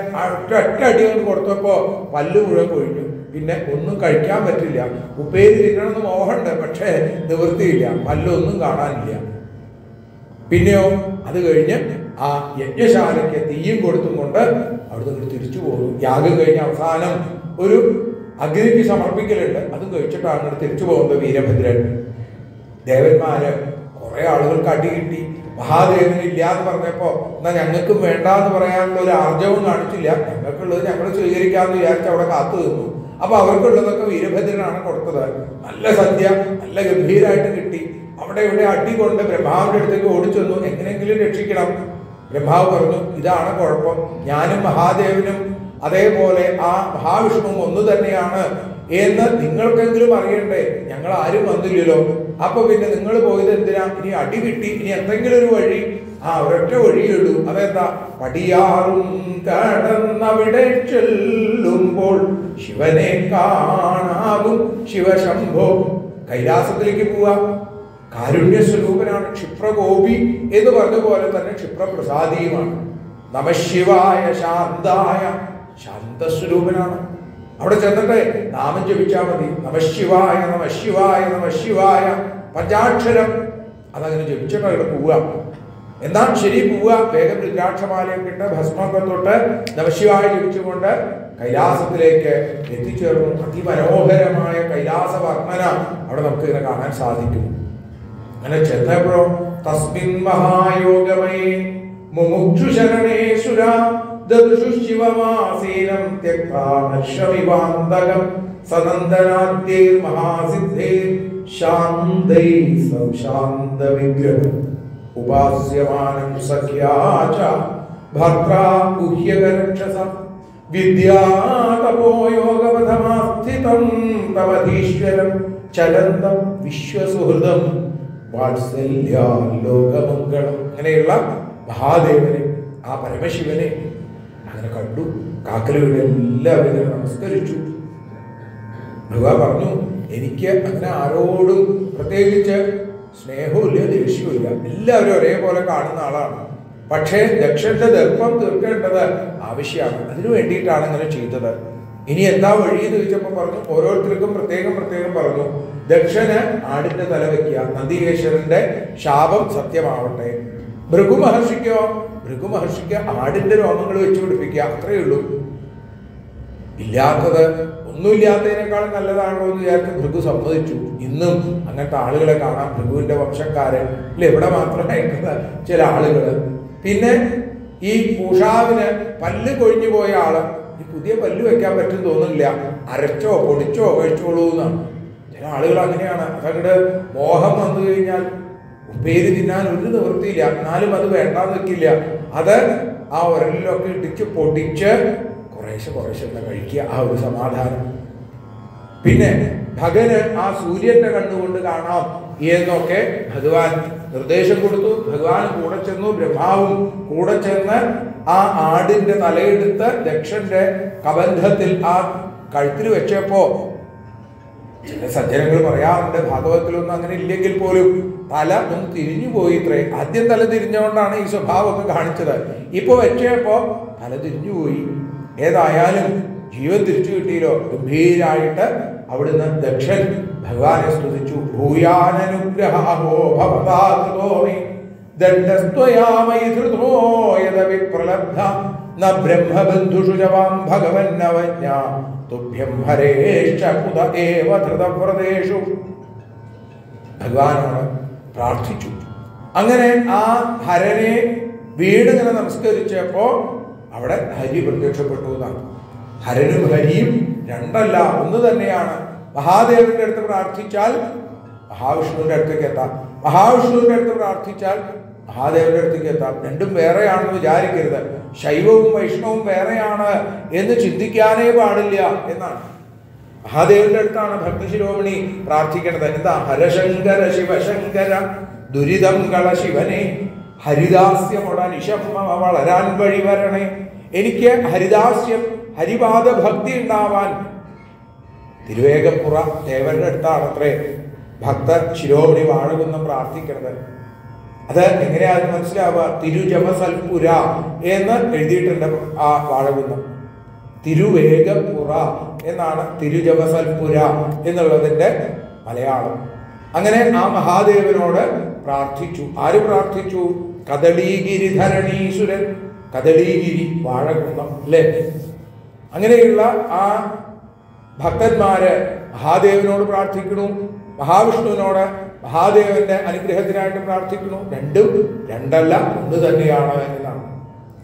ഒറ്റ അടി കൊണ്ട് കൊടുത്തപ്പോ പല്ല് മുഴുവൻ കൊഴിഞ്ഞു. പിന്നെ ഒന്നും കഴിക്കാൻ പറ്റില്ല. ഉപ്പേരി തിന്നണമെന്ന് മോഹമുണ്ട്, പക്ഷേ നിവൃത്തിയില്ല, പല്ലൊന്നും കാണാനില്ല. പിന്നെയോ അത് കഴിഞ്ഞ് ആ യജ്ഞശാലയ്ക്ക് തീയും കൊടുത്തും കൊണ്ട് അവിടുന്ന് തിരിച്ചു പോകും. യാഗം കഴിഞ്ഞ് അവസാനം ഒരു അഗ്നിക്ക് സമർപ്പിക്കലുണ്ട്. അതും കഴിച്ചിട്ടാണ് അങ്ങോട്ട് തിരിച്ചു പോകുന്നത് വീരഭദ്രൻ. ദേവന്മാര് കുറെ ആളുകൾക്ക് അടി കിട്ടി. മഹാദേവന് ഇല്ലാന്ന് പറഞ്ഞപ്പോ എന്നാ ഞങ്ങൾക്കും വേണ്ടാന്ന് പറയാനുള്ള ഒരു ആർജവും കാണിച്ചില്ല. ഞങ്ങൾക്കുള്ളത് ഞങ്ങൾ സ്വീകരിക്കാമെന്ന് വിചാരിച്ച് അവിടെ കാത്തു നിന്നു. അപ്പൊ അവർക്കുള്ളതൊക്കെ വീരഭദ്രനാണ് കൊടുത്തത്. നല്ല സദ്യ നല്ല ഗംഭീരമായിട്ട് കിട്ടി. അവിടെ ഇവിടെ അടികൊണ്ട് ബ്രഹ്മാവിന്റെ അടുത്തേക്ക് ഓടിച്ചെന്നു, എങ്ങനെയെങ്കിലും രക്ഷിക്കണം. ബ്രഹ്മാവ് പറഞ്ഞു, ഇതാണ് കുഴപ്പം, ഞാനും മഹാദേവനും അതേപോലെ ആ മഹാവിഷ്ണുവും ഒന്നു തന്നെയാണ് എന്ന് നിങ്ങൾക്കെങ്കിലും അറിയണ്ടേ, ഞങ്ങൾ ആരും വന്നില്ലല്ലോ. അപ്പൊ പിന്നെ നിങ്ങൾ പോയത് എന്തിനാ? ഇനി അടി കിട്ടി, ഇനി എന്തെങ്കിലും ഒരു വഴി, ഒരൊറ്റ വഴിയുള്ളൂ. അതെന്താ? പടിയാറും കടന്നവിടെ ചെല്ലുമ്പോൾ ശിവനെ കാണാകും ശിവശംഭോ. കൈലാസത്തിലേക്ക് പോവാ. കാരുണ്യ സ്വരൂപനാണ്, ക്ഷിപ്രകോപി എന്ന് പറഞ്ഞ പോലെ തന്നെ ക്ഷിപ്രപ്രസാദിയുമാണ്. നമശിവായ ശാന്തായ, ശാന്തസ്വരൂപനാണ്. അവിടെ ചെന്നിട്ട് നാമം ജപിച്ചാൽ മതി. നമശിവായ നമശിവായ നമശിവായ, പഞ്ചാക്ഷരം അതങ്ങനെ ജപിച്ചിട്ട് അവിടെ പോവുക. എന്നാൽ ശരി, പോവുക. വേഗം രുദ്രാക്ഷമാലയൊക്കെ ഇട്ട് ഭസ്മൊക്കെ തൊട്ട് നമശിവായ ജപിച്ചുകൊണ്ട് കൈലാസത്തിലേക്ക് എത്തിച്ചേർന്നു. അതിമനോഹരമായ കൈലാസ വർണ്ണന അവിടെ നമുക്ക് ഇങ്ങനെ കാണാൻ സാധിക്കും. അങ്ങനെ ചെന്നപ്പോഴോ തസ്മിൻ മഹായോഗമയേ മുമുക്ഷു ശരണേശ്വര ദദൃശു ശിവമാസീനം ത്യക്താനക്ഷമിവാന്തകം സനന്ദനാദ്യൈർ മഹാസിദ്ധൈർ ശാന്തൈ സംശാന്ത വിഗ്രഹം ഉപാസ്യമാനം സഖ്യാച ഭർത്താ ഗുഹ്യകരക്ഷസ വിദ്യാ തപോയോഗപഥമാസ്ഥിതം തവധീശ്വരം ചലന്തം വിശ്വസുഹൃദം വാത്സല്യാലോകമംഗളം. അങ്ങനെയുള്ള മഹാദേവനെ, ആ പരമശിവനെ അങ്ങനെ കണ്ടു. കാക്കലുകൾ എല്ലാവരും നമസ്കരിച്ചു. ഭഗവാൻ പറഞ്ഞു, എനിക്ക് അങ്ങനെ ആരോടും പ്രത്യേകിച്ച് സ്നേഹമില്ല, ദേഷ്യമില്ല, എല്ലാവരും ഒരേപോലെ കാണുന്ന ആളാണ്. പക്ഷേ ദക്ഷന്റെ ദർപ്പം തീർക്കേണ്ടത് ആവശ്യമാണ്. അതിനു വേണ്ടിയിട്ടാണ് ഇങ്ങനെ ചെയ്തത്. ഇനി എന്താ വഴി എന്ന് ചോദിച്ചപ്പോൾ പറഞ്ഞു, ഓരോരുത്തർക്കും പ്രത്യേകം പ്രത്യേകം പറഞ്ഞു. ദക്ഷന് ആടിന്റെ തല വയ്ക്കുക, നന്ദികേശ്വരന്റെ ശാപം സത്യമാവട്ടെ. ഭൃഗു മഹർഷിക്കോ? ഭൃഗു മഹർഷിക്ക് ആടിന്റെ രോമങ്ങൾ വെച്ച് പിടിപ്പിക്കുക, അത്രയേ ഉള്ളൂ. ഇല്ലാത്തത് ഒന്നുമില്ലാത്തതിനേക്കാളും നല്ലതാണോ എന്ന് വിചാരിച്ച് ഭൃഗു സമ്മതിച്ചു. ഇന്നും അങ്ങനത്തെ ആളുകളെ കാണാം, ഭൃഗുവിന്റെ വംശക്കാരൻ അല്ലെ, ഇവിടെ മാത്രമായിട്ടുള്ള ചില ആളുകൾ. പിന്നെ ഈ പൂഷാവിന് പല്ല് കൊഴിഞ്ഞു പോയ ആള്, ഈ പുതിയ പല്ല് വെക്കാൻ പറ്റും തോന്നുന്നില്ല, അരച്ചോ പൊടിച്ചോ കഴിച്ചോളൂ എന്നാണ്. ചില ആളുകൾ അങ്ങനെയാണ്. അതങ്ങോട്ട് മോഹം വന്നു കഴിഞ്ഞാൽ ഉപ്പേരി തിന്നാൻ ഒരു നിവൃത്തിയില്ല, എന്നാലും അത് വേണ്ടാന്ന് വെക്കില്ല. അത് ആ ഉരലിലൊക്കെ ഇടിച്ച് പൊടിച്ച് കുറേശ്ശെ കുറേശ്ശെ കഴിക്കുക, ആ ഒരു സമാധാനം. പിന്നെ ഭഗന് ആ സൂര്യന്റെ കണ്ണുകൊണ്ട് കാണാം എന്നൊക്കെ ഭഗവാൻ നിർദ്ദേശം കൊടുത്തു. ഭഗവാൻ കൂടെ ചെന്നു, ബ്രഹ്മാവും കൂടെ ചെന്ന് ആ ആടിന്റെ തലയെടുത്ത് ദക്ഷന്റെ കബന്ധത്തിൽ ആ കഴുത്തിൽ വെച്ചപ്പോ ചില സജ്ജനങ്ങൾ പറയാറുണ്ട്, ഭാഗവതത്തിലൊന്നും അങ്ങനെ ഇല്ലെങ്കിൽ പോലും തല ഒന്ന് തിരിഞ്ഞു പോയിത്രേ. ആദ്യം തല തിരിഞ്ഞുകൊണ്ടാണ് ഈ സ്വഭാവമൊക്കെ കാണിച്ചത്. ഇപ്പൊ വെച്ചപ്പോ തല തിരിഞ്ഞുപോയി. ഏതായാലും ജീവൻ തിരിച്ചു കിട്ടിയല്ലോ. ഗംഭീരായിട്ട് അവിടുന്ന് ദക്ഷൻ ഭഗവാനെ സ്തുതിച്ചു. ഭൂയാനനുഗ്രഹോ ഭവതാകൃതോമി ദണ്ഡസ്ത്വയാമൈധൃതോ യദവിപ്രലബ്ധ ന ബ്രഹ്മബന്ധുഷു ജവാം ഭഗവന്നവജ്ഞ തുഭ്യം ഹരേശ്ച കുത ഏവ ധൃതവ്രതേഷു. ഭഗവാനോട് പ്രാർത്ഥിച്ചു. അങ്ങനെ ആ ഹരനെ വീടിങ്ങനെ നമസ്കരിച്ചപ്പോ അവിടെ ഹരി പ്രത്യക്ഷപ്പെട്ടു എന്നാണ്. ഹരനും ഹരിയും രണ്ടല്ല, ഒന്ന് തന്നെയാണ്. മഹാദേവന്റെ അടുത്ത് പ്രാർത്ഥിച്ചാൽ മഹാവിഷ്ണുവിന്റെ അടുത്തേക്ക് എത്താം, മഹാവിഷ്ണുവിന്റെ അടുത്ത് പ്രാർത്ഥിച്ചാൽ മഹാദേവന്റെ അടുത്തേക്ക് എത്താം. രണ്ടും വേറെയാണെന്ന് വിചാരിക്കരുത്. ശൈവവും വൈഷ്ണവും വേറെയാണ് എന്ന് ചിന്തിക്കാനേ പാടില്ല എന്നാണ്. മഹാദേവന്റെ അടുത്താണ് ഭക്തശിരോമണി പ്രാർത്ഥിക്കേണ്ടത്. എന്താ? ഹരശങ്കര ശിവശങ്കര ദുരിതം കള ശിവനെ ഹരിദാസ്യമുടനിശം വളരാൻ വഴി വരണേ. എനിക്ക് ഹരിദാസ്യം, ഹരിപാദ ഭക്തി ഉണ്ടാവാൻ തിരുവേഗപ്പുറ ദേവരുടെ അടുത്താണത്രേ ഭക്ത ശിരോമണി വാഴകുന്നം പ്രാർത്ഥിക്കുന്നത്. അത് എങ്ങനെയാണ് മനസ്സിലാവുക? തിരുജമസൽപുര എന്ന് എഴുതിയിട്ടുണ്ട് ആ വാഴകുന്നം. തിരുവേഗപ്പുറ എന്നാണ് തിരുജമസൽപുര എന്നുള്ളതിന്റെ മലയാളം. അങ്ങനെ ആ മഹാദേവനോട് പ്രാർത്ഥിച്ചു. ആര് പ്രാർത്ഥിച്ചു? കദളീഗിരിധരണീശ്വരൻ, കദളീഗിരി വാഴകുന്നം അല്ലേ. അങ്ങനെയുള്ള ആ ഭക്തന്മാര് മഹാദേവനോട് പ്രാർത്ഥിക്കണു, മഹാവിഷ്ണുവിനോട് മഹാദേവന്റെ അനുഗ്രഹത്തിനായിട്ട് പ്രാർത്ഥിക്കുന്നു. രണ്ടും രണ്ടല്ല, ഒന്ന് തന്നെയാണ് എന്നാണ്.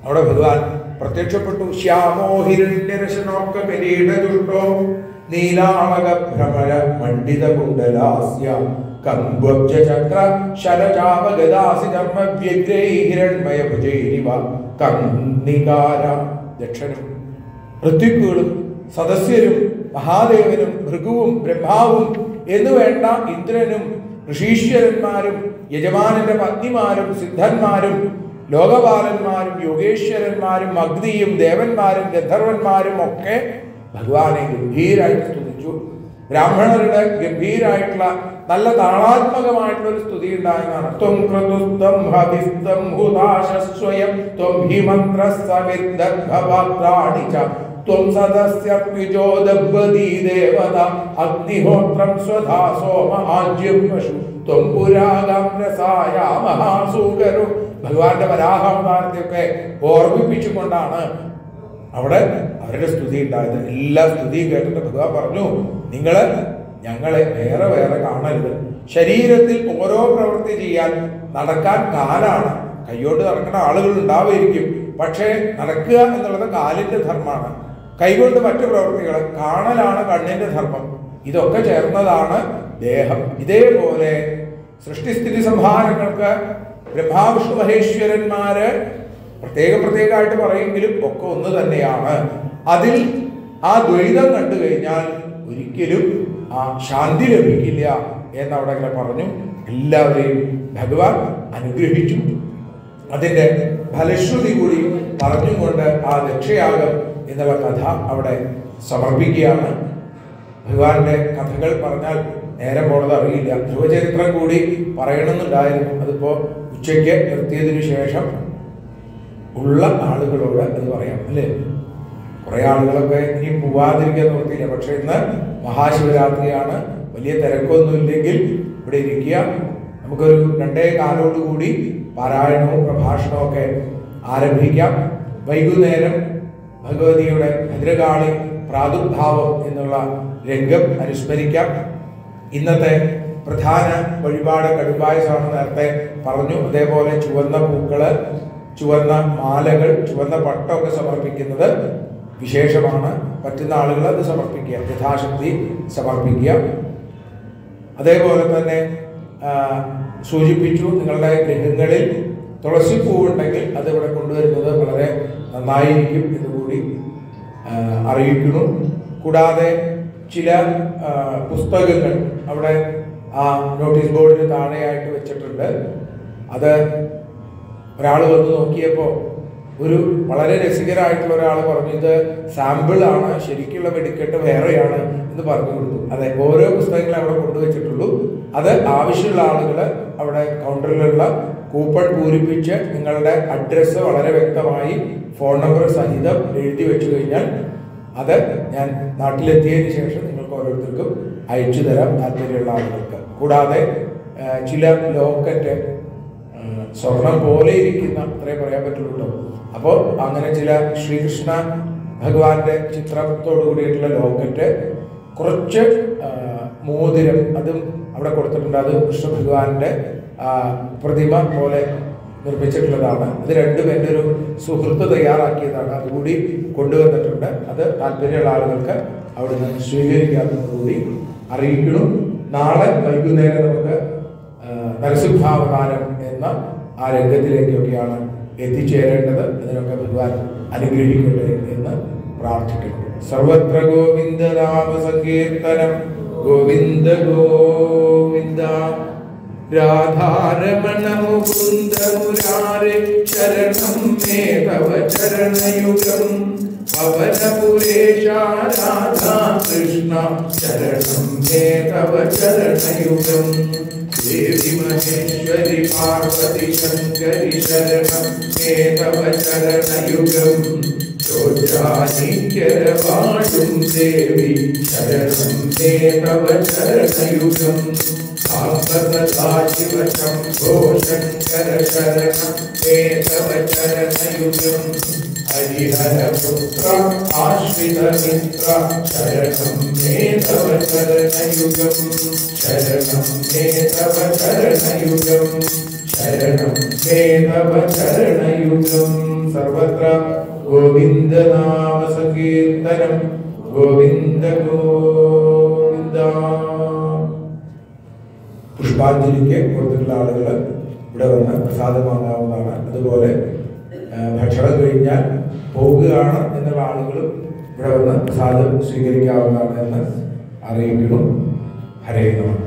അവിടെ ഭഗവാൻ പ്രത്യക്ഷപ്പെട്ടു. ശ്യാമോ ഹിരണ്യരശനോക്ക കരീട ദുഷ്ടോ നീലാളക ഭ്രമര മണ്ഡിത കുണ്ടലാസ്യ കമ്പബ്ജ ചക്ര ശരചാപഗദാസി ധർമ്മ വ്യഗ്രൈ ഹിരണ്മയ ഭുജൈരിവ കർണികാര. ദക്ഷനും ഋത്വിക്കുകളും സദസ്യരും മഹാദേവനും ഭൃഗുവും ബ്രഹ്മാവും എന്നു വേണ്ട ഇന്ദ്രനും ഋഷീശ്വരന്മാരും യജമാനന്റെ പത്നിമാരും സിദ്ധന്മാരും ലോകപാലന്മാരും യോഗേശ്വരന്മാരും അഗ്നിയും ദേവന്മാരും ഗന്ധർവന്മാരും ഒക്കെ ഭഗവാനെ ഗംഭീരായിട്ട് സ്തുതിച്ചു. ബ്രാഹ്മണരുടെ ഗംഭീരായിട്ടുള്ള നല്ല താളാത്മകമായിട്ടുള്ള ഒരു സ്തുതി ഉണ്ടായെന്നാണ്. ത്വം ക്രതുസ്തം ഹവിസ്തം ഹുതാശസ്വയം ത്വം ഹി മന്ത്രസ്സവിർദർഭപാത്രാണി ച ത്വം സദസ്യർപ്പിജോ ദബ്ബദീ ദേവത അഗ്നിഹോത്രം സ്വധാ സോമ ആജ്യം പശു ത്വം പുരാഗം രസായ മഹാസൂകരു. ഭഗവാന്റെ വരാഹാവതാരത്തെയൊക്കെ ഓർമ്മിപ്പിച്ചുകൊണ്ടാണ് അവിടെ അവരുടെ സ്തുതി ഉണ്ടായത്. എല്ലാ സ്തുതിയും കേട്ടിട്ട് ഭഗവാൻ പറഞ്ഞു, നിങ്ങള് ഞങ്ങളെ വേറെ വേറെ കാണരുത്. ശരീരത്തിൽ ഓരോ പ്രവൃത്തി ചെയ്യാൻ നടക്കാൻ കാലാണ്. കൈകൊണ്ട് നടക്കുന്ന ആളുകൾ ഉണ്ടാവുമായിരിക്കും, പക്ഷേ നടക്കുക എന്നുള്ളത് കാലിന്റെ ധർമ്മമാണ്. കൈകൊണ്ട് മറ്റു പ്രവൃത്തികൾ കാണലാണ് കണ്ണിന്റെ ധർമ്മം. ഇതൊക്കെ ചേർന്നതാണ് ദേഹം. ഇതേപോലെ സൃഷ്ടിസ്ഥിതി സംഹാരങ്ങൾക്ക് ബ്രഹ്മാവിഷ്ണു മഹേശ്വരന്മാര് പ്രത്യേകമായിട്ട് പറയുമെങ്കിലും ഒക്കെ ഒന്ന് തന്നെയാണ്. അതിൽ ആ ദ്വൈതം കണ്ടു കഴിഞ്ഞാൽ ഒരിക്കലും ആ ശാന്തി ലഭിക്കില്ല എന്നവിടെ ഇങ്ങനെ പറഞ്ഞു. എല്ലാവരെയും ഭഗവാൻ അനുഗ്രഹിച്ചു. അതിൻ്റെ ഫലശ്രുതി കൂടി പറഞ്ഞുകൊണ്ട് ആ ദക്ഷയാഗം എന്നുള്ള കഥ അവിടെ സമർപ്പിക്കുകയാണ്. ഭഗവാന്റെ കഥകൾ പറഞ്ഞാൽ നേരം പോണത് അറിയില്ല. ധ്രുവചരിത്രം കൂടി പറയണമെന്നുണ്ടായിരുന്നു. അതിപ്പോ ഉച്ചയ്ക്ക് നിർത്തിയതിനു ശേഷം ഉള്ള ആളുകളോട് അത് പറയാം, അല്ലേ? കുറെ ആളുകളൊക്കെ ഇനി പോവാതിരിക്കാൻ നിർത്തിയില്ല. പക്ഷെ ഇന്ന് മഹാശിവരാത്രിയാണ്. വലിയ തിരക്കൊന്നുമില്ലെങ്കിൽ ഇവിടെ ഇരിക്കുക. നമുക്കൊരു 2:15 പാരായണവും പ്രഭാഷണവും ഒക്കെ ആരംഭിക്കാം. വൈകുന്നേരം ഭഗവതിയുടെ ഭദ്രകാളി പ്രാദുർഭാവം എന്നുള്ള രംഗം അനുസ്മരിക്കാം. ഇന്നത്തെ പ്രധാന വഴിപാട് കടുംപായസമാണ്, നേരത്തെ പറഞ്ഞു. അതേപോലെ ചുവന്ന പൂക്കള്, ചുവന്ന മാലകൾ, ചുവന്ന പട്ടമൊക്കെ സമർപ്പിക്കുന്നത് വിശേഷമാണ്. പറ്റുന്ന ആളുകൾ അത് സമർപ്പിക്കുക, യഥാശക്തി സമർപ്പിക്കുക. അതേപോലെ തന്നെ സൂചിപ്പിച്ചു, നിങ്ങളുടെ ഗൃഹങ്ങളിൽ തുളസിപ്പൂവുണ്ടെങ്കിൽ അത് ഇവിടെ കൊണ്ടുവരുന്നത് വളരെ നന്നായിരിക്കും എന്നുകൂടി അറിയിക്കുന്നു. കൂടാതെ ചില പുസ്തകങ്ങൾ അവിടെ ആ നോട്ടീസ് ബോർഡിന് താഴെയായിട്ട് വെച്ചിട്ടുണ്ട്. അത് ഒരാൾ വന്ന് നോക്കിയപ്പോൾ ഒരു വളരെ രസികരായിട്ടുള്ള ഒരാൾ പറഞ്ഞു, ഇത് സാമ്പിളാണ്, ശരിക്കുള്ള വെടിക്കെട്ട് വേറെയാണ് എന്ന് പറഞ്ഞു കൊടുത്തു. അതെ, ഓരോ പുസ്തകങ്ങളും അവിടെ കൊണ്ടുവച്ചിട്ടുള്ളൂ. അത് ആവശ്യമുള്ള ആളുകൾ അവിടെ കൗണ്ടറിലുള്ള കൂപ്പൺ പൂരിപ്പിച്ച് നിങ്ങളുടെ അഡ്രസ്സ് വളരെ വ്യക്തമായി ഫോൺ നമ്പർ സഹിതം എഴുതി വെച്ചു കഴിഞ്ഞാൽ അത് ഞാൻ നാട്ടിലെത്തിയതിന് ശേഷം നിങ്ങൾക്ക് ഓരോരുത്തർക്കും അയച്ചു തരാം, താല്പര്യമുള്ള ആളുകൾക്ക്. കൂടാതെ ചില ലോക്കറ്റ് സ്വർണം പോലെ ഇരിക്കുന്ന, അത്രേ പറയാൻ പറ്റുള്ളൂ. അപ്പോൾ അങ്ങനെ ചില ശ്രീകൃഷ്ണ ഭഗവാന്റെ ചിത്രത്തോടു കൂടിയിട്ടുള്ള ലോക്കറ്റ്, കുറച്ച് മോതിരം, അതും അവിടെ കൊടുത്തിട്ടുണ്ട്. അത് കൃഷ്ണ ഭഗവാന്റെ പ്രതിമ പോലെ നിർമ്മിച്ചിട്ടുള്ളതാണ്. അത് രണ്ടും എൻ്റെ ഒരു സുഹൃത്ത് തയ്യാറാക്കിയതാണ്. അതുകൂടി കൊണ്ടുവന്നിട്ടുണ്ട്. അത് താല്പര്യമുള്ള ആളുകൾക്ക് അവിടുന്ന് സ്വീകരിക്കാമെന്നുകൂടി അറിയിക്കണം. നാളെ വൈകുന്നേരം നമുക്ക് നരസിംഹാവതാരം എന്ന ആ രംഗത്തിലേക്കൊക്കെയാണ് എത്തിച്ചേരേണ്ടത്. അതിനൊക്കെ ഭഗവാൻ അനുഗ്രഹിക്കട്ടെ എന്ന് പ്രാർത്ഥിക്കുന്നു. സർവത്ര ഗോവിന്ദ നാമ സങ്കീർത്തനം. ഗോവിന്ദ ഗോവിന്ദ. രാധാരമണ മുകുന്ദ മുരാരേ ശരണം മേ തവ ചരണയുഗം. പവനപുരേശ രാധാ കൃഷ്ണ ശരണം മേ തവ ചരണയുഗം. ദേവി മഹേശ്വരി പാർവതി ശങ്കരി ശരണം മേ തവ ചരണയുഗം. ചോജാനിക്കരവാഴും ദേവി ശരണം മേ തവ ചരണയുഗം. ശിവ ശംഭോ ശങ്കര ശരണം മേ തവ ചരണയുഗം. ഹരിഹരപുത്ര ആശ്രിത മിത്ര ശരണം മേ തവ ചരണയുഗം. ശരണം മേ തവ ചരണയുഗം. ശരണം മേ തവ ചരണയുഗം. സർവത്ര ഗോവിന്ദ നാമ സങ്കീർത്തനം. ഗോവിന്ദ ഗോവിന്ദ. പുഷ്പാഞ്ജലിക്ക് കൊടുത്തിട്ടുള്ള ആളുകൾ ഇവിടെ വന്ന് പ്രസാദം വാങ്ങാവുന്നതാണ്. അതുപോലെ ഭക്ഷണം കഴിഞ്ഞാൽ പോകുകയാണ് എന്നുള്ള ആളുകളും ഇവിടെ വന്ന് പ്രസാദം സ്വീകരിക്കാവുന്നതാണ് എന്ന് അറിയിക്കുന്നു. ഹരേ നമഃ.